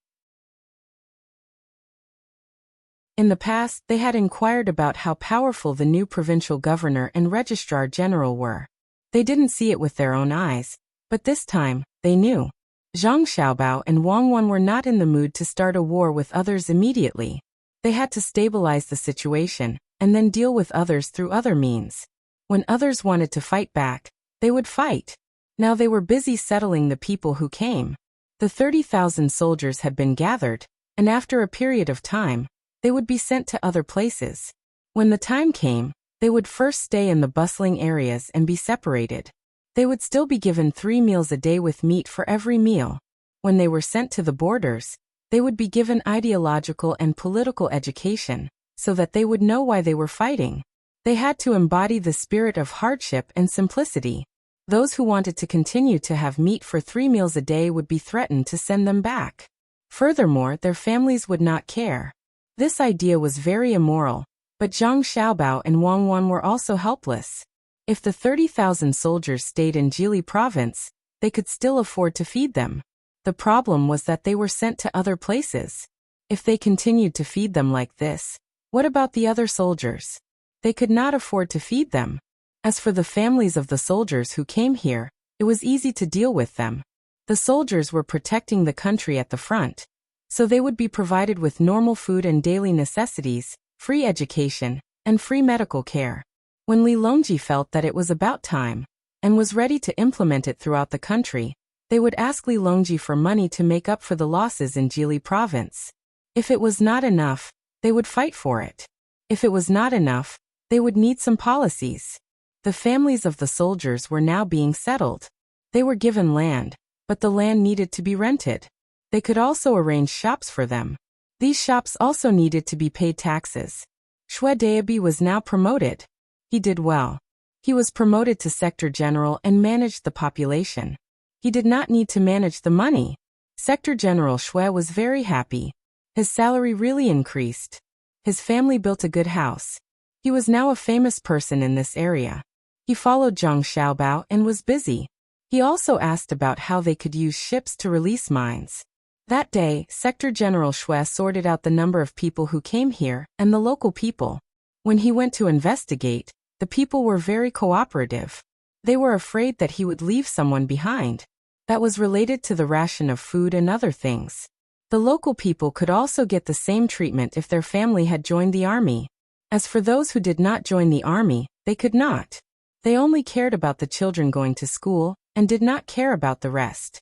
In the past, they had inquired about how powerful the new provincial governor and registrar general were. They didn't see it with their own eyes, but this time, they knew. Zhang Xiaobao and Wang Wan were not in the mood to start a war with others immediately. They had to stabilize the situation, and then deal with others through other means. When others wanted to fight back, they would fight. Now they were busy settling the people who came. The 30,000 soldiers had been gathered, and after a period of time, they would be sent to other places. When the time came, they would first stay in the bustling areas and be separated. They would still be given 3 meals a day with meat for every meal. When they were sent to the borders, they would be given ideological and political education, so that they would know why they were fighting. They had to embody the spirit of hardship and simplicity. Those who wanted to continue to have meat for 3 meals a day would be threatened to send them back. Furthermore, their families would not care. This idea was very immoral, but Zhang Xiaobao and Wang Wan were also helpless. If the 30,000 soldiers stayed in Jili province, they could still afford to feed them. The problem was that they were sent to other places. If they continued to feed them like this, what about the other soldiers? They could not afford to feed them. As for the families of the soldiers who came here, it was easy to deal with them. The soldiers were protecting the country at the front, so they would be provided with normal food and daily necessities, free education, and free medical care. When Li Longji felt that it was about time, and was ready to implement it throughout the country, they would ask Li Longji for money to make up for the losses in Jili province. If it was not enough, they would fight for it. If it was not enough, they would need some policies. The families of the soldiers were now being settled. They were given land, but the land needed to be rented. They could also arrange shops for them. These shops also needed to be paid taxes. Xue Daobi was now promoted. He did well. He was promoted to sector general and managed the population. He did not need to manage the money. Sector General Xue was very happy. His salary really increased. His family built a good house. He was now a famous person in this area. He followed Zhang Xiaobao and was busy. He also asked about how they could use ships to release mines. That day, Sector General Xue sorted out the number of people who came here and the local people. When he went to investigate, the people were very cooperative. They were afraid that he would leave someone behind. That was related to the ration of food and other things. The local people could also get the same treatment if their family had joined the army. As for those who did not join the army, they could not. They only cared about the children going to school and did not care about the rest.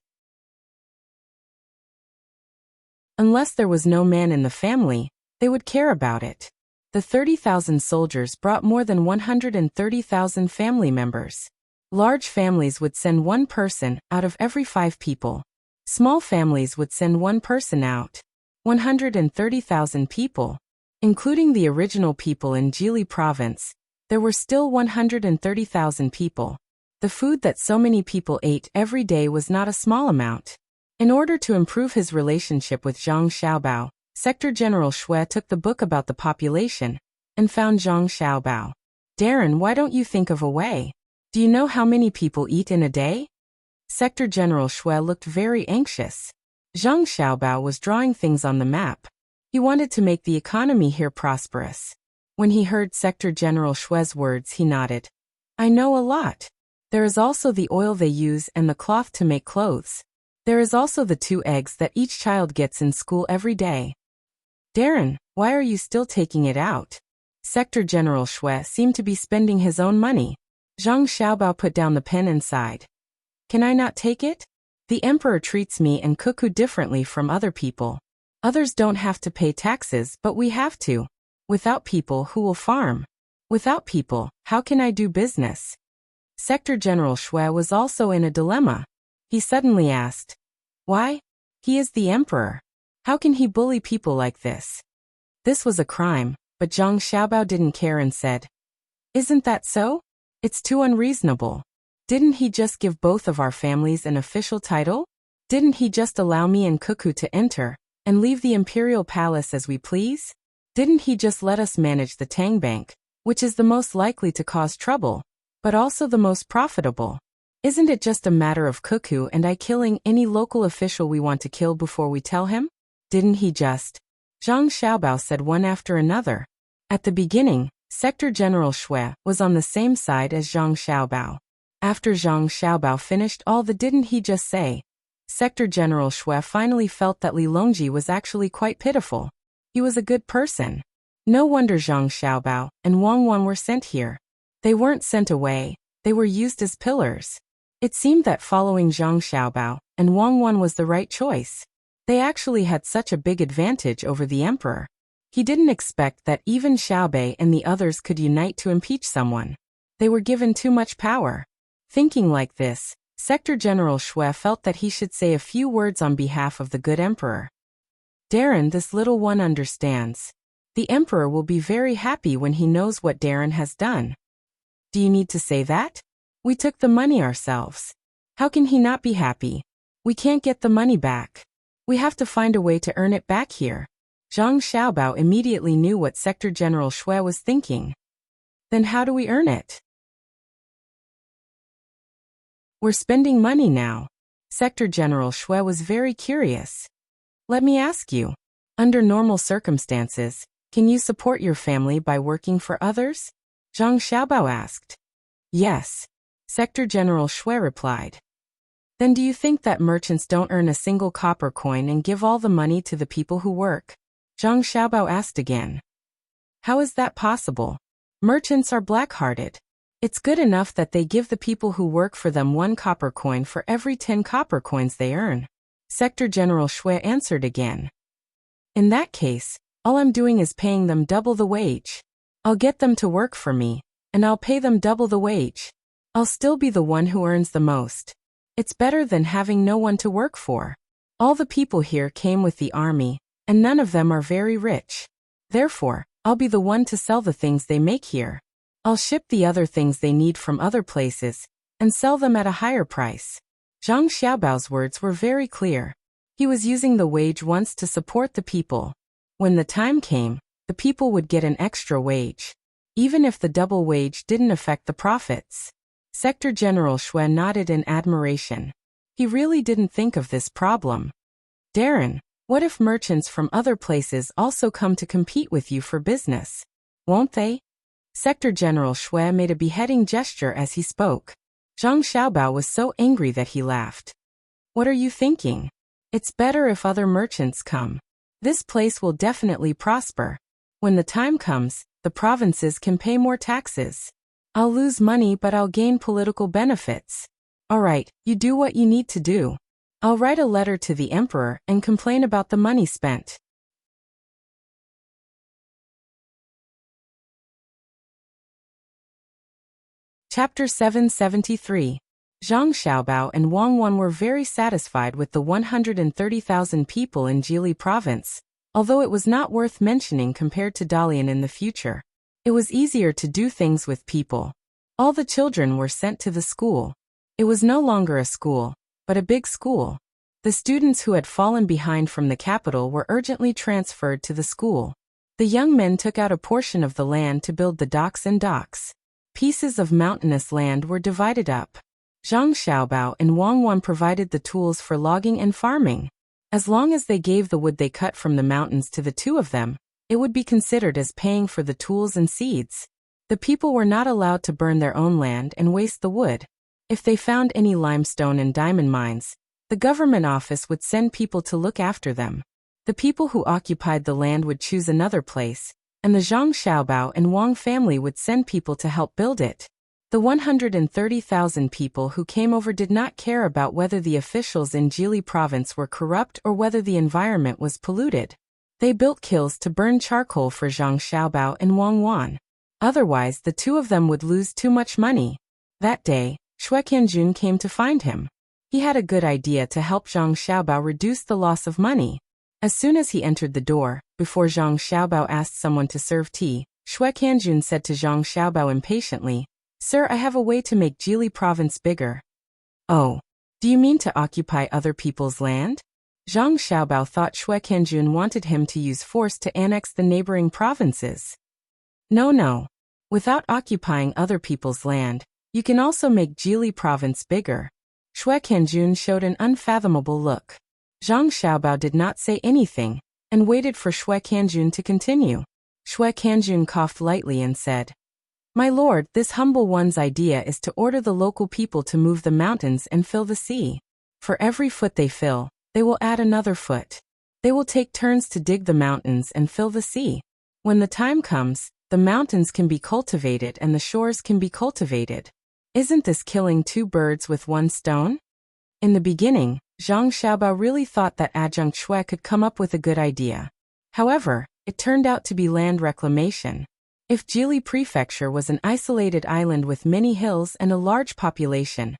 Unless there was no man in the family, they would care about it. The 30,000 soldiers brought more than 130,000 family members. Large families would send 1 person out of every 5 people. Small families would send 1 person out. 130,000 people. Including the original people in Jili province, there were still 130,000 people. The food that so many people ate every day was not a small amount. In order to improve his relationship with Zhang Xiaobao, Sector General Shui took the book about the population and found Zhang Xiaobao. Darren, why don't you think of a way? Do you know how many people eat in a day? Sector General Shui looked very anxious. Zhang Xiaobao was drawing things on the map. He wanted to make the economy here prosperous. When he heard Sector General Shui's words, he nodded. I know a lot. There is also the oil they use and the cloth to make clothes. There is also the 2 eggs that each child gets in school every day. Darren, why are you still taking it out? Sector General Shui seemed to be spending his own money. Zhang Xiaobao put down the pen and sighed. Can I not take it? The emperor treats me and Cuckoo differently from other people. Others don't have to pay taxes, but we have to. Without people, who will farm? Without people, how can I do business? Sector General Shui was also in a dilemma. He suddenly asked, why? He is the emperor. How can he bully people like this? This was a crime, but Zhang Xiaobao didn't care and said, isn't that so? It's too unreasonable. Didn't he just give both of our families an official title? Didn't he just allow me and Cuckoo to enter and leave the imperial palace as we please? Didn't he just let us manage the Tang Bank, which is the most likely to cause trouble, but also the most profitable? Isn't it just a matter of Cuckoo and I killing any local official we want to kill before we tell him? Didn't he just? Zhang Xiaobao said one after another. At the beginning, Sector General Shui was on the same side as Zhang Xiaobao. After Zhang Xiaobao finished all the didn't he just say, Sector General Shui finally felt that Li Longji was actually quite pitiful. He was a good person. No wonder Zhang Xiaobao and Wang Wan were sent here. They weren't sent away, they were used as pillars. It seemed that following Zhang Xiaobao and Wang Wan was the right choice. They actually had such a big advantage over the emperor. He didn't expect that even Xiaobei and the others could unite to impeach someone. They were given too much power. Thinking like this, Sector General Shui felt that he should say a few words on behalf of the good emperor. Darren, this little one understands. The emperor will be very happy when he knows what Darren has done. Do you need to say that? We took the money ourselves. How can he not be happy? We can't get the money back. We have to find a way to earn it back here. Zhang Xiaobao immediately knew what Sector General Shui was thinking. Then how do we earn it? We're spending money now. Sector General Shui was very curious. Let me ask you, under normal circumstances, can you support your family by working for others? Zhang Xiaobao asked. Yes. Sector General Shui replied. Then do you think that merchants don't earn a single copper coin and give all the money to the people who work? Zhang Xiaobao asked again. How is that possible? Merchants are black-hearted. It's good enough that they give the people who work for them 1 copper coin for every 10 copper coins they earn. Sector General Shui answered again. In that case, all I'm doing is paying them double the wage. I'll get them to work for me, and I'll pay them double the wage. I'll still be the one who earns the most. It's better than having no one to work for. All the people here came with the army, and none of them are very rich. Therefore, I'll be the one to sell the things they make here. I'll ship the other things they need from other places, and sell them at a higher price. Zhang Xiaobao's words were very clear. He was using the wage once to support the people. When the time came, the people would get an extra wage, even if the double wage didn't affect the profits. Sector General Shui nodded in admiration. He really didn't think of this problem. Darren, what if merchants from other places also come to compete with you for business? Won't they? Sector General Shui made a beheading gesture as he spoke. Zhang Xiaobao was so angry that he laughed. What are you thinking? It's better if other merchants come. This place will definitely prosper. When the time comes, the provinces can pay more taxes. I'll lose money, but I'll gain political benefits. All right, you do what you need to do. I'll write a letter to the emperor and complain about the money spent. Chapter 773. Zhang Xiaobao and Wang Wan were very satisfied with the 130,000 people in Jili province, although it was not worth mentioning compared to Dalian in the future. It was easier to do things with people. All the children were sent to the school. It was no longer a school, but a big school. The students who had fallen behind from the capital were urgently transferred to the school. The young men took out a portion of the land to build the docks and docks. Pieces of mountainous land were divided up. Zhang Xiaobao and Wang Wan provided the tools for logging and farming. As long as they gave the wood they cut from the mountains to the two of them, it would be considered as paying for the tools and seeds. The people were not allowed to burn their own land and waste the wood. If they found any limestone and diamond mines, the government office would send people to look after them. The people who occupied the land would choose another place, and the Zhang Xiaobao and Wang family would send people to help build it. The 130,000 people who came over did not care about whether the officials in Jili province were corrupt or whether the environment was polluted. They built kilns to burn charcoal for Zhang Xiaobao and Wang Wan. Otherwise, the two of them would lose too much money. That day, Xue Qianjun came to find him. He had a good idea to help Zhang Xiaobao reduce the loss of money. As soon as he entered the door, before Zhang Xiaobao asked someone to serve tea, Xue Qianjun said to Zhang Xiaobao impatiently, "Sir, I have a way to make Jili province bigger." "Oh, do you mean to occupy other people's land?" Zhang Xiaobao thought Xue Qianjun wanted him to use force to annex the neighboring provinces. No. Without occupying other people's land, you can also make Jili province bigger. Xue Qianjun showed an unfathomable look. Zhang Xiaobao did not say anything, and waited for Xue Qianjun to continue. Xue Qianjun coughed lightly and said, "My lord, this humble one's idea is to order the local people to move the mountains and fill the sea. For every foot they fill, they will add another foot. They will take turns to dig the mountains and fill the sea. When the time comes, the mountains can be cultivated and the shores can be cultivated. Isn't this killing two birds with one stone?" In the beginning, Zhang Xiaobao really thought that Adjunct Xue could come up with a good idea. However, it turned out to be land reclamation. If Jili Prefecture was an isolated island with many hills and a large population,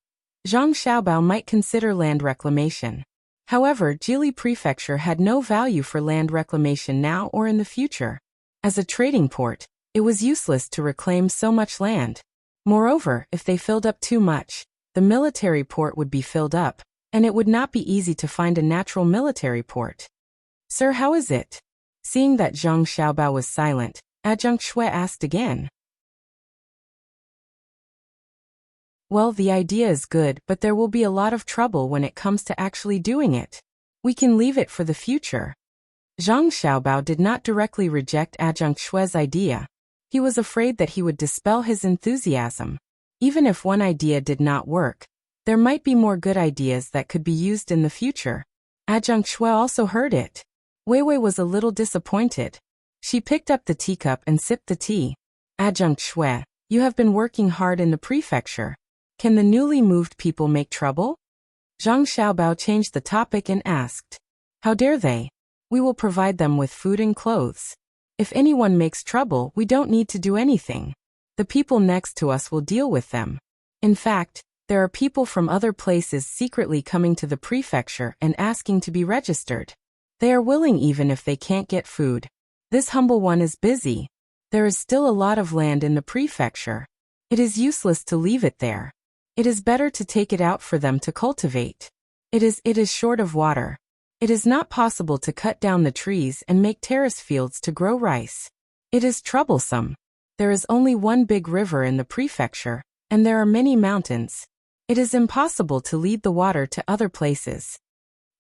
Zhang Xiaobao might consider land reclamation. However, Jili Prefecture had no value for land reclamation now or in the future. As a trading port, it was useless to reclaim so much land. Moreover, if they filled up too much, the military port would be filled up, and it would not be easy to find a natural military port. "Sir, how is it?" Seeing that Zhang Xiaobao was silent, Adjunct Xue asked again. "Well, the idea is good, but there will be a lot of trouble when it comes to actually doing it. We can leave it for the future." Zhang Xiaobao did not directly reject Adjunct Xue's idea. He was afraid that he would dispel his enthusiasm. Even if one idea did not work, there might be more good ideas that could be used in the future. Adjunct Xue also heard it. Wei Wei was a little disappointed. She picked up the teacup and sipped the tea. "Adjunct Xue, you have been working hard in the prefecture. Can the newly moved people make trouble?" Zhang Xiaobao changed the topic and asked, "How dare they? We will provide them with food and clothes. If anyone makes trouble, we don't need to do anything. The people next to us will deal with them. In fact, there are people from other places secretly coming to the prefecture and asking to be registered. They are willing even if they can't get food. This humble one is busy. There is still a lot of land in the prefecture. It is useless to leave it there. It is better to take it out for them to cultivate. It is short of water. It is not possible to cut down the trees and make terrace fields to grow rice. It is troublesome. There is only one big river in the prefecture, and there are many mountains. It is impossible to lead the water to other places."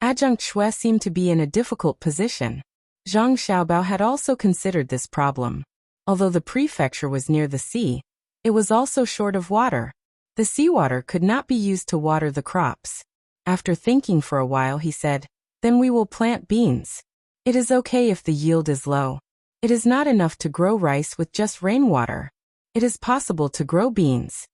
Adjunct Xue seemed to be in a difficult position. Zhang Xiaobao had also considered this problem. Although the prefecture was near the sea, it was also short of water. The seawater could not be used to water the crops. After thinking for a while, he said, "Then we will plant beans. It is okay if the yield is low. It is not enough to grow rice with just rainwater. It is possible to grow beans."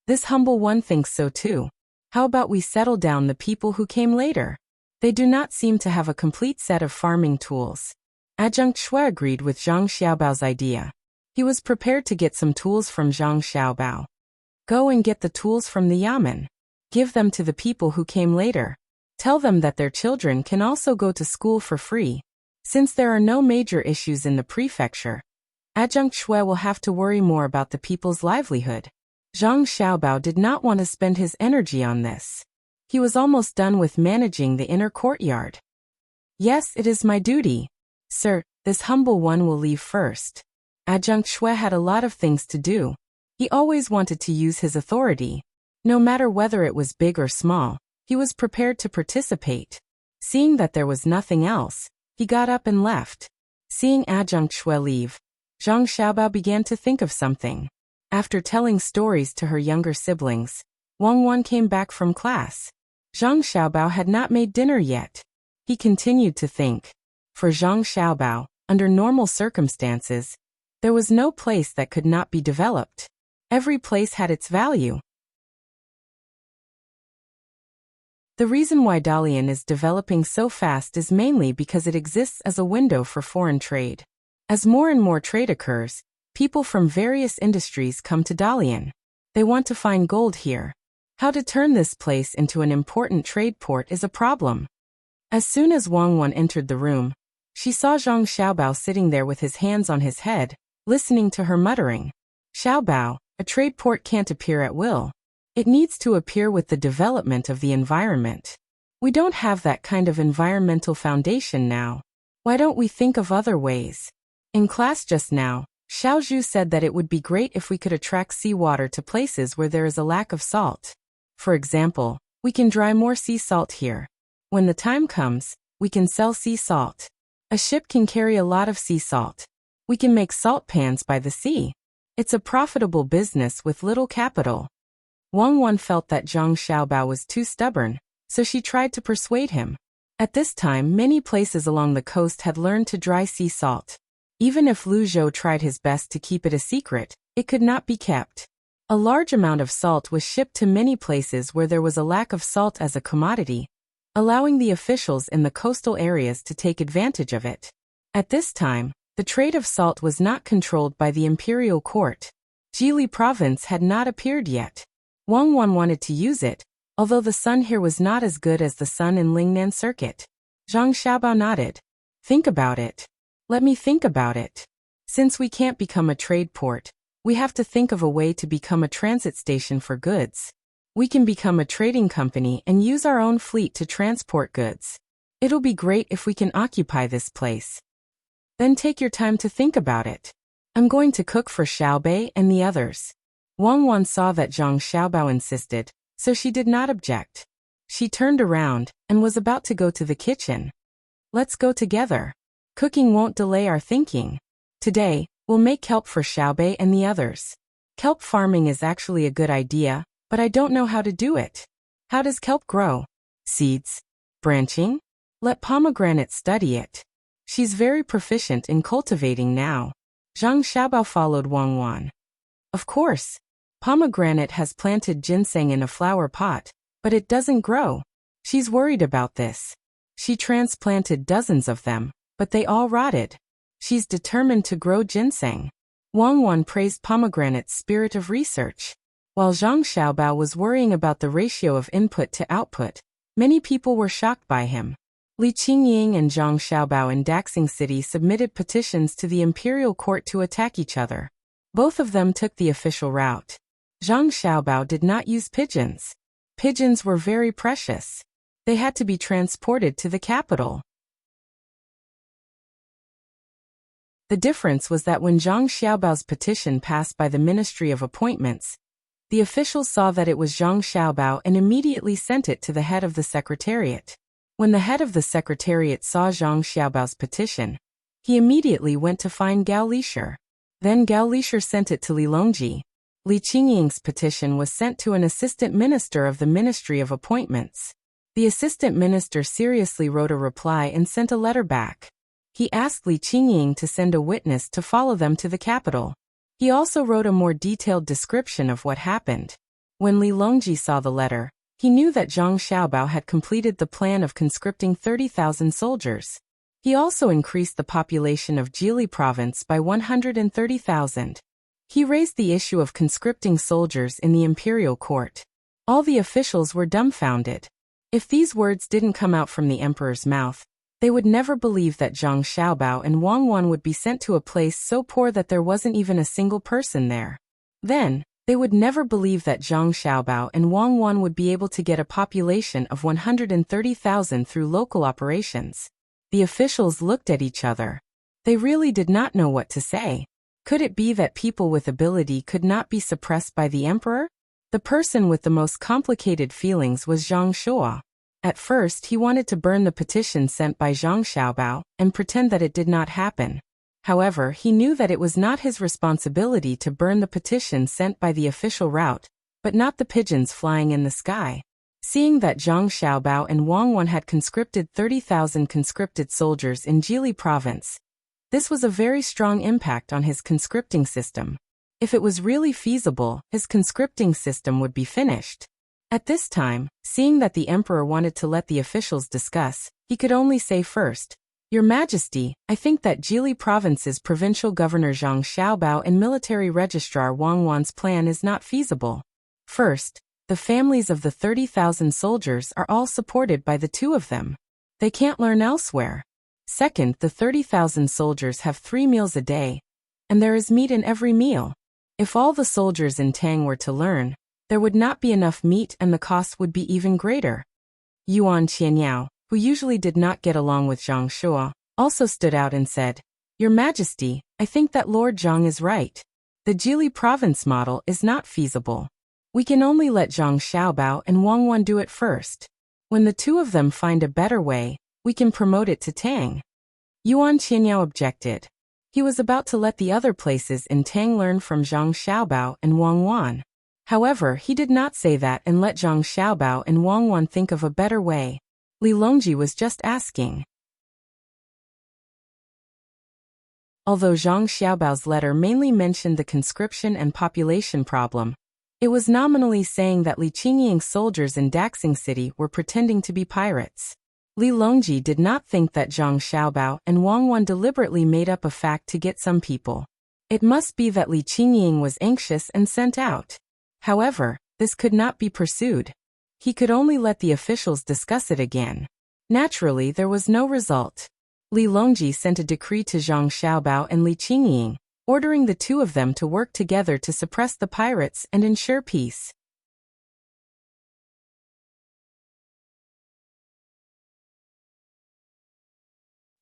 This humble one thinks so too. How about we settle down the people who came later? They do not seem to have a complete set of farming tools. Adjunct Xue agreed with Zhang Xiaobao's idea. He was prepared to get some tools from Zhang Xiaobao. "Go and get the tools from the yamen. Give them to the people who came later. Tell them that their children can also go to school for free. Since there are no major issues in the prefecture, Adjunct Xue will have to worry more about the people's livelihood." Zhang Xiaobao did not want to spend his energy on this. He was almost done with managing the inner courtyard. Yes, it is my duty. Sir, this humble one will leave first. Adjunct Shui had a lot of things to do. He always wanted to use his authority. No matter whether it was big or small, he was prepared to participate. Seeing that there was nothing else, he got up and left. Seeing Adjunct Shui leave, Zhang Xiaobao began to think of something. After telling stories to her younger siblings, Wang Wan came back from class. Zhang Xiaobao had not made dinner yet. He continued to think. For Zhang Xiaobao, under normal circumstances, there was no place that could not be developed. Every place had its value. The reason why Dalian is developing so fast is mainly because it exists as a window for foreign trade. As more and more trade occurs, people from various industries come to Dalian. They want to find gold here. How to turn this place into an important trade port is a problem. As soon as Wang Wan entered the room, she saw Zhang Xiaobao sitting there with his hands on his head, listening to her muttering. Xiaobao, a trade port can't appear at will. It needs to appear with the development of the environment. We don't have that kind of environmental foundation now. Why don't we think of other ways? In class just now, Xiaozhu said that it would be great if we could attract seawater to places where there is a lack of salt. For example, we can dry more sea salt here. When the time comes, we can sell sea salt. A ship can carry a lot of sea salt. We can make salt pans by the sea. It's a profitable business with little capital. Wang Wan felt that Zhang Xiaobao was too stubborn, so she tried to persuade him. At this time, many places along the coast had learned to dry sea salt. Even if Lu Zhou tried his best to keep it a secret, it could not be kept. A large amount of salt was shipped to many places where there was a lack of salt as a commodity, allowing the officials in the coastal areas to take advantage of it. At this time, the trade of salt was not controlled by the imperial court. Jili province had not appeared yet. Wang Wan wanted to use it, although the sun here was not as good as the sun in Lingnan Circuit. Zhang Xiaobao nodded. Think about it. Let me think about it. Since we can't become a trade port, we have to think of a way to become a transit station for goods. We can become a trading company and use our own fleet to transport goods. It'll be great if we can occupy this place. Then take your time to think about it. I'm going to cook for Xiaobei and the others. Wang Wan saw that Zhang Xiaobao insisted, so she did not object. She turned around and was about to go to the kitchen. Let's go together. Cooking won't delay our thinking. Today, we'll make kelp for Xiaobei and the others. Kelp farming is actually a good idea, but I don't know how to do it. How does kelp grow? Seeds? Branching? Let Pomegranate study it. She's very proficient in cultivating now. Zhang Xiaobao followed Wang Wan. Of course. Pomegranate has planted ginseng in a flower pot, but it doesn't grow. She's worried about this. She transplanted dozens of them, but they all rotted. She's determined to grow ginseng. Wang Wan praised Pomegranate's spirit of research. While Zhang Xiaobao was worrying about the ratio of input to output, many people were shocked by him. Li Qingying and Zhang Xiaobao in Daxing City submitted petitions to the imperial court to attack each other. Both of them took the official route. Zhang Xiaobao did not use pigeons. Pigeons were very precious. They had to be transported to the capital. The difference was that when Zhang Xiaobao's petition passed by the Ministry of Appointments, the officials saw that it was Zhang Xiaobao and immediately sent it to the head of the secretariat. When the head of the secretariat saw Zhang Xiaobao's petition, he immediately went to find Gao Lisher. Then Gao Lisher sent it to Li Longji. Li Qingying's petition was sent to an assistant minister of the Ministry of Appointments. The assistant minister seriously wrote a reply and sent a letter back. He asked Li Qingying to send a witness to follow them to the capital. He also wrote a more detailed description of what happened. When Li Longji saw the letter, he knew that Zhang Xiaobao had completed the plan of conscripting 30,000 soldiers. He also increased the population of Jili province by 130,000. He raised the issue of conscripting soldiers in the imperial court. All the officials were dumbfounded. If these words didn't come out from the emperor's mouth, they would never believe that Zhang Xiaobao and Wang Wan would be sent to a place so poor that there wasn't even a single person there. Then, They would never believe that Zhang Xiaobao and Wang Wan would be able to get a population of 130,000 through local operations. The officials looked at each other. They really did not know what to say. Could it be that people with ability could not be suppressed by the emperor? The person with the most complicated feelings was Zhang Shua. At first he wanted to burn the petition sent by Zhang Xiaobao and pretend that it did not happen. However, he knew that it was not his responsibility to burn the petition sent by the official route, but not the pigeons flying in the sky. Seeing that Zhang Xiaobao and Wang Wan had conscripted 30,000 conscripted soldiers in Jili province, this was a very strong impact on his conscripting system. If it was really feasible, his conscripting system would be finished. At this time, seeing that the emperor wanted to let the officials discuss, he could only say first, "Your Majesty, I think that Jili province's provincial governor Zhang Xiaobao and military registrar Wang Wan's plan is not feasible. First, the families of the 30,000 soldiers are all supported by the two of them. They can't learn elsewhere. Second, the 30,000 soldiers have 3 meals a day, and there is meat in every meal. If all the soldiers in Tang were to learn, there would not be enough meat and the cost would be even greater." Yuan Qianyao, who usually did not get along with Zhang Shua, also stood out and said, "Your Majesty, I think that Lord Zhang is right. The Jili province model is not feasible. We can only let Zhang Xiaobao and Wang Wan do it first. When the two of them find a better way, we can promote it to Tang." Yuan Qianyao objected. He was about to let the other places in Tang learn from Zhang Xiaobao and Wang Wan. However, he did not say that and let Zhang Xiaobao and Wang Wan think of a better way. Li Longji was just asking. Although Zhang Xiaobao's letter mainly mentioned the conscription and population problem, it was nominally saying that Li Qingying's soldiers in Daxing City were pretending to be pirates. Li Longji did not think that Zhang Xiaobao and Wang Wan deliberately made up a fact to get some people. It must be that Li Qingying was anxious and sent out. However, this could not be pursued. He could only let the officials discuss it again. Naturally, there was no result. Li Longji sent a decree to Zhang Xiaobao and Li Qingying, ordering the two of them to work together to suppress the pirates and ensure peace.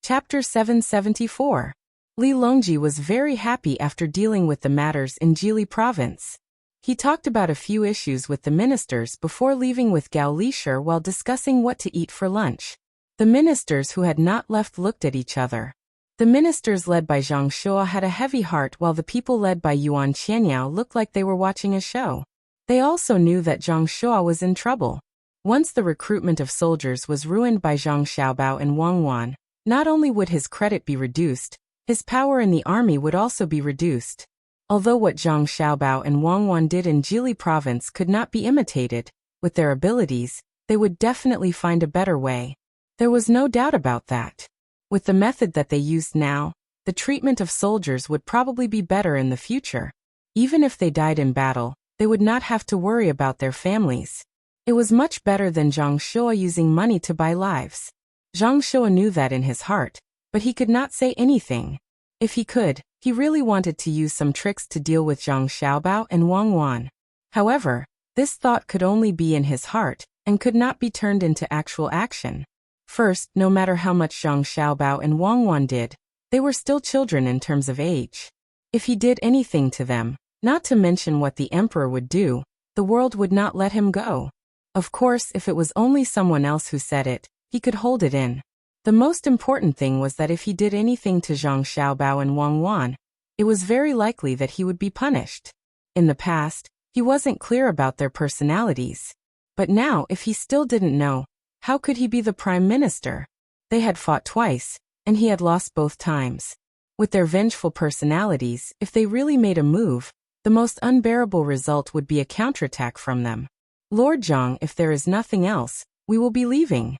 Chapter 774. Li Longji was very happy after dealing with the matters in Jili province. He talked about a few issues with the ministers before leaving with Gao Lishir while discussing what to eat for lunch. The ministers who had not left looked at each other. The ministers led by Zhang Shua had a heavy heart while the people led by Yuan Qianyao looked like they were watching a show. They also knew that Zhang Shua was in trouble. Once the recruitment of soldiers was ruined by Zhang Xiaobao and Wang Wan, not only would his credit be reduced, his power in the army would also be reduced. Although what Zhang Xiaobao and Wang Wan did in Jili province could not be imitated, with their abilities, they would definitely find a better way. There was no doubt about that. With the method that they used now, the treatment of soldiers would probably be better in the future. Even if they died in battle, they would not have to worry about their families. It was much better than Zhang Shua using money to buy lives. Zhang Shua knew that in his heart, but he could not say anything. If he could, he really wanted to use some tricks to deal with Zhang Xiaobao and Wang Wan. However, this thought could only be in his heart, and could not be turned into actual action. First, no matter how much Zhang Xiaobao and Wang Wan did, they were still children in terms of age. If he did anything to them, not to mention what the emperor would do, the world would not let him go. Of course, if it was only someone else who said it, he could hold it in. The most important thing was that if he did anything to Zhang Xiaobao and Wang Wan, it was very likely that he would be punished. In the past, he wasn't clear about their personalities. But now, if he still didn't know, how could he be the prime minister? They had fought twice, and he had lost both times. With their vengeful personalities, if they really made a move, the most unbearable result would be a counterattack from them. "Lord Zhang, if there is nothing else, we will be leaving."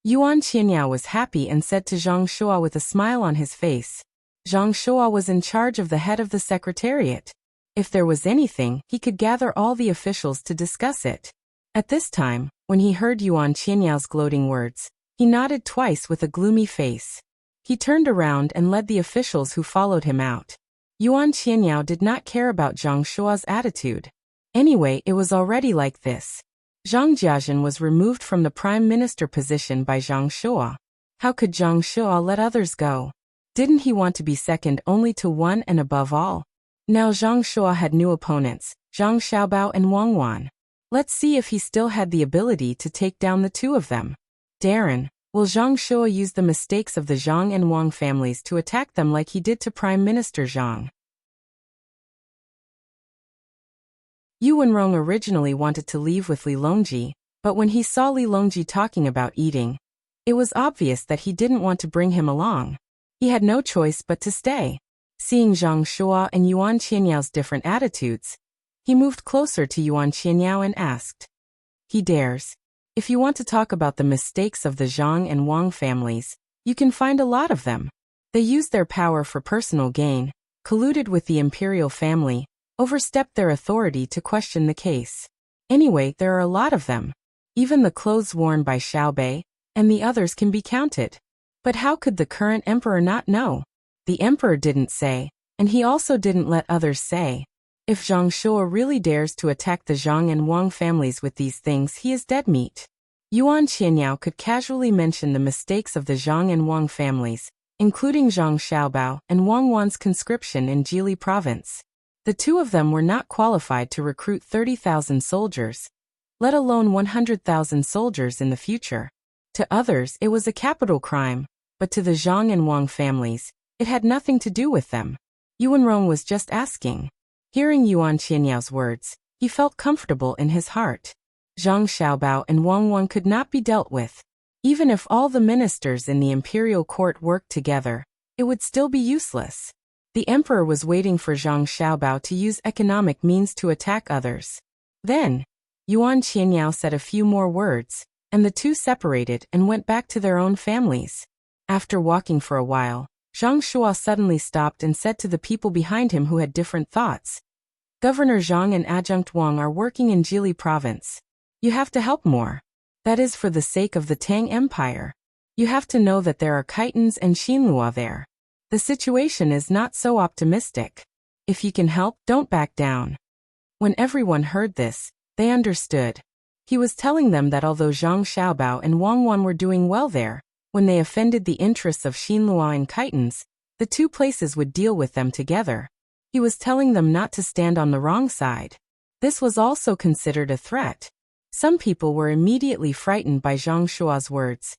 Yuan Qianyao was happy and said to Zhang Shua with a smile on his face. Zhang Shua was in charge of the head of the secretariat. If there was anything, he could gather all the officials to discuss it. At this time, when he heard Yuan Qianyao's gloating words, he nodded twice with a gloomy face. He turned around and led the officials who followed him out. Yuan Qianyao did not care about Zhang Shua's attitude. Anyway, it was already like this. Zhang Jiazhen was removed from the prime minister position by Zhang Shua. How could Zhang Shua let others go? Didn't he want to be second only to one and above all? Now Zhang Shua had new opponents, Zhang Xiaobao and Wang Wan. Let's see if he still had the ability to take down the two of them. Darren, will Zhang Shua use the mistakes of the Zhang and Wang families to attack them like he did to Prime Minister Zhang? Yu Wenrong originally wanted to leave with Li Longji, but when he saw Li Longji talking about eating, it was obvious that he didn't want to bring him along. He had no choice but to stay. Seeing Zhang Shua and Yuan Qianyao's different attitudes, he moved closer to Yuan Qianyao and asked. He dares. If you want to talk about the mistakes of the Zhang and Wang families, you can find a lot of them. They used their power for personal gain, colluded with the imperial family, overstepped their authority to question the case. Anyway, there are a lot of them. Even the clothes worn by Xiaobei and the others can be counted. But how could the current emperor not know? The emperor didn't say, and he also didn't let others say. If Zhang Shua really dares to attack the Zhang and Wang families with these things, he is dead meat. Yuan Qianyao could casually mention the mistakes of the Zhang and Wang families, including Zhang Xiaobao and Wang Wan's conscription in Jili province. The two of them were not qualified to recruit 30,000 soldiers, let alone 100,000 soldiers in the future. To others, it was a capital crime, but to the Zhang and Wang families, it had nothing to do with them. Yu Wenrong was just asking. Hearing Yuan Qianyao's words, he felt comfortable in his heart. Zhang Xiaobao and Wang Wan could not be dealt with. Even if all the ministers in the imperial court worked together, it would still be useless. The emperor was waiting for Zhang Xiaobao to use economic means to attack others. Then, Yuan Qianyao said a few more words, and the two separated and went back to their own families. After walking for a while, Zhang Shua suddenly stopped and said to the people behind him who had different thoughts. Governor Zhang and Adjunct Wang are working in Jili province. You have to help more. That is for the sake of the Tang Empire. You have to know that there are Khitans and Xinlua there. The situation is not so optimistic. If you can help, don't back down. When everyone heard this, they understood. He was telling them that although Zhang Xiaobao and Wang Wan were doing well there, when they offended the interests of Xinlua and Khitans, the two places would deal with them together. He was telling them not to stand on the wrong side. This was also considered a threat. Some people were immediately frightened by Zhang Shua's words,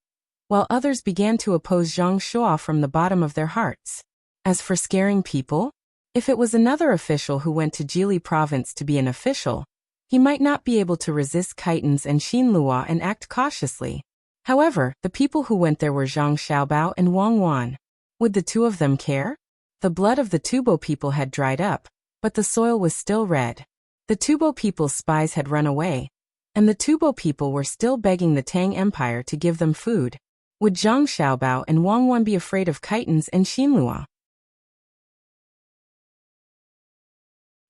while others began to oppose Zhang Shua from the bottom of their hearts. As for scaring people, if it was another official who went to Jili province to be an official, he might not be able to resist Khitans and Xinlua and act cautiously. However, the people who went there were Zhang Xiaobao and Wang Wan. Would the two of them care? The blood of the Tubo people had dried up, but the soil was still red. The Tubo people's spies had run away, and the Tubo people were still begging the Tang Empire to give them food. Would Zhang Xiaobao and Wang Wan be afraid of Khitans and Xinlua?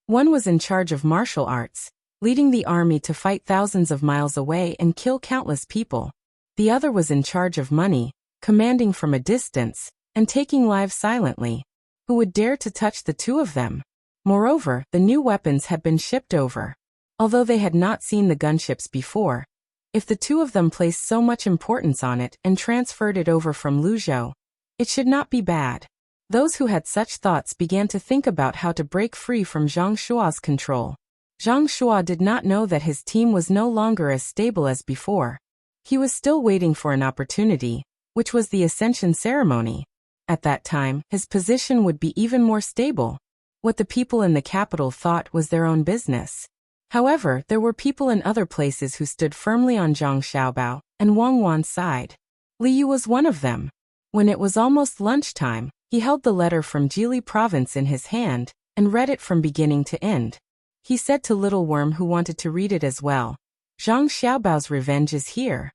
One was in charge of martial arts, leading the army to fight thousands of miles away and kill countless people. The other was in charge of money, commanding from a distance, and taking lives silently. Who would dare to touch the two of them? Moreover, the new weapons had been shipped over. Although they had not seen the gunships before, if the two of them placed so much importance on it and transferred it over from Luzhou, it should not be bad. Those who had such thoughts began to think about how to break free from Zhang Shua's control. Zhang Shua did not know that his team was no longer as stable as before. He was still waiting for an opportunity, which was the ascension ceremony. At that time, his position would be even more stable. What the people in the capital thought was their own business. However, there were people in other places who stood firmly on Zhang Xiaobao and Wang Wan's side. Li Yu was one of them. When it was almost lunchtime, he held the letter from Jili province in his hand and read it from beginning to end. He said to Little Worm, who wanted to read it as well, Zhang Xiaobao's revenge is here.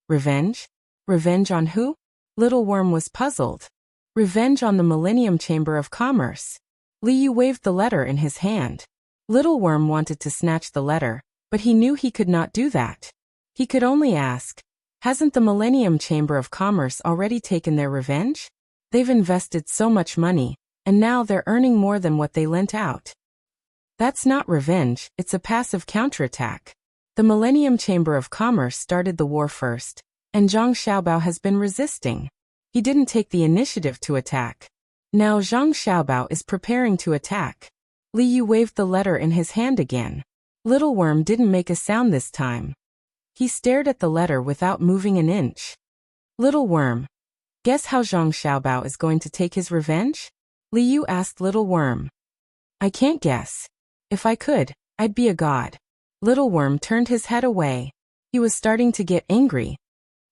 Revenge? Revenge on who? Little Worm was puzzled. Revenge on the Millennium Chamber of Commerce. Li Yu waved the letter in his hand. Little Worm wanted to snatch the letter, but he knew he could not do that. He could only ask, hasn't the Millennium Chamber of Commerce already taken their revenge? They've invested so much money, and now they're earning more than what they lent out. That's not revenge, it's a passive counterattack. The Millennium Chamber of Commerce started the war first, and Zhang Xiaobao has been resisting. He didn't take the initiative to attack. Now Zhang Xiaobao is preparing to attack. Li Yu waved the letter in his hand again. Little Worm didn't make a sound this time. He stared at the letter without moving an inch. Little Worm, guess how Zhang Xiaobao is going to take his revenge? Li Yu asked Little Worm. I can't guess. If I could, I'd be a god. Little Worm turned his head away. He was starting to get angry.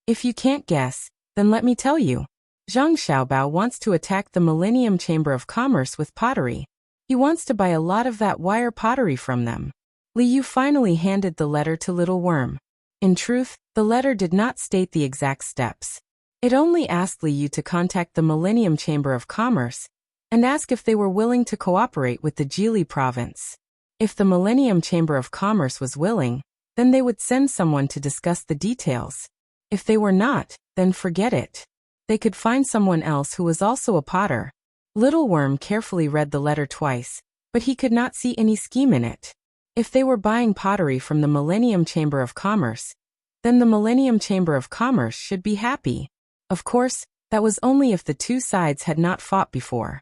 If you can't guess, then let me tell you. Zhang Xiaobao wants to attack the Millennium Chamber of Commerce with pottery. He wants to buy a lot of that wire pottery from them. Li Yu finally handed the letter to Little Worm. In truth, the letter did not state the exact steps. It only asked Li Yu to contact the Millennium Chamber of Commerce and ask if they were willing to cooperate with the Jili province. If the Millennium Chamber of Commerce was willing, then they would send someone to discuss the details. If they were not, then forget it. They could find someone else who was also a potter. Little Worm carefully read the letter twice, but he could not see any scheme in it. If they were buying pottery from the Millennium Chamber of Commerce, then the Millennium Chamber of Commerce should be happy. Of course, that was only if the two sides had not fought before.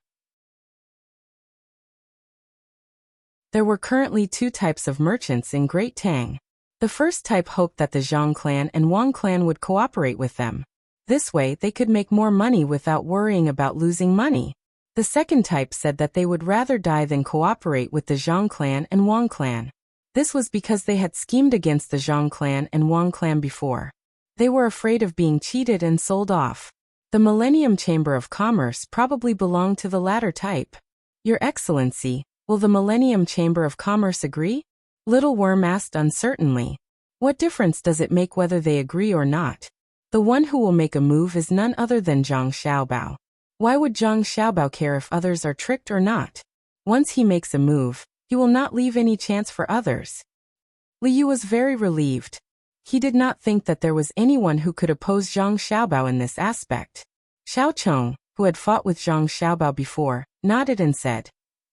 There were currently two types of merchants in Great Tang. The first type hoped that the Zhang clan and Wang clan would cooperate with them. This way they could make more money without worrying about losing money. The second type said that they would rather die than cooperate with the Zhang clan and Wang clan. This was because they had schemed against the Zhang clan and Wang clan before. They were afraid of being cheated and sold off. The Millennium Chamber of Commerce probably belonged to the latter type. Your Excellency, will the Millennium Chamber of Commerce agree? Little Worm asked uncertainly. What difference does it make whether they agree or not? The one who will make a move is none other than Zhang Xiaobao. Why would Zhang Xiaobao care if others are tricked or not? Once he makes a move, he will not leave any chance for others. Li Yu was very relieved. He did not think that there was anyone who could oppose Zhang Xiaobao in this aspect. Xiao Chong, who had fought with Zhang Xiaobao before, nodded and said,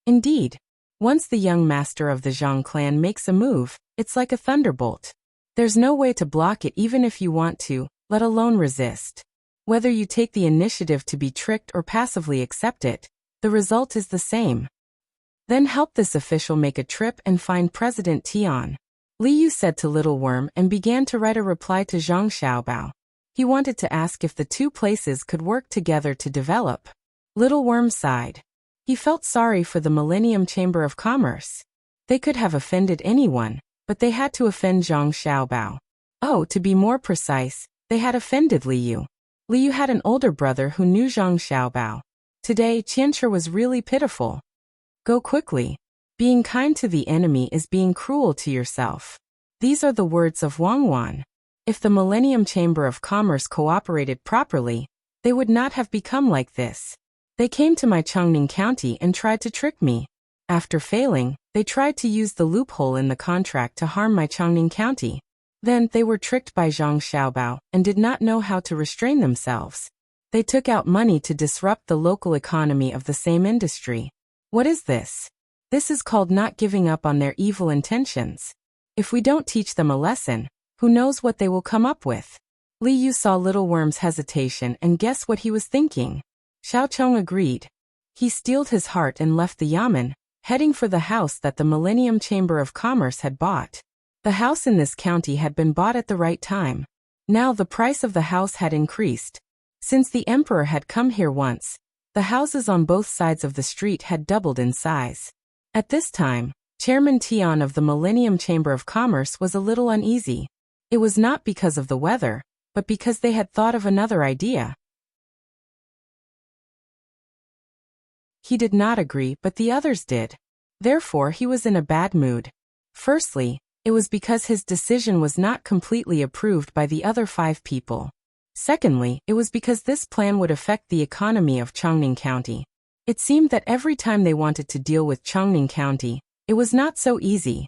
Indeed. Once the young master of the Zhang clan makes a move, it's like a thunderbolt. There's no way to block it even if you want to, let alone resist. Whether you take the initiative to be tricked or passively accept it, the result is the same. Then help this official make a trip and find President Tian. Li Yu said to Little Worm and began to write a reply to Zhang Xiaobao. He wanted to ask if the two places could work together to develop. Little Worm sighed. He felt sorry for the Millennium Chamber of Commerce. They could have offended anyone, but they had to offend Zhang Xiaobao. Oh, to be more precise, they had offended Li Yu. Li Yu had an older brother who knew Zhang Xiaobao. Today, Qianshi was really pitiful. Go quickly. Being kind to the enemy is being cruel to yourself. These are the words of Wang Wan. If the Millennium Chamber of Commerce cooperated properly, they would not have become like this. They came to my Chongning County and tried to trick me. After failing, they tried to use the loophole in the contract to harm my Chongning County. Then they were tricked by Zhang Xiaobao and did not know how to restrain themselves. They took out money to disrupt the local economy of the same industry. What is this? This is called not giving up on their evil intentions. If we don't teach them a lesson, who knows what they will come up with? Li Yu saw Little Worm's hesitation and guessed what he was thinking. Xiao Chong agreed. He steeled his heart and left the yamen, heading for the house that the Millennium Chamber of Commerce had bought. The house in this county had been bought at the right time. Now the price of the house had increased. Since the emperor had come here once, the houses on both sides of the street had doubled in size. At this time, Chairman Tian of the Millennium Chamber of Commerce was a little uneasy. It was not because of the weather, but because they had thought of another idea. He did not agree, but the others did. Therefore, he was in a bad mood. Firstly, it was because his decision was not completely approved by the other 5 people. Secondly, it was because this plan would affect the economy of Chongning County. It seemed that every time they wanted to deal with Chongning County, it was not so easy.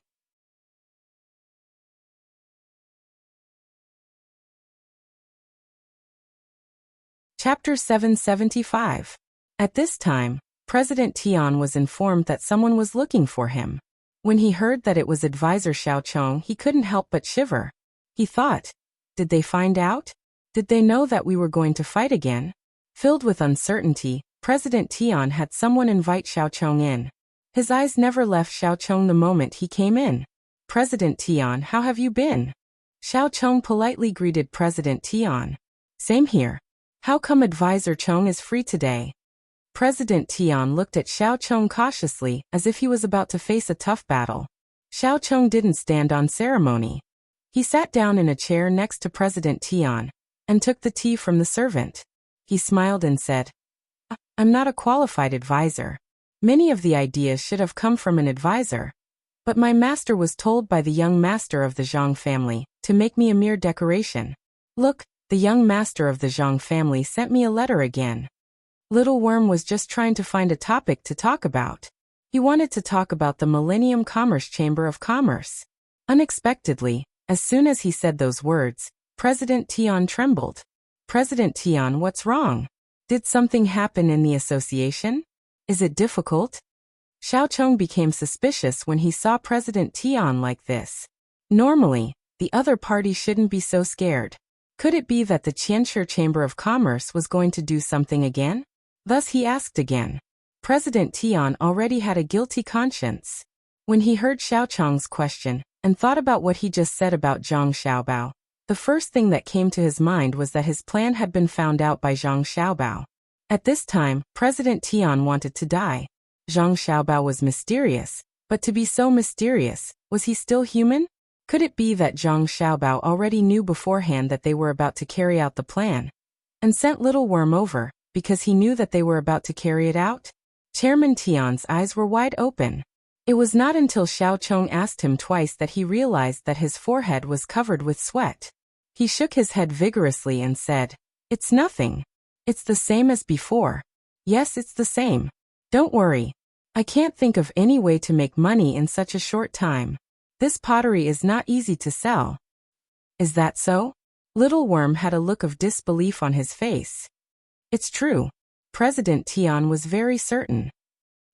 Chapter 775. At this time, President Tian was informed that someone was looking for him. When he heard that it was advisor Xiao Chong, he couldn't help but shiver. He thought, did they find out? Did they know that we were going to fight again? Filled with uncertainty, President Tian had someone invite Xiao Chong in. His eyes never left Xiao Chong the moment he came in. President Tian, how have you been? Xiao Chong politely greeted President Tian. Same here. How come Advisor Chong is free today? President Tian looked at Xiao Chong cautiously, as if he was about to face a tough battle. Xiao Chong didn't stand on ceremony. He sat down in a chair next to President Tian, and took the tea from the servant. He smiled and said, I'm not a qualified advisor. Many of the ideas should have come from an advisor. But my master was told by the young master of the Zhang family to make me a mere decoration. Look, the young master of the Zhang family sent me a letter again. Little Worm was just trying to find a topic to talk about. He wanted to talk about the Millennium Commerce Chamber of Commerce. Unexpectedly, as soon as he said those words, President Tian trembled. President Tian, what's wrong? Did something happen in the association? Is it difficult? Xiao Chong became suspicious when he saw President Tian like this. Normally, the other party shouldn't be so scared. Could it be that the Qianshi Chamber of Commerce was going to do something again? Thus he asked again. President Tian already had a guilty conscience. When he heard Xiao Chong's question, and thought about what he just said about Zhang Xiaobao, the first thing that came to his mind was that his plan had been found out by Zhang Xiaobao. At this time, President Tian wanted to die. Zhang Xiaobao was mysterious, but to be so mysterious, was he still human? Could it be that Zhang Xiaobao already knew beforehand that they were about to carry out the plan, and sent Little Worm over, because he knew that they were about to carry it out? Chairman Tian's eyes were wide open. It was not until Xiao Chong asked him twice that he realized that his forehead was covered with sweat. He shook his head vigorously and said, It's nothing. It's the same as before. Yes, it's the same. Don't worry. I can't think of any way to make money in such a short time. This pottery is not easy to sell. Is that so? Little Worm had a look of disbelief on his face. It's true. President Tian was very certain.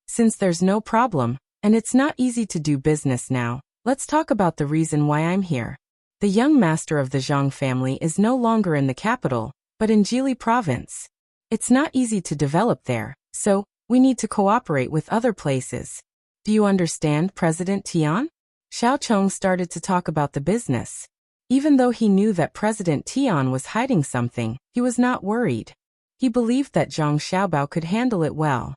Since there's no problem, and it's not easy to do business now, let's talk about the reason why I'm here. The young master of the Zhang family is no longer in the capital, but in Jili province. It's not easy to develop there, so we need to cooperate with other places. Do you understand, President Tian? Xiao Chong started to talk about the business. Even though he knew that President Tian was hiding something, he was not worried. He believed that Zhang Xiaobao could handle it well.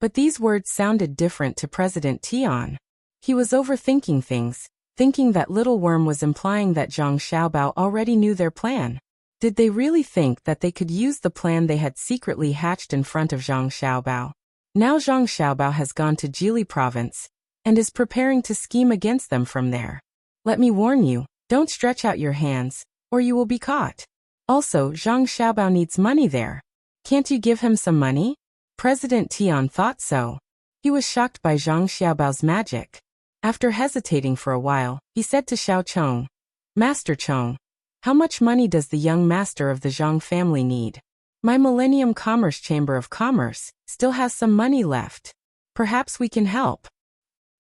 But these words sounded different to President Tian. He was overthinking things, thinking that Little Worm was implying that Zhang Xiaobao already knew their plan. Did they really think that they could use the plan they had secretly hatched in front of Zhang Xiaobao? Now Zhang Xiaobao has gone to Jili province, and is preparing to scheme against them from there. Let me warn you, don't stretch out your hands, or you will be caught. Also, Zhang Xiaobao needs money there. Can't you give him some money? President Tian thought so. He was shocked by Zhang Xiaobao's magic. After hesitating for a while, he said to Xiao Chong, Master Chong, how much money does the young master of the Zhang family need? My Millennium Commerce Chamber of Commerce still has some money left. Perhaps we can help.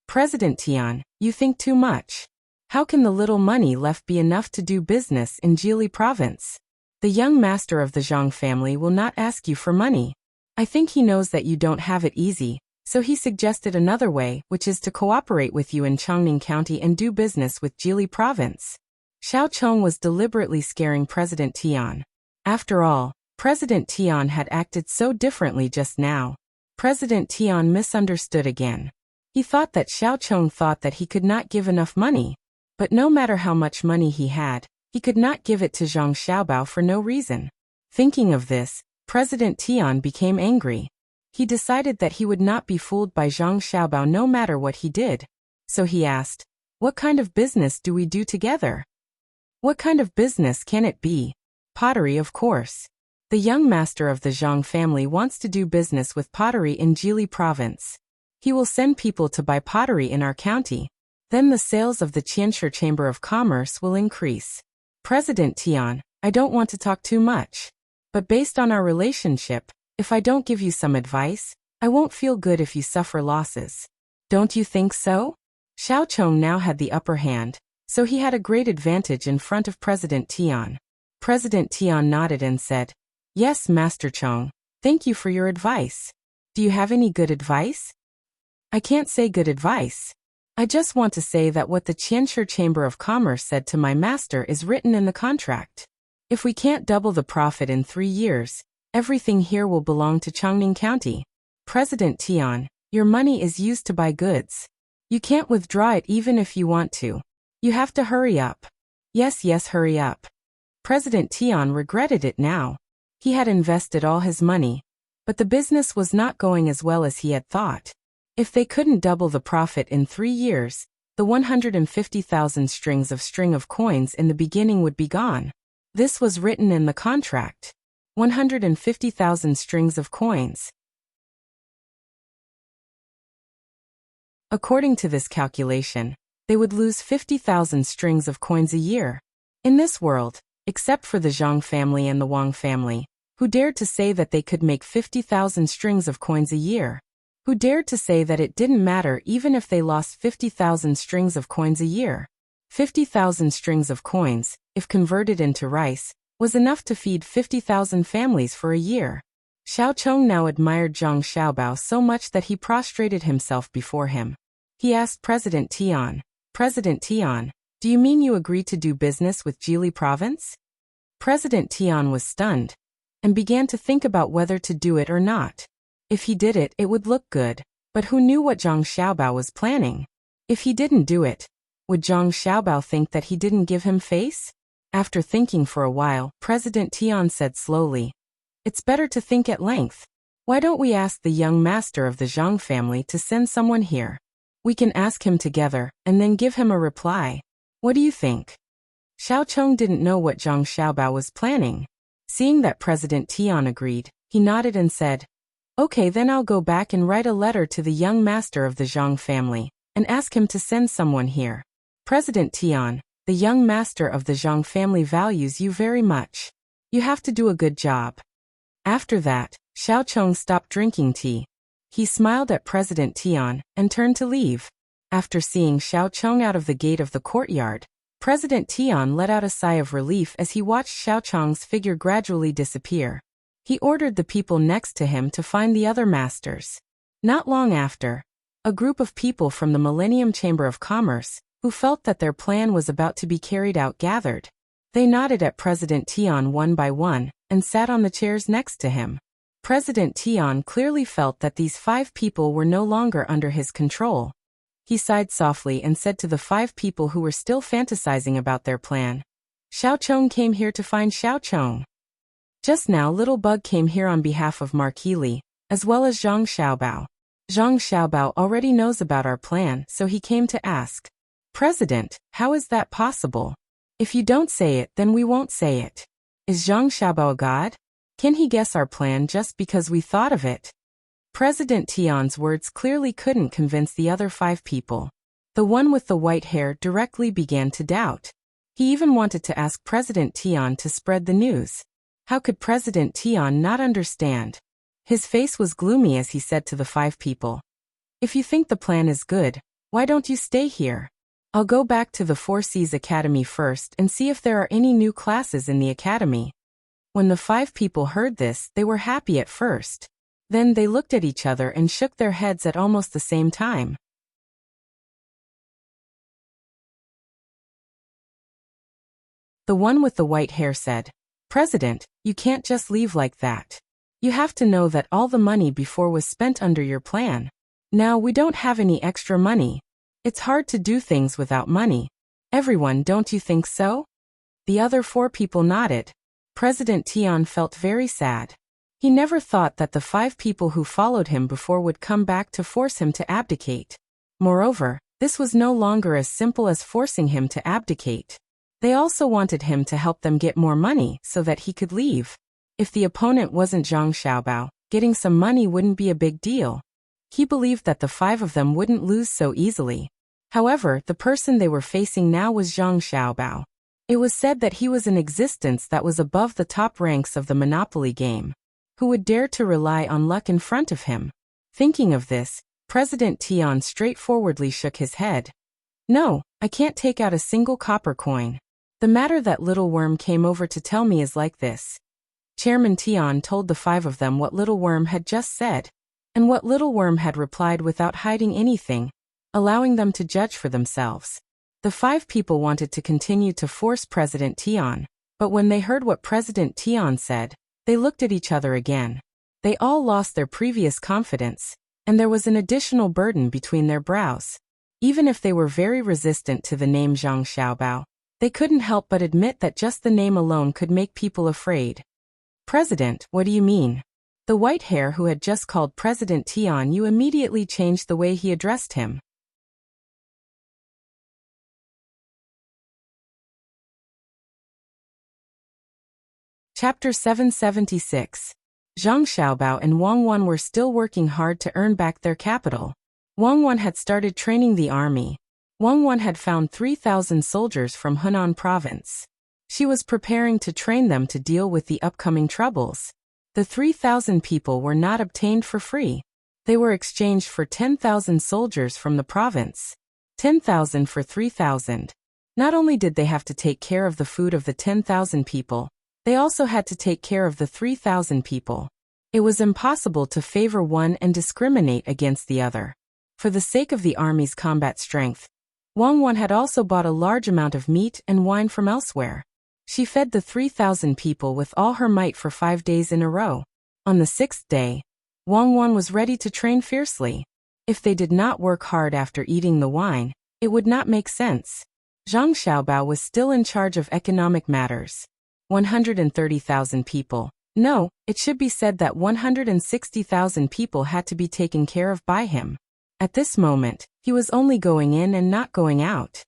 President Tian, you think too much. How can the little money left be enough to do business in Jili province? The young master of the Zhang family will not ask you for money. I think he knows that you don't have it easy, so he suggested another way, which is to cooperate with you in Chongning County and do business with Jili province. Xiao Chong was deliberately scaring President Tian. After all, President Tian had acted so differently just now. President Tian misunderstood again. He thought that Xiao Chong thought that he could not give enough money. But no matter how much money he had, he could not give it to Zhang Xiaobao for no reason. Thinking of this, President Tian became angry. He decided that he would not be fooled by Zhang Xiaobao no matter what he did. So he asked, What kind of business do we do together? What kind of business can it be? Pottery, of course. The young master of the Zhang family wants to do business with pottery in Jili province. He will send people to buy pottery in our county. Then the sales of the Qianshi Chamber of Commerce will increase. President Tian, I don't want to talk too much. But based on our relationship, if I don't give you some advice, I won't feel good if you suffer losses. Don't you think so? Xiao Chong now had the upper hand, so he had a great advantage in front of President Tian. President Tian nodded and said, "Yes, Master Chong, thank you for your advice. Do you have any good advice?" "I can't say good advice. I just want to say that what the Qianshi Chamber of Commerce said to my master is written in the contract. If we can't double the profit in 3 years, everything here will belong to Chongning County. President Tian, your money is used to buy goods. You can't withdraw it even if you want to. You have to hurry up." Yes, hurry up. President Tian regretted it now. He had invested all his money, but the business was not going as well as he had thought. If they couldn't double the profit in 3 years, the 150,000 string of coins in the beginning would be gone. This was written in the contract. 150,000 strings of coins. According to this calculation, they would lose 50,000 strings of coins a year. In this world, except for the Zhang family and the Wang family, who dared to say that they could make 50,000 strings of coins a year, who dared to say that it didn't matter even if they lost 50,000 strings of coins a year. 50,000 strings of coins, if converted into rice, was enough to feed 50,000 families for a year. Xiao Chong now admired Zhang Xiaobao so much that he prostrated himself before him. He asked President Tian, "President Tian, do you mean you agreed to do business with Jili Province?" President Tian was stunned, and began to think about whether to do it or not. If he did it, it would look good, but who knew what Zhang Xiaobao was planning? If he didn't do it, would Zhang Xiaobao think that he didn't give him face? After thinking for a while, President Tian said slowly, "It's better to think at length. Why don't we ask the young master of the Zhang family to send someone here? We can ask him together, and then give him a reply. What do you think?" Xiao Chong didn't know what Zhang Xiaobao was planning. Seeing that President Tian agreed, he nodded and said, "Okay, then I'll go back and write a letter to the young master of the Zhang family, and ask him to send someone here. President Tian, the young master of the Zhang family values you very much. You have to do a good job." After that, Xiao Chong stopped drinking tea. He smiled at President Tian, and turned to leave. After seeing Xiao Chong out of the gate of the courtyard, President Tian let out a sigh of relief as he watched Xiao Chong's figure gradually disappear. He ordered the people next to him to find the other masters. Not long after, a group of people from the Millennium Chamber of Commerce, who felt that their plan was about to be carried out, gathered. They nodded at President Tian one by one, and sat on the chairs next to him. President Tian clearly felt that these 5 people were no longer under his control. He sighed softly and said to the 5 people who were still fantasizing about their plan, "Xiao Chong came here to find Xiao Chong. Just now Little Bug came here on behalf of Marquis Li, as well as Zhang Xiaobao. Zhang Xiaobao already knows about our plan, so he came to ask, 'President, how is that possible? If you don't say it, then we won't say it. Is Zhang Xiaobao a god? Can he guess our plan just because we thought of it?' President Tian's words clearly couldn't convince the other 5 people. The one with the white hair directly began to doubt. He even wanted to ask President Tian to spread the news. How could President Tian not understand? His face was gloomy as he said to the 5 people, "If you think the plan is good, why don't you stay here? I'll go back to the Four Seas Academy first and see if there are any new classes in the academy." When the 5 people heard this, they were happy at first. Then they looked at each other and shook their heads at almost the same time. The one with the white hair said, "President, you can't just leave like that. You have to know that all the money before was spent under your plan. Now we don't have any extra money. It's hard to do things without money. Everyone, don't you think so?" The other 4 people nodded. President Tian felt very sad. He never thought that the 5 people who followed him before would come back to force him to abdicate. Moreover, this was no longer as simple as forcing him to abdicate. They also wanted him to help them get more money so that he could leave. If the opponent wasn't Zhang Xiaobao, getting some money wouldn't be a big deal. He believed that the 5 of them wouldn't lose so easily. However, the person they were facing now was Zhang Xiaobao. It was said that he was an existence that was above the top ranks of the Monopoly game. Who would dare to rely on luck in front of him? Thinking of this, President Tian straightforwardly shook his head. No, I can't take out a single copper coin. The matter that Little Worm came over to tell me is like this. Chairman Tian told the five of them what Little Worm had just said, and what Little Worm had replied without hiding anything, allowing them to judge for themselves. The five people wanted to continue to force President Tian, but when they heard what President Tian said, they looked at each other again. They all lost their previous confidence, and there was an additional burden between their brows. Even if they were very resistant to the name Zhang Xiaobao, they couldn't help but admit that just the name alone could make people afraid. President, what do you mean? The white hair who had just called President Tian you immediately changed the way he addressed him. Chapter 776. Zhang Xiaobao and Wang Wan were still working hard to earn back their capital. Wang Wan had started training the army. Wang Wan had found 3,000 soldiers from Hunan province. She was preparing to train them to deal with the upcoming troubles. The 3,000 people were not obtained for free. They were exchanged for 10,000 soldiers from the province. 10,000 for 3,000. Not only did they have to take care of the food of the 10,000 people, they also had to take care of the 3,000 people. It was impossible to favor one and discriminate against the other. For the sake of the army's combat strength, Wang Wan had also bought a large amount of meat and wine from elsewhere. She fed the 3,000 people with all her might for 5 days in a row. On the 6th day, Wang Wan was ready to train fiercely. If they did not work hard after eating the wine, it would not make sense. Zhang Xiaobao was still in charge of economic matters. 130,000 people. No, it should be said that 160,000 people had to be taken care of by him. At this moment, he was only going in and not going out.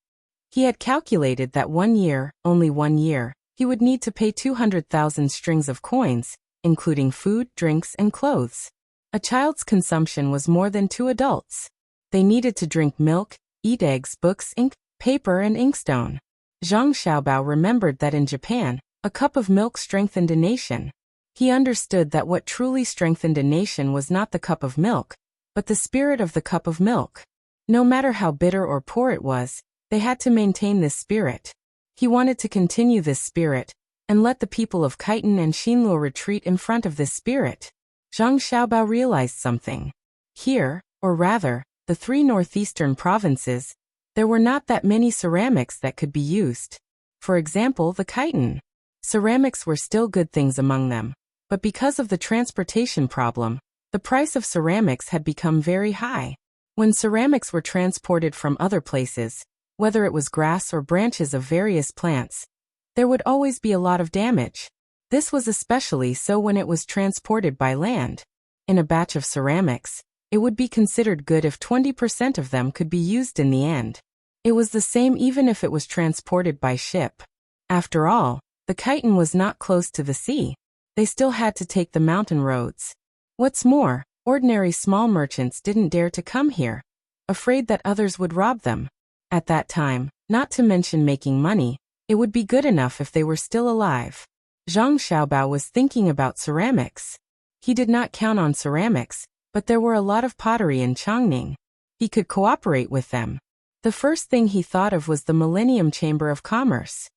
He had calculated that 1 year, only 1 year, he would need to pay 200,000 strings of coins, including food, drinks, and clothes. A child's consumption was more than 2 adults. They needed to drink milk, eat eggs, books, ink, paper, and inkstone. Zhang Xiaobao remembered that in Japan, a cup of milk strengthened a nation. He understood that what truly strengthened a nation was not the cup of milk, but the spirit of the cup of milk. No matter how bitter or poor it was, they had to maintain this spirit. He wanted to continue this spirit, and let the people of Khitan and Xinluo retreat in front of this spirit. Zhang Xiaobao realized something. Here, or rather, the 3 northeastern provinces, there were not that many ceramics that could be used. For example, the Khitan. Ceramics were still good things among them, but because of the transportation problem, the price of ceramics had become very high. When ceramics were transported from other places, whether it was grass or branches of various plants, there would always be a lot of damage. This was especially so when it was transported by land. In a batch of ceramics, it would be considered good if 20% of them could be used in the end. It was the same even if it was transported by ship. After all, the Khitan was not close to the sea. They still had to take the mountain roads. What's more, ordinary small merchants didn't dare to come here, afraid that others would rob them. At that time, not to mention making money, it would be good enough if they were still alive. Zhang Xiaobao was thinking about ceramics. He did not count on ceramics, but there were a lot of pottery in Changning. He could cooperate with them. The first thing he thought of was the Millennium Chamber of Commerce.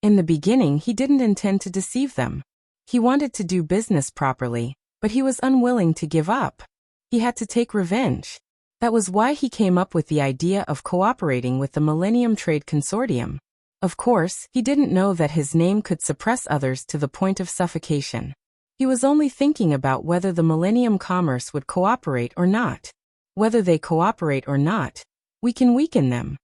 In the beginning, he didn't intend to deceive them. He wanted to do business properly, but he was unwilling to give up. He had to take revenge. That was why he came up with the idea of cooperating with the Millennium Trade Consortium. Of course, he didn't know that his name could suppress others to the point of suffocation. He was only thinking about whether the Millennium Commerce would cooperate or not. Whether they cooperate or not, we can weaken them.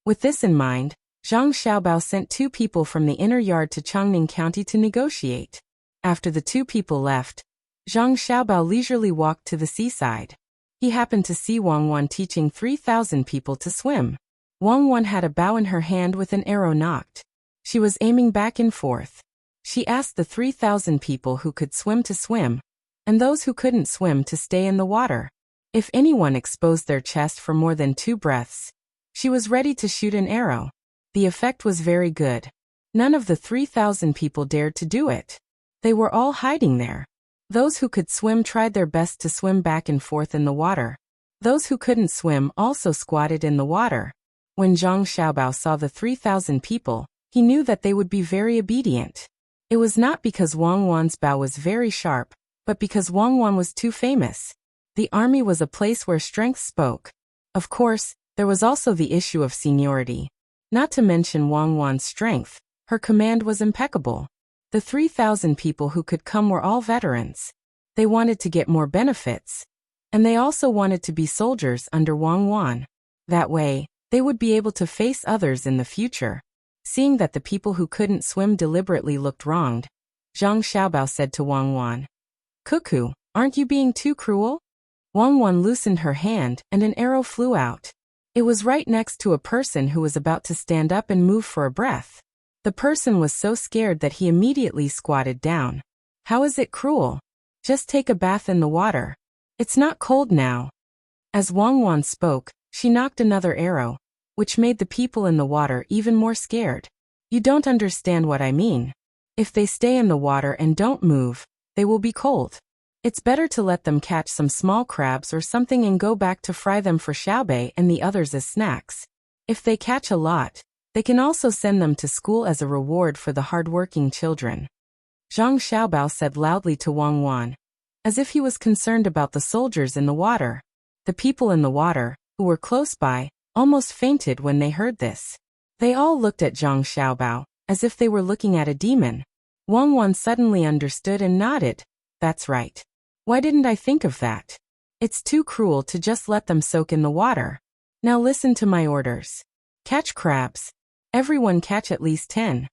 With this in mind, Zhang Xiaobao sent 2 people from the inner yard to Changning County to negotiate. After the 2 people left, Zhang Xiaobao leisurely walked to the seaside. He happened to see Wang Wan teaching 3,000 people to swim. Wang Wan had a bow in her hand with an arrow nocked. She was aiming back and forth. She asked the 3,000 people who could swim to swim, and those who couldn't swim to stay in the water. If anyone exposed their chest for more than 2 breaths, She was ready to shoot an arrow. The effect was very good. None of the 3,000 people dared to do it. They were all hiding there. Those who could swim tried their best to swim back and forth in the water. Those who couldn't swim also squatted in the water. When Zhang Xiaobao saw the 3,000 people, he knew that they would be very obedient. It was not because Wang Wan's bow was very sharp, but because Wang Wan was too famous. The army was a place where strength spoke. Of course, there was also the issue of seniority. Not to mention Wang Wan's strength, her command was impeccable. The 3,000 people who could come were all veterans. They wanted to get more benefits. And they also wanted to be soldiers under Wang Wan. That way, they would be able to face others in the future. Seeing that the people who couldn't swim deliberately looked wronged, Zhang Xiaobao said to Wang Wan, "Cuckoo, aren't you being too cruel?" Wang Wan loosened her hand and an arrow flew out. It was right next to a person who was about to stand up and move for a breath. The person was so scared that he immediately squatted down. "How is it cruel? Just take a bath in the water. It's not cold now." As Wang Wan spoke, she knocked another arrow, which made the people in the water even more scared. "You don't understand what I mean. If they stay in the water and don't move, they will be cold. It's better to let them catch some small crabs or something and go back to fry them for Xiaobei and the others as snacks. If they catch a lot, they can also send them to school as a reward for the hard-working children." Zhang Xiaobao said loudly to Wang Wan, as if he was concerned about the soldiers in the water. The people in the water, who were close by, almost fainted when they heard this. They all looked at Zhang Xiaobao, as if they were looking at a demon. Wang Wan suddenly understood and nodded. "That's right. Why didn't I think of that? It's too cruel to just let them soak in the water. Now listen to my orders. Catch crabs. Everyone catch at least 10.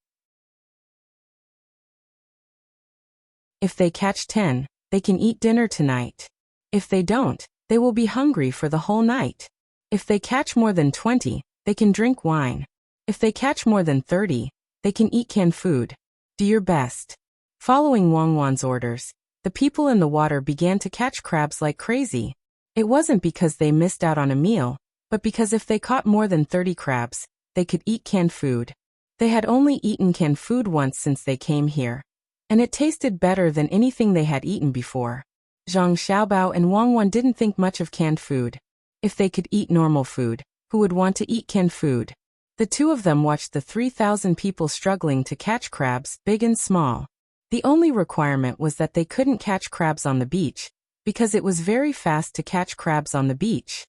If they catch 10, they can eat dinner tonight. If they don't, they will be hungry for the whole night. If they catch more than 20, they can drink wine. If they catch more than 30, they can eat canned food. Do your best." Following Wang Wan's orders, the people in the water began to catch crabs like crazy. It wasn't because they missed out on a meal, but because if they caught more than 30 crabs, they could eat canned food. They had only eaten canned food once since they came here, and it tasted better than anything they had eaten before. Zhang Xiaobao and Wang Wan didn't think much of canned food. If they could eat normal food, who would want to eat canned food? The two of them watched the 3,000 people struggling to catch crabs, big and small. The only requirement was that they couldn't catch crabs on the beach, because it was very fast to catch crabs on the beach.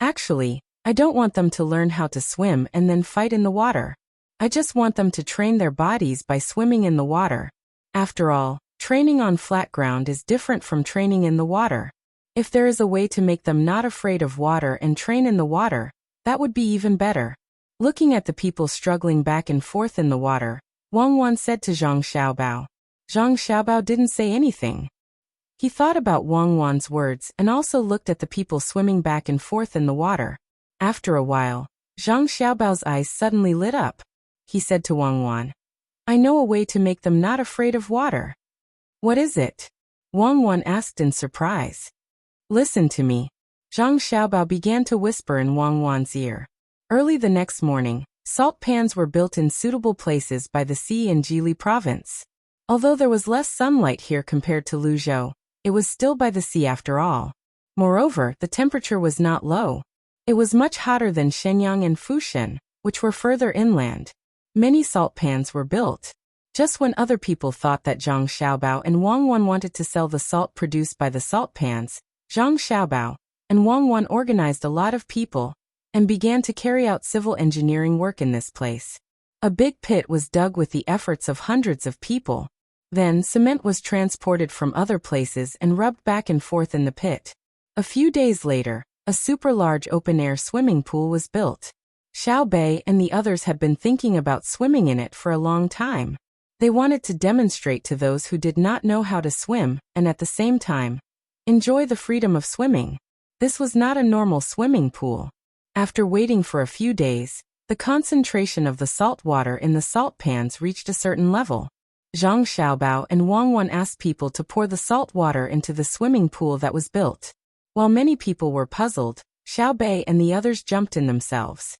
Actually, I don't want them to learn how to swim and then fight in the water. I just want them to train their bodies by swimming in the water. After all, training on flat ground is different from training in the water. If there is a way to make them not afraid of water and train in the water, that would be even better. Looking at the people struggling back and forth in the water, Wang Wan said to Zhang Xiaobao. Zhang Xiaobao didn't say anything. He thought about Wang Wan's words and also looked at the people swimming back and forth in the water. After a while, Zhang Xiaobao's eyes suddenly lit up. He said to Wang Wan, "I know a way to make them not afraid of water." "What is it?" Wang Wan asked in surprise. "Listen to me." Zhang Xiaobao began to whisper in Wang Wan's ear. Early the next morning, salt pans were built in suitable places by the sea in Jili province. Although there was less sunlight here compared to Luzhou, it was still by the sea after all. Moreover, the temperature was not low. It was much hotter than Shenyang and Fushan, which were further inland. Many salt pans were built. Just when other people thought that Zhang Xiaobao and Wang Wan wanted to sell the salt produced by the salt pans, Zhang Xiaobao and Wang Wan organized a lot of people and began to carry out civil engineering work in this place. A big pit was dug with the efforts of hundreds of people. Then cement was transported from other places and rubbed back and forth in the pit. A few days later, a super-large open-air swimming pool was built. Xiaobei and the others had been thinking about swimming in it for a long time. They wanted to demonstrate to those who did not know how to swim, and at the same time, enjoy the freedom of swimming. This was not a normal swimming pool. After waiting for a few days, the concentration of the salt water in the salt pans reached a certain level. Zhang Xiaobao and Wang Wan asked people to pour the salt water into the swimming pool that was built. While many people were puzzled, Xiaobei and the others jumped in themselves.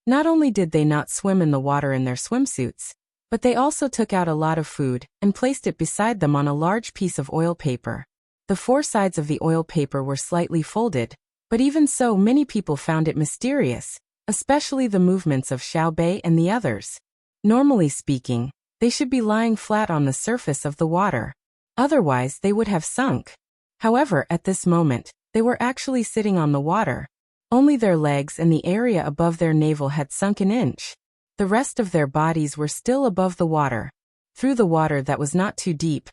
Not only did they not swim in the water in their swimsuits, but they also took out a lot of food and placed it beside them on a large piece of oil paper. The four sides of the oil paper were slightly folded, but even so many people found it mysterious, especially the movements of Xiao Bei and the others. Normally speaking, they should be lying flat on the surface of the water. Otherwise they would have sunk. However, at this moment, they were actually sitting on the water. Only their legs and the area above their navel had sunk an inch. The rest of their bodies were still above the water. Through the water that was not too deep,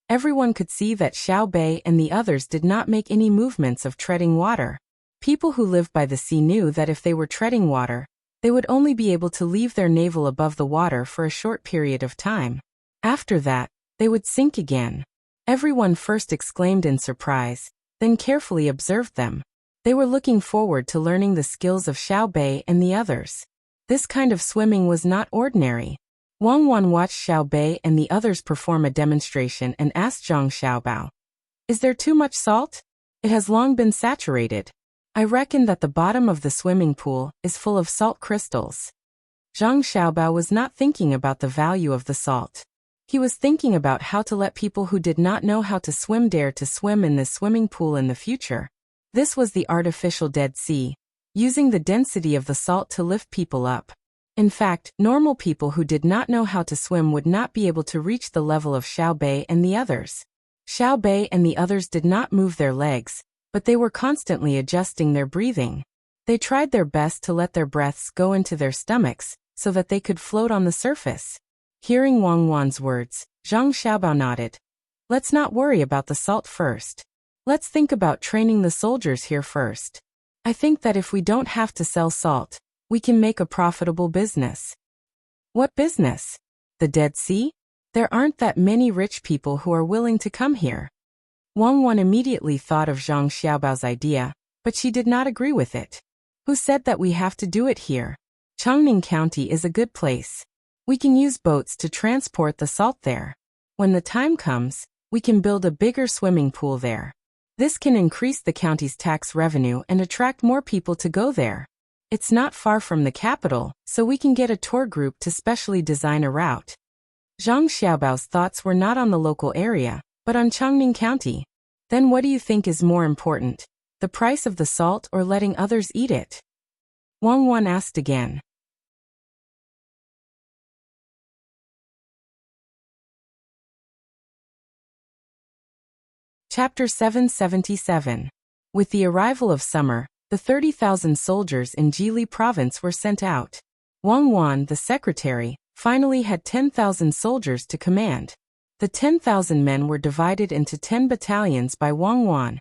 everyone could see that Xiao Bei and the others did not make any movements of treading water. People who lived by the sea knew that if they were treading water, they would only be able to leave their navel above the water for a short period of time. After that, they would sink again. Everyone first exclaimed in surprise, then carefully observed them. They were looking forward to learning the skills of Xiao Bei and the others. This kind of swimming was not ordinary. Wang Wan watched Xiao Bei and the others perform a demonstration and asked Zhang Xiaobao, "Is there too much salt? It has long been saturated. I reckon that the bottom of the swimming pool is full of salt crystals." Zhang Xiaobao was not thinking about the value of the salt. He was thinking about how to let people who did not know how to swim dare to swim in this swimming pool in the future. This was the artificial Dead Sea, using the density of the salt to lift people up. In fact, normal people who did not know how to swim would not be able to reach the level of Xiao Bei and the others. Xiao Bei and the others did not move their legs, but they were constantly adjusting their breathing. They tried their best to let their breaths go into their stomachs, so that they could float on the surface. Hearing Wang Wan's words, Zhang Xiaobao nodded. "Let's not worry about the salt first. Let's think about training the soldiers here first. I think that if we don't have to sell salt, we can make a profitable business." "What business? The Dead Sea? There aren't that many rich people who are willing to come here." Wang Wan immediately thought of Zhang Xiaobao's idea, but she did not agree with it. "Who said that we have to do it here? Chongning County is a good place. We can use boats to transport the salt there. When the time comes, we can build a bigger swimming pool there. This can increase the county's tax revenue and attract more people to go there. It's not far from the capital, so we can get a tour group to specially design a route." Zhang Xiaobao's thoughts were not on the local area, but on Chongning County. "Then what do you think is more important, the price of the salt or letting others eat it?" Wang Wan asked again. Chapter 777. With the arrival of summer, the 30,000 soldiers in Jili province were sent out. Wang Wan, the secretary, finally had 10,000 soldiers to command. The 10,000 men were divided into 10 battalions by Wang Wan,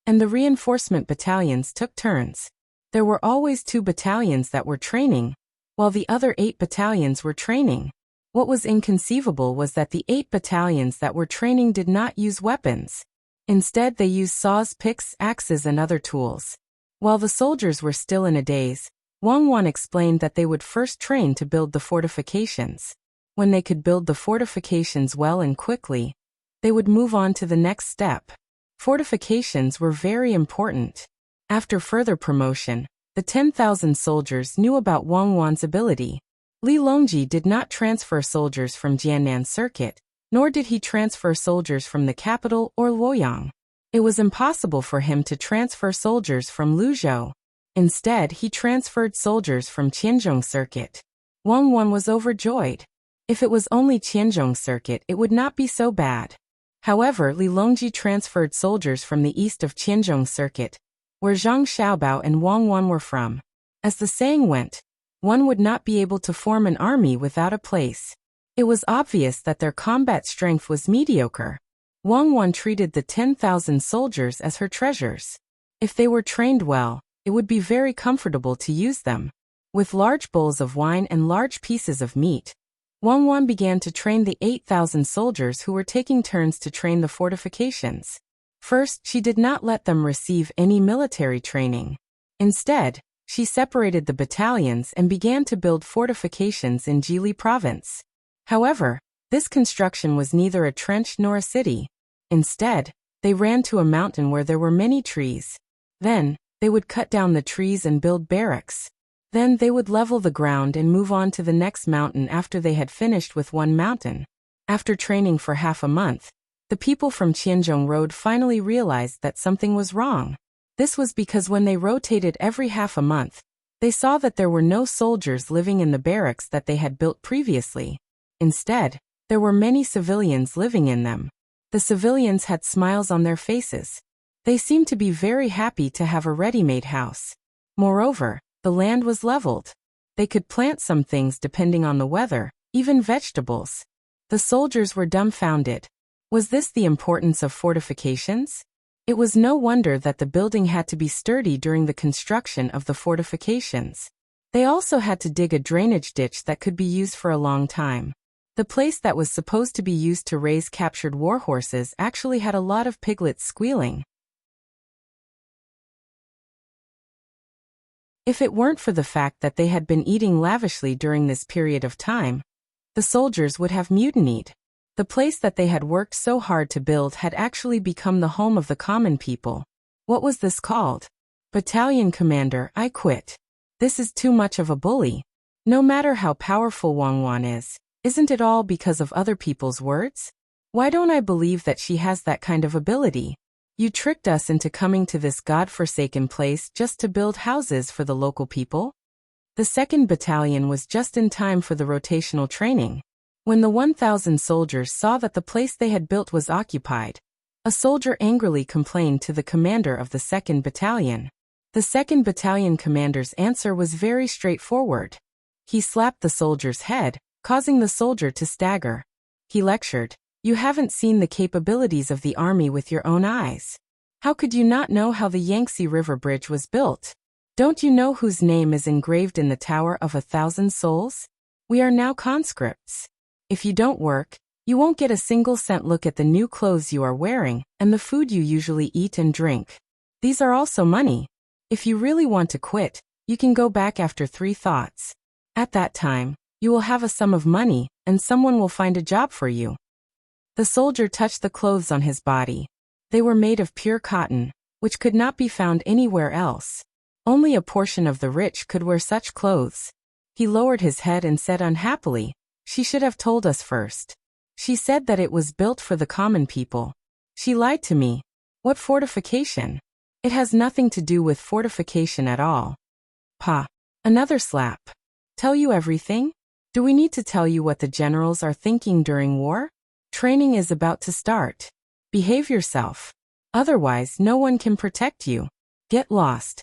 and the reinforcement battalions took turns. There were always 2 battalions that were training, while the other 8 battalions were training. What was inconceivable was that the 8 battalions that were training did not use weapons. Instead, they used saws, picks, axes, and other tools. While the soldiers were still in a daze, Wang Wan explained that they would first train to build the fortifications. When they could build the fortifications well and quickly, they would move on to the next step. Fortifications were very important. After further promotion, the 10,000 soldiers knew about Wang Wan's ability. Li Longji did not transfer soldiers from Jiannan Circuit, nor did he transfer soldiers from the capital or Luoyang. It was impossible for him to transfer soldiers from Luzhou. Instead, he transferred soldiers from Qianzhong Circuit. Wang Wan was overjoyed. If it was only Qianzhong Circuit, it would not be so bad. However, Li Longji transferred soldiers from the east of Qianzhong Circuit, where Zhang Xiaobao and Wang Wan were from. As the saying went, one would not be able to form an army without a place. It was obvious that their combat strength was mediocre. Wang Wan treated the 10,000 soldiers as her treasures. If they were trained well, it would be very comfortable to use them. With large bowls of wine and large pieces of meat, Wang Wan began to train the 8,000 soldiers who were taking turns to train the fortifications. First, she did not let them receive any military training. Instead, she separated the battalions and began to build fortifications in Jili province. However, this construction was neither a trench nor a city. Instead, they ran to a mountain where there were many trees. Then, they would cut down the trees and build barracks. Then they would level the ground and move on to the next mountain after they had finished with one mountain. After training for half a month, the people from Qianzhong Road finally realized that something was wrong. This was because when they rotated every half a month, they saw that there were no soldiers living in the barracks that they had built previously. Instead, there were many civilians living in them. The civilians had smiles on their faces. They seemed to be very happy to have a ready-made house. Moreover, the land was leveled. They could plant some things depending on the weather, even vegetables. The soldiers were dumbfounded. Was this the importance of fortifications? It was no wonder that the building had to be sturdy during the construction of the fortifications. They also had to dig a drainage ditch that could be used for a long time. The place that was supposed to be used to raise captured warhorses actually had a lot of piglets squealing. If it weren't for the fact that they had been eating lavishly during this period of time, the soldiers would have mutinied. The place that they had worked so hard to build had actually become the home of the common people. What was this called? Battalion commander, I quit. This is too much of a bully. No matter how powerful Wang Wan is, isn't it all because of other people's words? Why don't I believe that she has that kind of ability? You tricked us into coming to this god-forsaken place just to build houses for the local people? The 2nd Battalion was just in time for the rotational training. When the 1,000 soldiers saw that the place they had built was occupied, a soldier angrily complained to the commander of the 2nd Battalion. The 2nd Battalion commander's answer was very straightforward. He slapped the soldier's head, causing the soldier to stagger. He lectured, "You haven't seen the capabilities of the army with your own eyes. How could you not know how the Yangtze River Bridge was built? Don't you know whose name is engraved in the Tower of 1,000 Souls? We are now conscripts. If you don't work, you won't get a single cent. Look at the new clothes you are wearing, and the food you usually eat and drink. These are also money. If you really want to quit, you can go back after 3 thoughts. At that time, you will have a sum of money, and someone will find a job for you." The soldier touched the clothes on his body. They were made of pure cotton, which could not be found anywhere else. Only a portion of the rich could wear such clothes. He lowered his head and said unhappily, "She should have told us first. She said that it was built for the common people. She lied to me. What fortification? It has nothing to do with fortification at all." Pa. Another slap. Tell you everything? Do we need to tell you what the generals are thinking during war? Training is about to start. Behave yourself. Otherwise, no one can protect you. Get lost.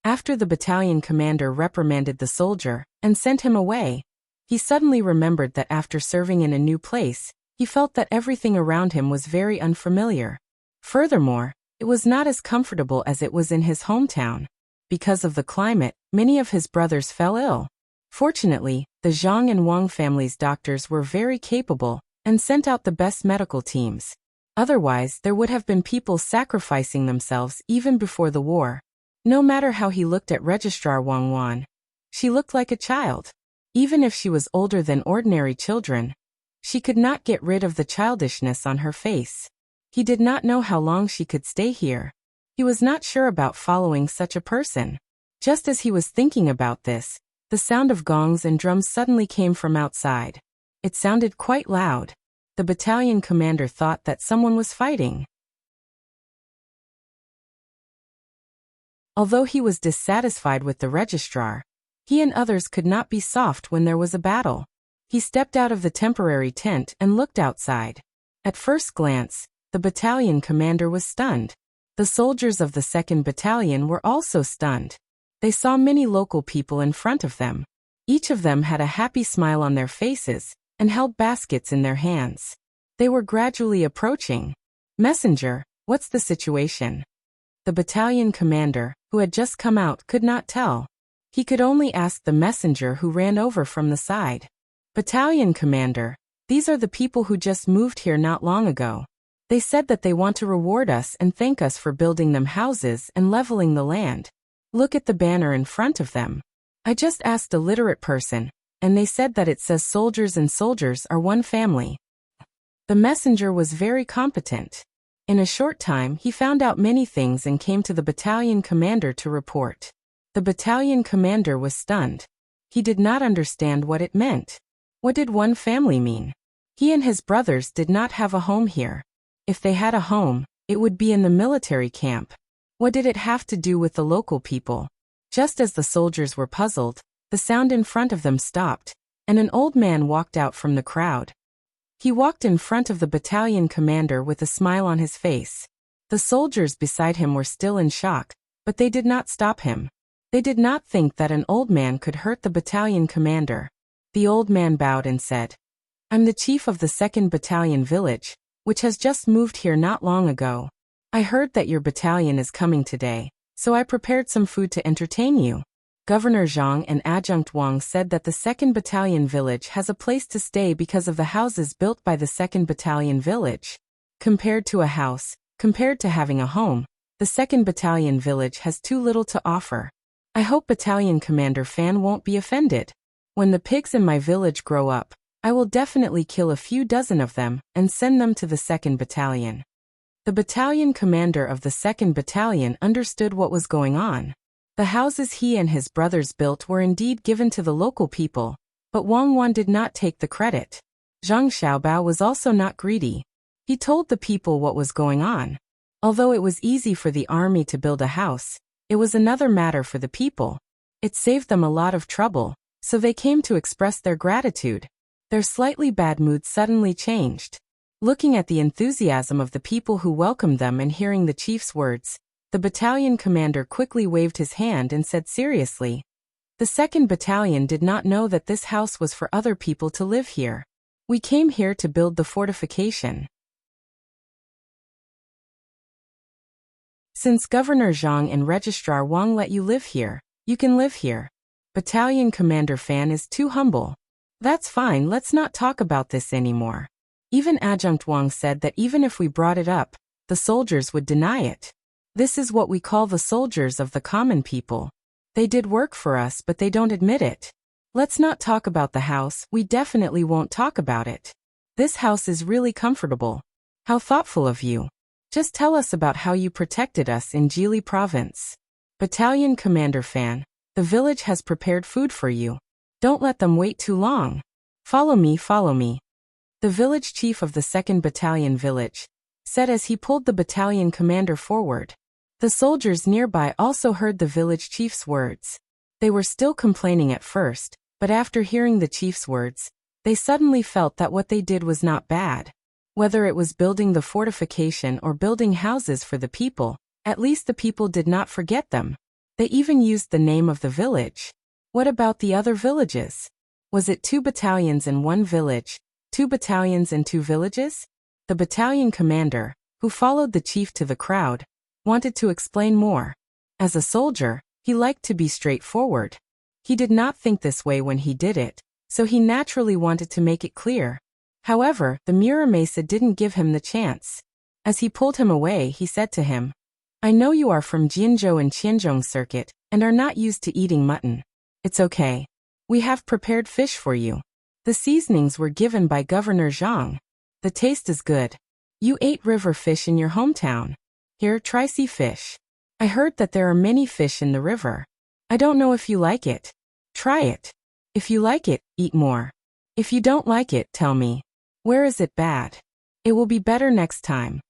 After the battalion commander reprimanded the soldier and sent him away, he suddenly remembered that after serving in a new place, he felt that everything around him was very unfamiliar. Furthermore, it was not as comfortable as it was in his hometown. Because of the climate, many of his brothers fell ill. Fortunately, the Zhang and Wang families' doctors were very capable and sent out the best medical teams. Otherwise, there would have been people sacrificing themselves even before the war. No matter how he looked at Registrar Wang Wan, she looked like a child. Even if she was older than ordinary children, she could not get rid of the childishness on her face. He did not know how long she could stay here. He was not sure about following such a person. Just as he was thinking about this, the sound of gongs and drums suddenly came from outside. It sounded quite loud. The battalion commander thought that someone was fighting. Although he was dissatisfied with the registrar, he and others could not be soft when there was a battle. He stepped out of the temporary tent and looked outside. At first glance, the battalion commander was stunned. The soldiers of the 2nd Battalion were also stunned. They saw many local people in front of them. Each of them had a happy smile on their faces and held baskets in their hands. They were gradually approaching. "Messenger, what's the situation?" The battalion commander, who had just come out, could not tell. He could only ask the messenger who ran over from the side. "Battalion commander, these are the people who just moved here not long ago. They said that they want to reward us and thank us for building them houses and leveling the land. Look at the banner in front of them. I just asked a literate person, and they said that it says soldiers and soldiers are one family." The messenger was very competent. In a short time he found out many things and came to the battalion commander to report. The battalion commander was stunned. He did not understand what it meant. What did one family mean? He and his brothers did not have a home here. If they had a home, it would be in the military camp. What did it have to do with the local people? Just as the soldiers were puzzled, the sound in front of them stopped, and an old man walked out from the crowd. He walked in front of the battalion commander with a smile on his face. The soldiers beside him were still in shock, but they did not stop him. They did not think that an old man could hurt the battalion commander. The old man bowed and said, "I'm the chief of the 2nd Battalion Village, which has just moved here not long ago. I heard that your battalion is coming today, so I prepared some food to entertain you." Governor Zhang and Adjunct Wang said that the 2nd Battalion Village has a place to stay because of the houses built by the 2nd Battalion Village. Compared to a house, compared to having a home, the 2nd Battalion Village has too little to offer. I hope Battalion Commander Fan won't be offended. When the pigs in my village grow up, I will definitely kill a few dozen of them and send them to the 2nd Battalion. The battalion commander of the 2nd Battalion understood what was going on. The houses he and his brothers built were indeed given to the local people, but Wang Wan did not take the credit. Zhang Xiaobao was also not greedy. He told the people what was going on. Although it was easy for the army to build a house, it was another matter for the people. It saved them a lot of trouble, so they came to express their gratitude. Their slightly bad mood suddenly changed. Looking at the enthusiasm of the people who welcomed them and hearing the chief's words, the battalion commander quickly waved his hand and said seriously, "The 2nd Battalion did not know that this house was for other people to live here. We came here to build the fortification. Since Governor Zhang and Registrar Wang let you live here, you can live here. Battalion Commander Fan is too humble. That's fine, let's not talk about this anymore." Even Adjunct Wang said that even if we brought it up, the soldiers would deny it. This is what we call the soldiers of the common people. They did work for us, but they don't admit it. Let's not talk about the house, we definitely won't talk about it. This house is really comfortable. How thoughtful of you. Just tell us about how you protected us in Jili province. Battalion Commander Fan, the village has prepared food for you. Don't let them wait too long. Follow me, follow me. The village chief of the 2nd Battalion Village said as he pulled the battalion commander forward. The soldiers nearby also heard the village chief's words. They were still complaining at first, but after hearing the chief's words, they suddenly felt that what they did was not bad. Whether it was building the fortification or building houses for the people, at least the people did not forget them. They even used the name of the village. What about the other villages? Was it 2 battalions in one village, 2 battalions in 2 villages? The battalion commander, who followed the chief to the crowd, wanted to explain more. As a soldier, he liked to be straightforward. He did not think this way when he did it, so he naturally wanted to make it clear. However, the Muramesa didn't give him the chance. As he pulled him away, he said to him, "I know you are from Jianzhou and Qianzhong circuit and are not used to eating mutton. It's okay. We have prepared fish for you. The seasonings were given by Governor Zhang. The taste is good. You ate river fish in your hometown. Here, try sea fish. I heard that there are many fish in the river. I don't know if you like it. Try it. If you like it, eat more. If you don't like it, tell me. Where is it bad? It will be better next time."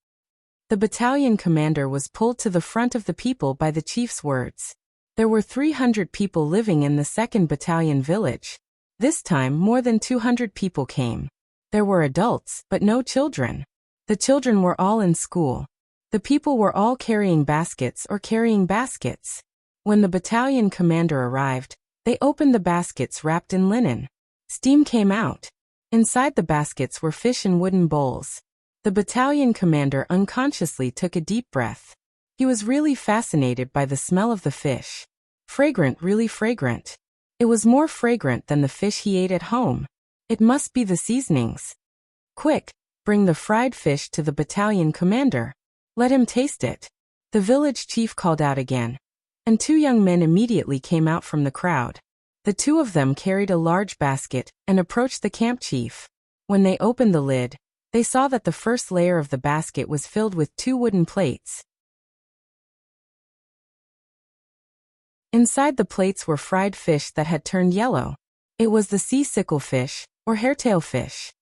The battalion commander was pulled to the front of the people by the chief's words. There were 300 people living in the 2nd Battalion Village. This time, more than 200 people came. There were adults, but no children. The children were all in school. The people were all carrying baskets or carrying baskets. When the battalion commander arrived, they opened the baskets wrapped in linen. Steam came out. Inside the baskets were fish in wooden bowls. The battalion commander unconsciously took a deep breath. He was really fascinated by the smell of the fish. Fragrant, really fragrant. It was more fragrant than the fish he ate at home. It must be the seasonings. Quick, bring the fried fish to the battalion commander. Let him taste it. The village chief called out again. And 2 young men immediately came out from the crowd. The 2 of them carried a large basket and approached the camp chief. When they opened the lid, they saw that the first layer of the basket was filled with 2 wooden plates. Inside the plates were fried fish that had turned yellow. It was the sea sickle fish, or hairtail fish.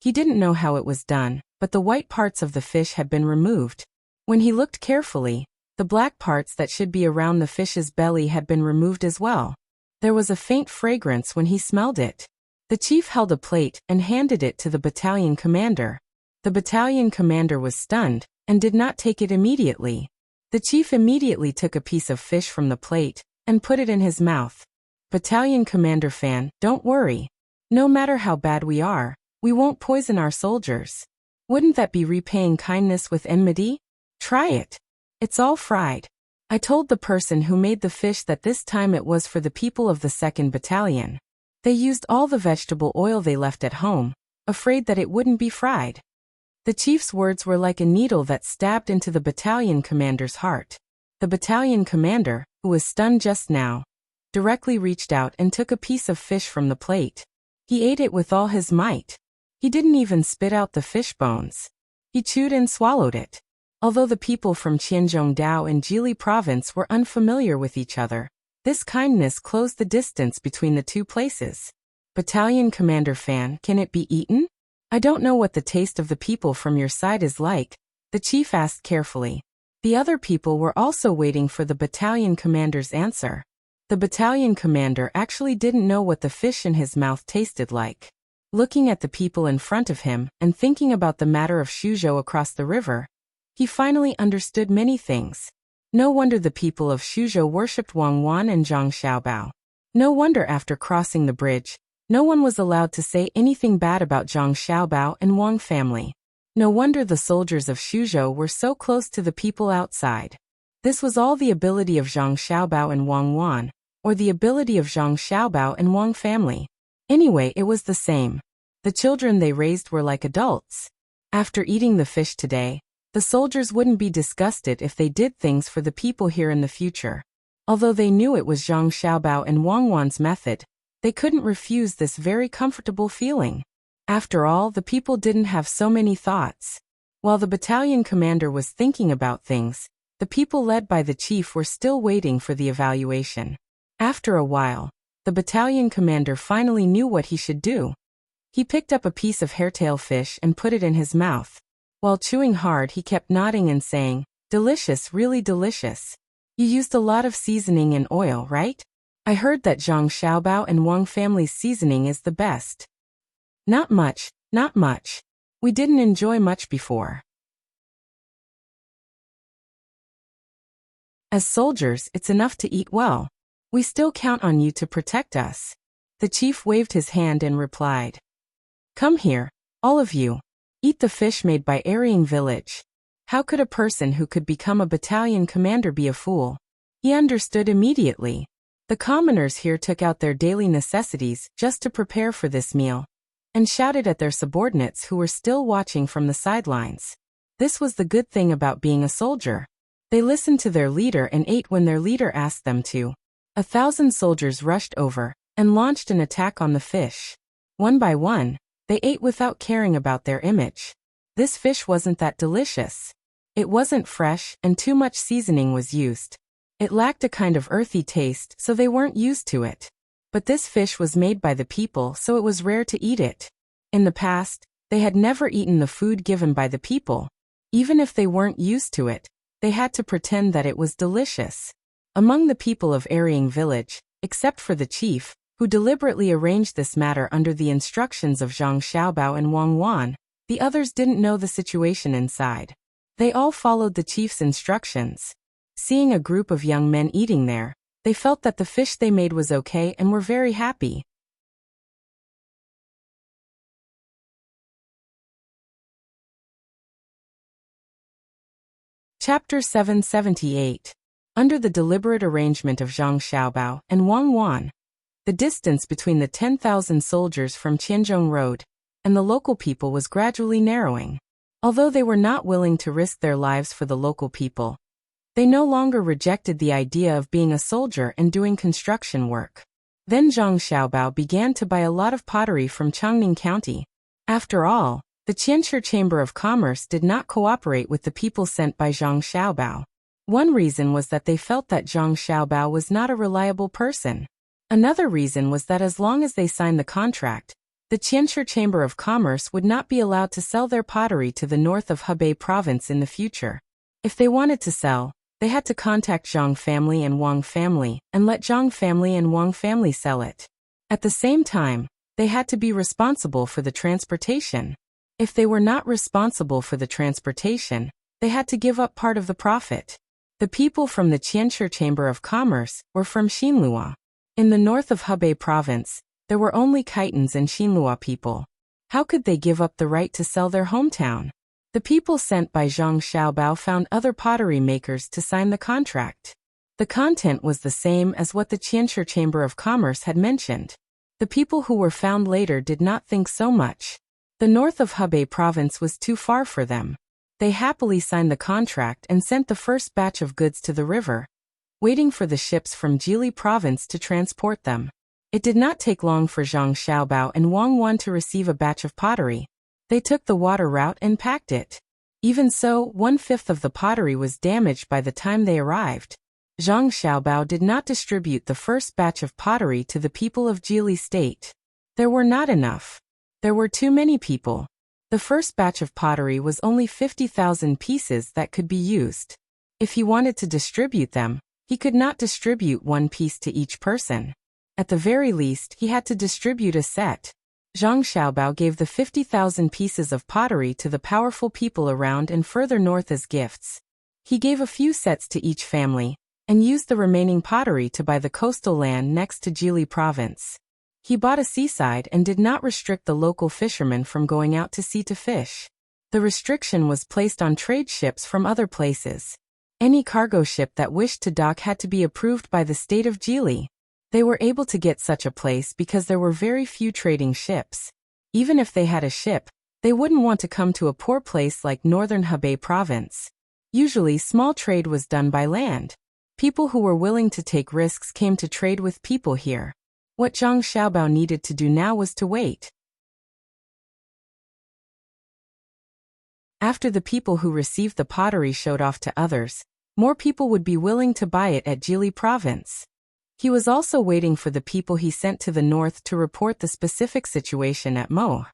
He didn't know how it was done, but the white parts of the fish had been removed. When he looked carefully, the black parts that should be around the fish's belly had been removed as well. There was a faint fragrance when he smelled it. The chief held a plate and handed it to the battalion commander. The battalion commander was stunned and did not take it immediately. The chief immediately took a piece of fish from the plate and put it in his mouth. Battalion Commander Fan, don't worry. No matter how bad we are, we won't poison our soldiers. Wouldn't that be repaying kindness with enmity? Try it. It's all fried. I told the person who made the fish that this time it was for the people of the 2nd Battalion. They used all the vegetable oil they left at home, afraid that it wouldn't be fried. The chief's words were like a needle that stabbed into the battalion commander's heart. The battalion commander, who was stunned just now, directly reached out and took a piece of fish from the plate. He ate it with all his might. He didn't even spit out the fish bones. He chewed and swallowed it. Although the people from Qianzhongdao and Jili province were unfamiliar with each other, this kindness closed the distance between the two places. Battalion Commander Fan, can it be eaten? I don't know what the taste of the people from your side is like, the chief asked carefully. The other people were also waiting for the battalion commander's answer. The battalion commander actually didn't know what the fish in his mouth tasted like. Looking at the people in front of him and thinking about the matter of Shuzhou across the river, he finally understood many things. No wonder the people of Shuzhou worshipped Wang Wan and Zhang Xiaobao. No wonder after crossing the bridge, no one was allowed to say anything bad about Zhang Xiaobao and Wang family. No wonder the soldiers of Shuzhou were so close to the people outside. This was all the ability of Zhang Xiaobao and Wang Wan, or the ability of Zhang Xiaobao and Wang family. Anyway, it was the same. The children they raised were like adults. After eating the fish today, the soldiers wouldn't be disgusted if they did things for the people here in the future. Although they knew it was Zhang Xiaobao and Wang Wan's method, they couldn't refuse this very comfortable feeling. After all, the people didn't have so many thoughts. While the battalion commander was thinking about things, the people led by the chief were still waiting for the evaluation. After a while, the battalion commander finally knew what he should do. He picked up a piece of hairtail fish and put it in his mouth. While chewing hard, he kept nodding and saying, "Delicious, really delicious. You used a lot of seasoning and oil, right? I heard that Zhang Xiaobao and Wang family's seasoning is the best." Not much, not much. We didn't enjoy much before. As soldiers, it's enough to eat well. We still count on you to protect us. The chief waved his hand and replied. Come here, all of you. Eat the fish made by Arying village. How could a person who could become a battalion commander be a fool? He understood immediately. The commoners here took out their daily necessities just to prepare for this meal, and shouted at their subordinates who were still watching from the sidelines. This was the good thing about being a soldier. They listened to their leader and ate when their leader asked them to. 1,000 soldiers rushed over and launched an attack on the fish. One by one, they ate without caring about their image. This fish wasn't that delicious. It wasn't fresh, and too much seasoning was used. It lacked a kind of earthy taste, so they weren't used to it. But this fish was made by the people, so it was rare to eat it. In the past, they had never eaten the food given by the people. Even if they weren't used to it, they had to pretend that it was delicious. Among the people of Arying village, except for the chief, who deliberately arranged this matter under the instructions of Zhang Xiaobao and Wang Wan, the others didn't know the situation inside. They all followed the chief's instructions. Seeing a group of young men eating there, they felt that the fish they made was okay and were very happy. Chapter 778. Under the deliberate arrangement of Zhang Xiaobao and Wang Wan, the distance between the 10,000 soldiers from Qianzhong Road and the local people was gradually narrowing. Although they were not willing to risk their lives for the local people, they no longer rejected the idea of being a soldier and doing construction work. Then Zhang Xiaobao began to buy a lot of pottery from Changning County. After all, the Qianshi Chamber of Commerce did not cooperate with the people sent by Zhang Xiaobao. One reason was that they felt that Zhang Xiaobao was not a reliable person. Another reason was that as long as they signed the contract, the Qianshi Chamber of Commerce would not be allowed to sell their pottery to the north of Hebei province in the future. If they wanted to sell, they had to contact Zhang family and Wang family and let Zhang family and Wang family sell it. At the same time, they had to be responsible for the transportation. If they were not responsible for the transportation, they had to give up part of the profit. The people from the Qianshi Chamber of Commerce were from Xinlua. In the north of Hebei province, there were only Khitans and Xinlua people. How could they give up the right to sell their hometown? The people sent by Zhang Xiaobao found other pottery makers to sign the contract. The content was the same as what the Qianshi Chamber of Commerce had mentioned. The people who were found later did not think so much. The north of Hebei province was too far for them. They happily signed the contract and sent the first batch of goods to the river, waiting for the ships from Jili province to transport them. It did not take long for Zhang Xiaobao and Wang Wan to receive a batch of pottery. They took the water route and packed it. Even so, 1/5 of the pottery was damaged by the time they arrived. Zhang Xiaobao did not distribute the first batch of pottery to the people of Jili state. There were not enough. There were too many people. The first batch of pottery was only 50,000 pieces that could be used. If he wanted to distribute them, he could not distribute one piece to each person. At the very least, he had to distribute a set. Zhang Xiaobao gave the 50,000 pieces of pottery to the powerful people around and further north as gifts. He gave a few sets to each family, and used the remaining pottery to buy the coastal land next to Jili province. He bought a seaside and did not restrict the local fishermen from going out to sea to fish. The restriction was placed on trade ships from other places. Any cargo ship that wished to dock had to be approved by the state of Jili. They were able to get such a place because there were very few trading ships. Even if they had a ship, they wouldn't want to come to a poor place like northern Hebei province. Usually small trade was done by land. People who were willing to take risks came to trade with people here. What Zhang Xiaobao needed to do now was to wait. After the people who received the pottery showed off to others, more people would be willing to buy it at Jili province. He was also waiting for the people he sent to the north to report the specific situation at Mo.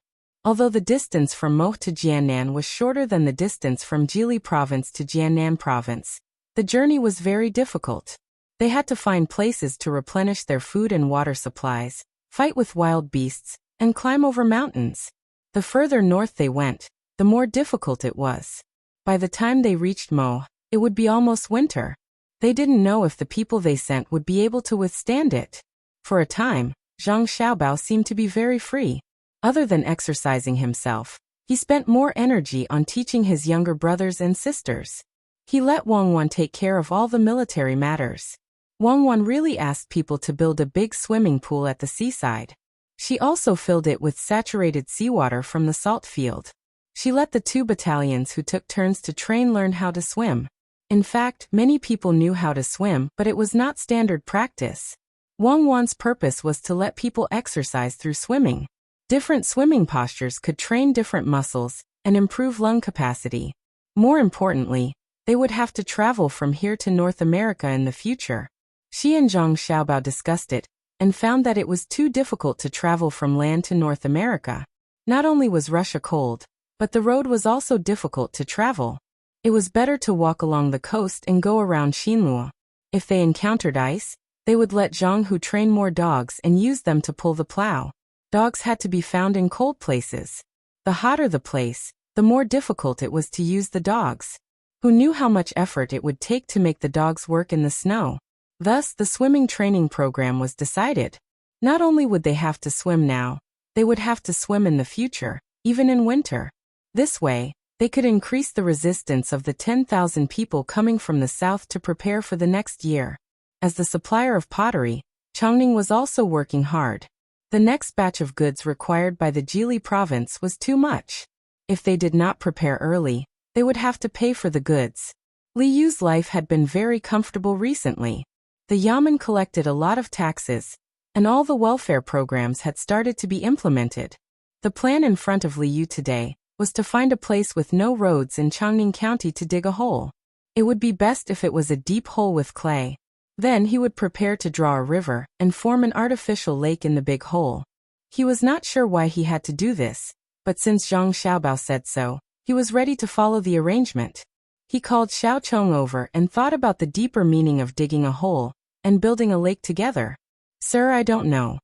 Although the distance from Mo to Jiannan was shorter than the distance from Jili province to Jiannan province, the journey was very difficult. They had to find places to replenish their food and water supplies, fight with wild beasts, and climb over mountains. The further north they went, the more difficult it was. By the time they reached Mo, it would be almost winter. They didn't know if the people they sent would be able to withstand it. For a time, Zhang Xiaobao seemed to be very free. Other than exercising himself, he spent more energy on teaching his younger brothers and sisters. He let Wang Wan take care of all the military matters. Wang Wan really asked people to build a big swimming pool at the seaside. She also filled it with saturated seawater from the salt field. She let the 2 battalions who took turns to train learn how to swim. In fact, many people knew how to swim, but it was not standard practice. Wang Wan's purpose was to let people exercise through swimming. Different swimming postures could train different muscles and improve lung capacity. More importantly, they would have to travel from here to North America in the future. She and Zhang Xiaobao discussed it, and found that it was too difficult to travel from land to North America. Not only was Russia cold, but the road was also difficult to travel. It was better to walk along the coast and go around Xinlua. If they encountered ice, they would let Zhang Hu train more dogs and use them to pull the plow. Dogs had to be found in cold places. The hotter the place, the more difficult it was to use the dogs. Who knew how much effort it would take to make the dogs work in the snow? Thus, the swimming training program was decided. Not only would they have to swim now, they would have to swim in the future, even in winter. This way, they could increase the resistance of the 10,000 people coming from the south to prepare for the next year. As the supplier of pottery, Chongning was also working hard. The next batch of goods required by the Jili province was too much. If they did not prepare early, they would have to pay for the goods. Li Yu's life had been very comfortable recently. The Yamen collected a lot of taxes, and all the welfare programs had started to be implemented. The plan in front of Li Yu today was to find a place with no roads in Chongning County to dig a hole. It would be best if it was a deep hole with clay. Then he would prepare to draw a river and form an artificial lake in the big hole. He was not sure why he had to do this, but since Zhang Xiaobao said so, he was ready to follow the arrangement. He called Xiao Chong over and thought about the deeper meaning of digging a hole and building a lake together. Sir, I don't know.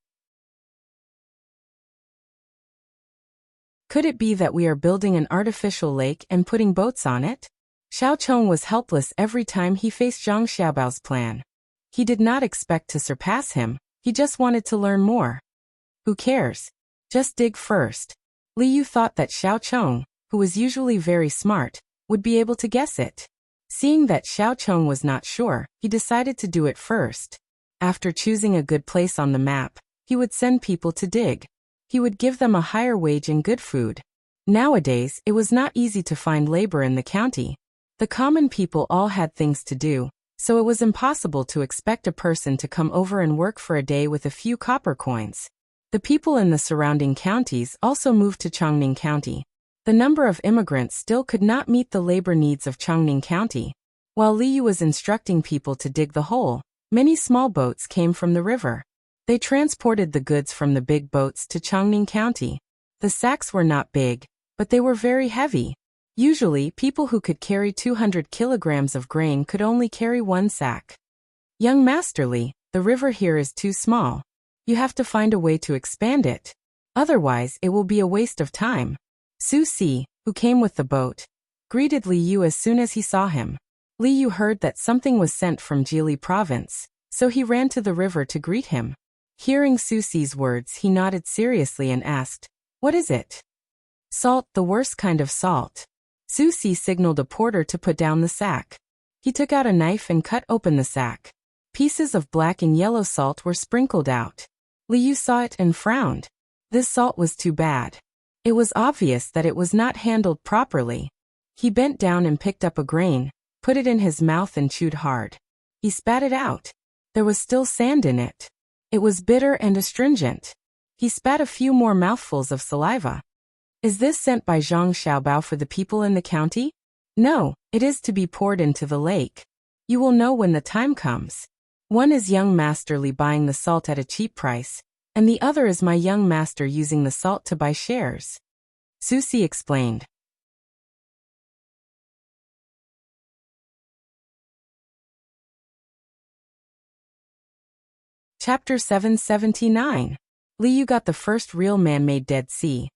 Could it be that we are building an artificial lake and putting boats on it? Xiao Chong was helpless every time he faced Zhang Xiaobao's plan. He did not expect to surpass him, he just wanted to learn more. Who cares? Just dig first. Li Yu thought that Xiao Chong, who was usually very smart, would be able to guess it. Seeing that Xiao Chong was not sure, he decided to do it first. After choosing a good place on the map, he would send people to dig. He would give them a higher wage and good food. Nowadays, it was not easy to find labor in the county. The common people all had things to do, so it was impossible to expect a person to come over and work for a day with a few copper coins. The people in the surrounding counties also moved to Chongning County. The number of immigrants still could not meet the labor needs of Chongning County. While Li Yu was instructing people to dig the hole, many small boats came from the river. They transported the goods from the big boats to Chongning County. The sacks were not big, but they were very heavy. Usually, people who could carry 200 kilograms of grain could only carry one sack. Young Master Li, the river here is too small. You have to find a way to expand it. Otherwise, it will be a waste of time. Su Si, who came with the boat, greeted Li Yu as soon as he saw him. Li Yu heard that something was sent from Jili province, so he ran to the river to greet him. Hearing Su Si's words, he nodded seriously and asked, "What is it?" "Salt, the worst kind of salt." Su Si signaled a porter to put down the sack. He took out a knife and cut open the sack. Pieces of black and yellow salt were sprinkled out. Li Yu saw it and frowned. This salt was too bad. It was obvious that it was not handled properly. He bent down and picked up a grain, put it in his mouth and chewed hard. He spat it out. There was still sand in it. It was bitter and astringent. He spat a few more mouthfuls of saliva. "Is this sent by Zhang Xiaobao for the people in the county?" "No, it is to be poured into the lake. You will know when the time comes. One is young Master Li buying the salt at a cheap price, and the other is my young master using the salt to buy shares," Su Si explained. Chapter 779. Li Yu got the first real man-made Dead Sea,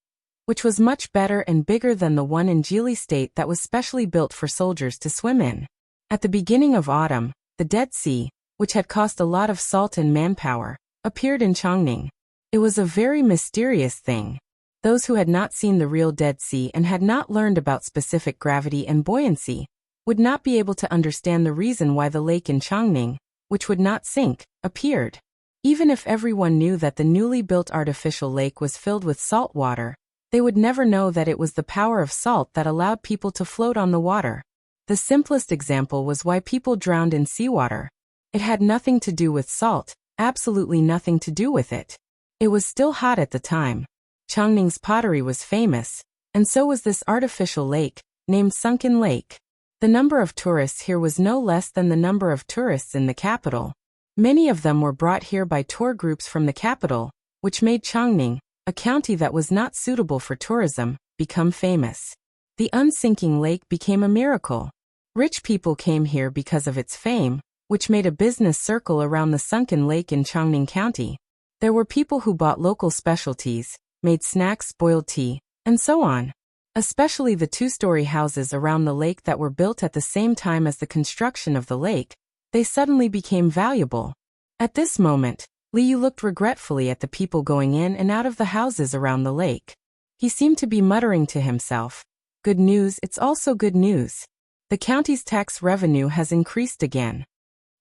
which was much better and bigger than the one in Jili State that was specially built for soldiers to swim in. At the beginning of autumn, the Dead Sea, which had cost a lot of salt and manpower, appeared in Chongning. It was a very mysterious thing. Those who had not seen the real Dead Sea and had not learned about specific gravity and buoyancy would not be able to understand the reason why the lake in Chongning, which would not sink, appeared. Even if everyone knew that the newly built artificial lake was filled with salt water, they would never know that it was the power of salt that allowed people to float on the water. The simplest example was why people drowned in seawater. It had nothing to do with salt, absolutely nothing to do with it. It was still hot at the time. Chongning's pottery was famous, and so was this artificial lake, named Sunken Lake. The number of tourists here was no less than the number of tourists in the capital. Many of them were brought here by tour groups from the capital, which made Chongning, a county that was not suitable for tourism, become famous. The unsinking lake became a miracle. Rich people came here because of its fame, which made a business circle around the sunken lake in Chongning County. There were people who bought local specialties, made snacks, boiled tea, and so on. Especially the two-story houses around the lake that were built at the same time as the construction of the lake. They suddenly became valuable. At this moment, Li Yu looked regretfully at the people going in and out of the houses around the lake. He seemed to be muttering to himself, "Good news, it's also good news. The county's tax revenue has increased again."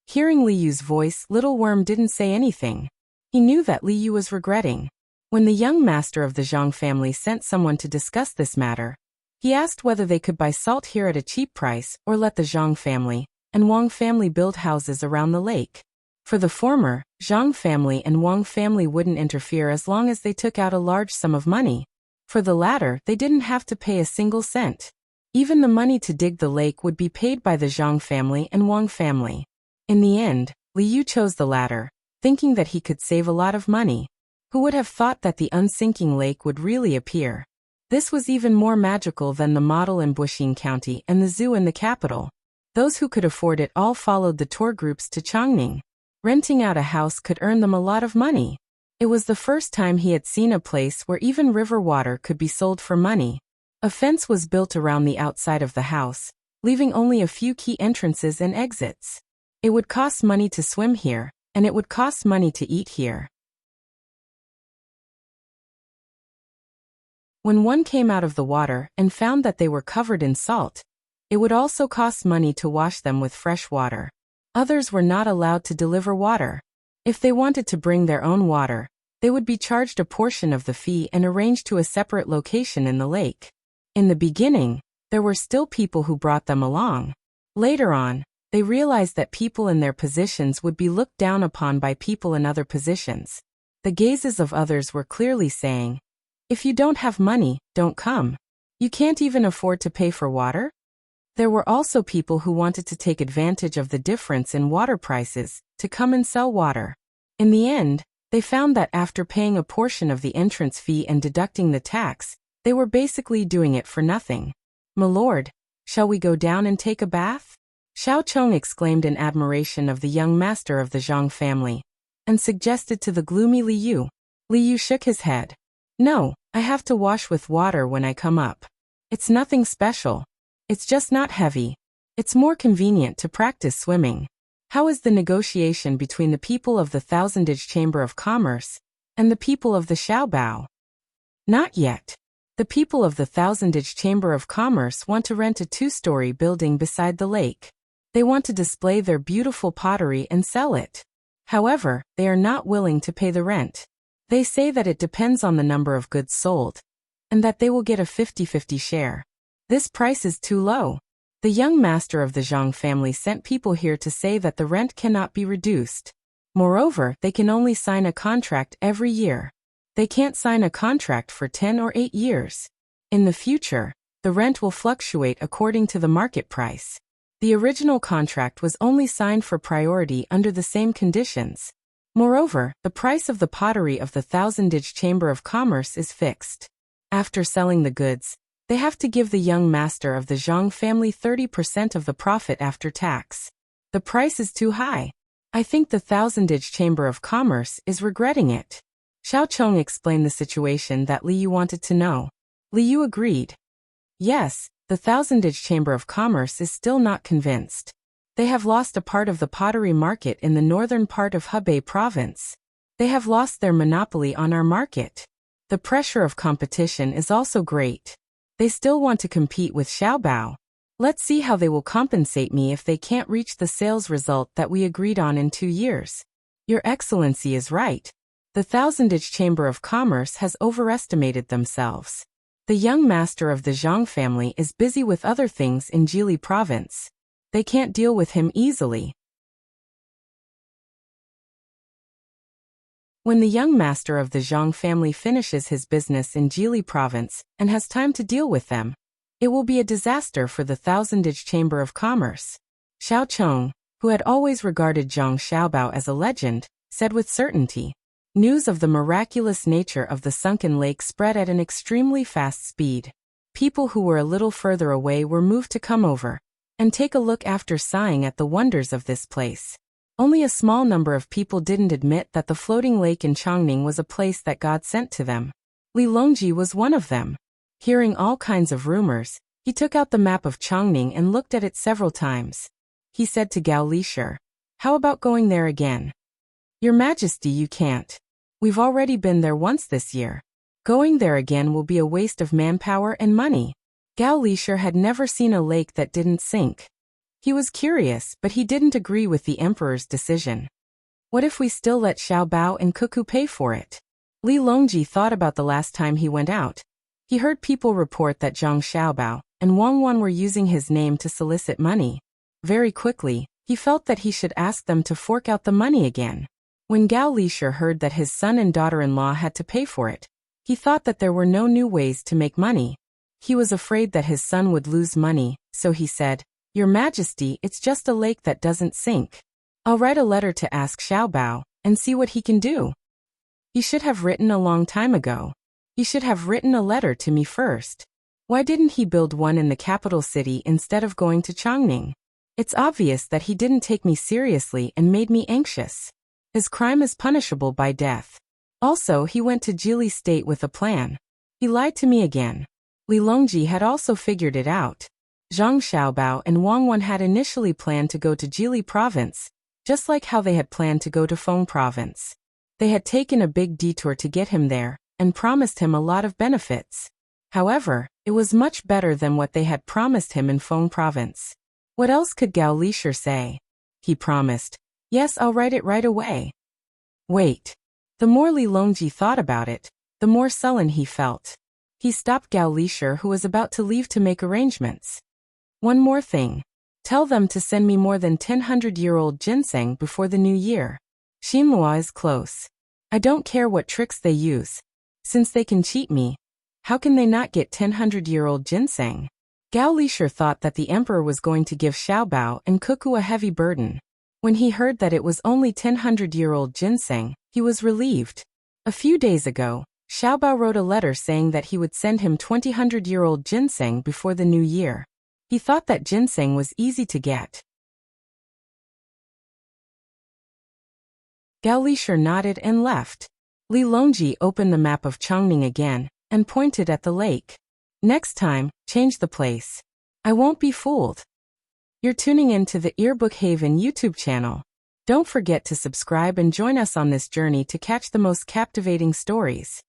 Hearing Li Yu's voice, Little Worm didn't say anything. He knew that Li Yu was regretting. When the young master of the Zhang family sent someone to discuss this matter, he asked whether they could buy salt here at a cheap price or let the Zhang family and Wang family build houses around the lake. For the former, Zhang family and Wang family wouldn't interfere as long as they took out a large sum of money. For the latter, they didn't have to pay a single cent. Even the money to dig the lake would be paid by the Zhang family and Wang family. In the end, Li Yu chose the latter, thinking that he could save a lot of money. Who would have thought that the unsinking lake would really appear? This was even more magical than the model in Buxing County and the zoo in the capital. Those who could afford it all followed the tour groups to Chongning. Renting out a house could earn them a lot of money. It was the first time he had seen a place where even river water could be sold for money. A fence was built around the outside of the house, leaving only a few key entrances and exits. It would cost money to swim here, and it would cost money to eat here. When one came out of the water and found that they were covered in salt, it would also cost money to wash them with fresh water. Others were not allowed to deliver water. If they wanted to bring their own water, they would be charged a portion of the fee and arranged to a separate location in the lake. In the beginning, there were still people who brought them along. Later on, they realized that people in their positions would be looked down upon by people in other positions. The gazes of others were clearly saying, "If you don't have money, don't come. You can't even afford to pay for water?" There were also people who wanted to take advantage of the difference in water prices, to come and sell water. In the end, they found that after paying a portion of the entrance fee and deducting the tax, they were basically doing it for nothing. "My lord, shall we go down and take a bath?" Xiao Chong exclaimed in admiration of the young master of the Zhang family, and suggested to the gloomy Li Yu. Li Yu shook his head. "No, I have to wash with water when I come up. It's nothing special. It's just not heavy. It's more convenient to practice swimming." How is the negotiation between the people of the Thousandage Chamber of Commerce and the people of the Xiaobao? Not yet. The people of the Thousandage Chamber of Commerce want to rent a 2-story building beside the lake. They want to display their beautiful pottery and sell it. However, they are not willing to pay the rent. They say that it depends on the number of goods sold, and that they will get a 50-50 share. This price is too low. The young master of the Zhang family sent people here to say that the rent cannot be reduced. Moreover, they can only sign a contract every year. They can't sign a contract for 10 or 8 years. In the future, the rent will fluctuate according to the market price. The original contract was only signed for priority under the same conditions. Moreover, the price of the pottery of the Thousandage Chamber of Commerce is fixed. After selling the goods, they have to give the young master of the Zhang family 30% of the profit after tax. The price is too high. I think the Thousandage Chamber of Commerce is regretting it. Xiao Chong explained the situation that Li Yu wanted to know. Li Yu agreed. Yes, the Thousandage Chamber of Commerce is still not convinced. They have lost a part of the pottery market in the northern part of Hebei province. They have lost their monopoly on our market. The pressure of competition is also great. They still want to compete with Xiaobao. Let's see how they will compensate me if they can't reach the sales result that we agreed on in 2 years. Your Excellency is right. The Thousandage Chamber of Commerce has overestimated themselves. The young master of the Zhang family is busy with other things in Jili province. They can't deal with him easily. When the young master of the Zhang family finishes his business in Jili province and has time to deal with them, it will be a disaster for the Thousandage Chamber of Commerce. Xiao Chong, who had always regarded Zhang Xiaobao as a legend, said with certainty. News of the miraculous nature of the sunken lake spread at an extremely fast speed. People who were a little further away were moved to come over and take a look after sighing at the wonders of this place. Only a small number of people didn't admit that the floating lake in Chongning was a place that God sent to them. Li Longji was one of them. Hearing all kinds of rumors, he took out the map of Chongning and looked at it several times. He said to Gao Lisher, "How about going there again?" "Your Majesty, you can't. We've already been there once this year. Going there again will be a waste of manpower and money." Gao Lisher had never seen a lake that didn't sink. He was curious, but he didn't agree with the emperor's decision. What if we still let Xiaobao and Cuckoo pay for it? Li Longji thought about the last time he went out. He heard people report that Zhang Xiaobao and Wang Wan were using his name to solicit money. Very quickly, he felt that he should ask them to fork out the money again. When Gao Lisher heard that his son and daughter-in-law had to pay for it, he thought that there were no new ways to make money. He was afraid that his son would lose money, so he said, "Your Majesty, it's just a lake that doesn't sink. I'll write a letter to ask Xiaobao, and see what he can do." He should have written a long time ago. He should have written a letter to me first. Why didn't he build one in the capital city instead of going to Chongning? It's obvious that he didn't take me seriously and made me anxious. His crime is punishable by death. Also, he went to Jili State with a plan. He lied to me again. Li Longji had also figured it out. Zhang Xiaobao and Wang Wan had initially planned to go to Jili province, just like how they had planned to go to Feng province. They had taken a big detour to get him there, and promised him a lot of benefits. However, it was much better than what they had promised him in Feng province. What else could Gao Lisher say? He promised, "Yes, I'll write it right away." Wait. The more Li Longji thought about it, the more sullen he felt. He stopped Gao Lisher, who was about to leave, to make arrangements. "One more thing. Tell them to send me more than 10-year-old ginseng before the new year. Xinhua is close. I don't care what tricks they use. Since they can cheat me, how can they not get 10-year-old ginseng?" Gao Lisher thought that the emperor was going to give Xiaobao and Cuckoo a heavy burden. When he heard that it was only 10-year-old ginseng, he was relieved. A few days ago, Xiaobao wrote a letter saying that he would send him 20-year-old ginseng before the new year. He thought that ginseng was easy to get. Gao Lisher nodded and left. Li Longji opened the map of Chongning again, and pointed at the lake. "Next time, change the place. I won't be fooled." You're tuning in to the Earbook Haven YouTube channel. Don't forget to subscribe and join us on this journey to catch the most captivating stories.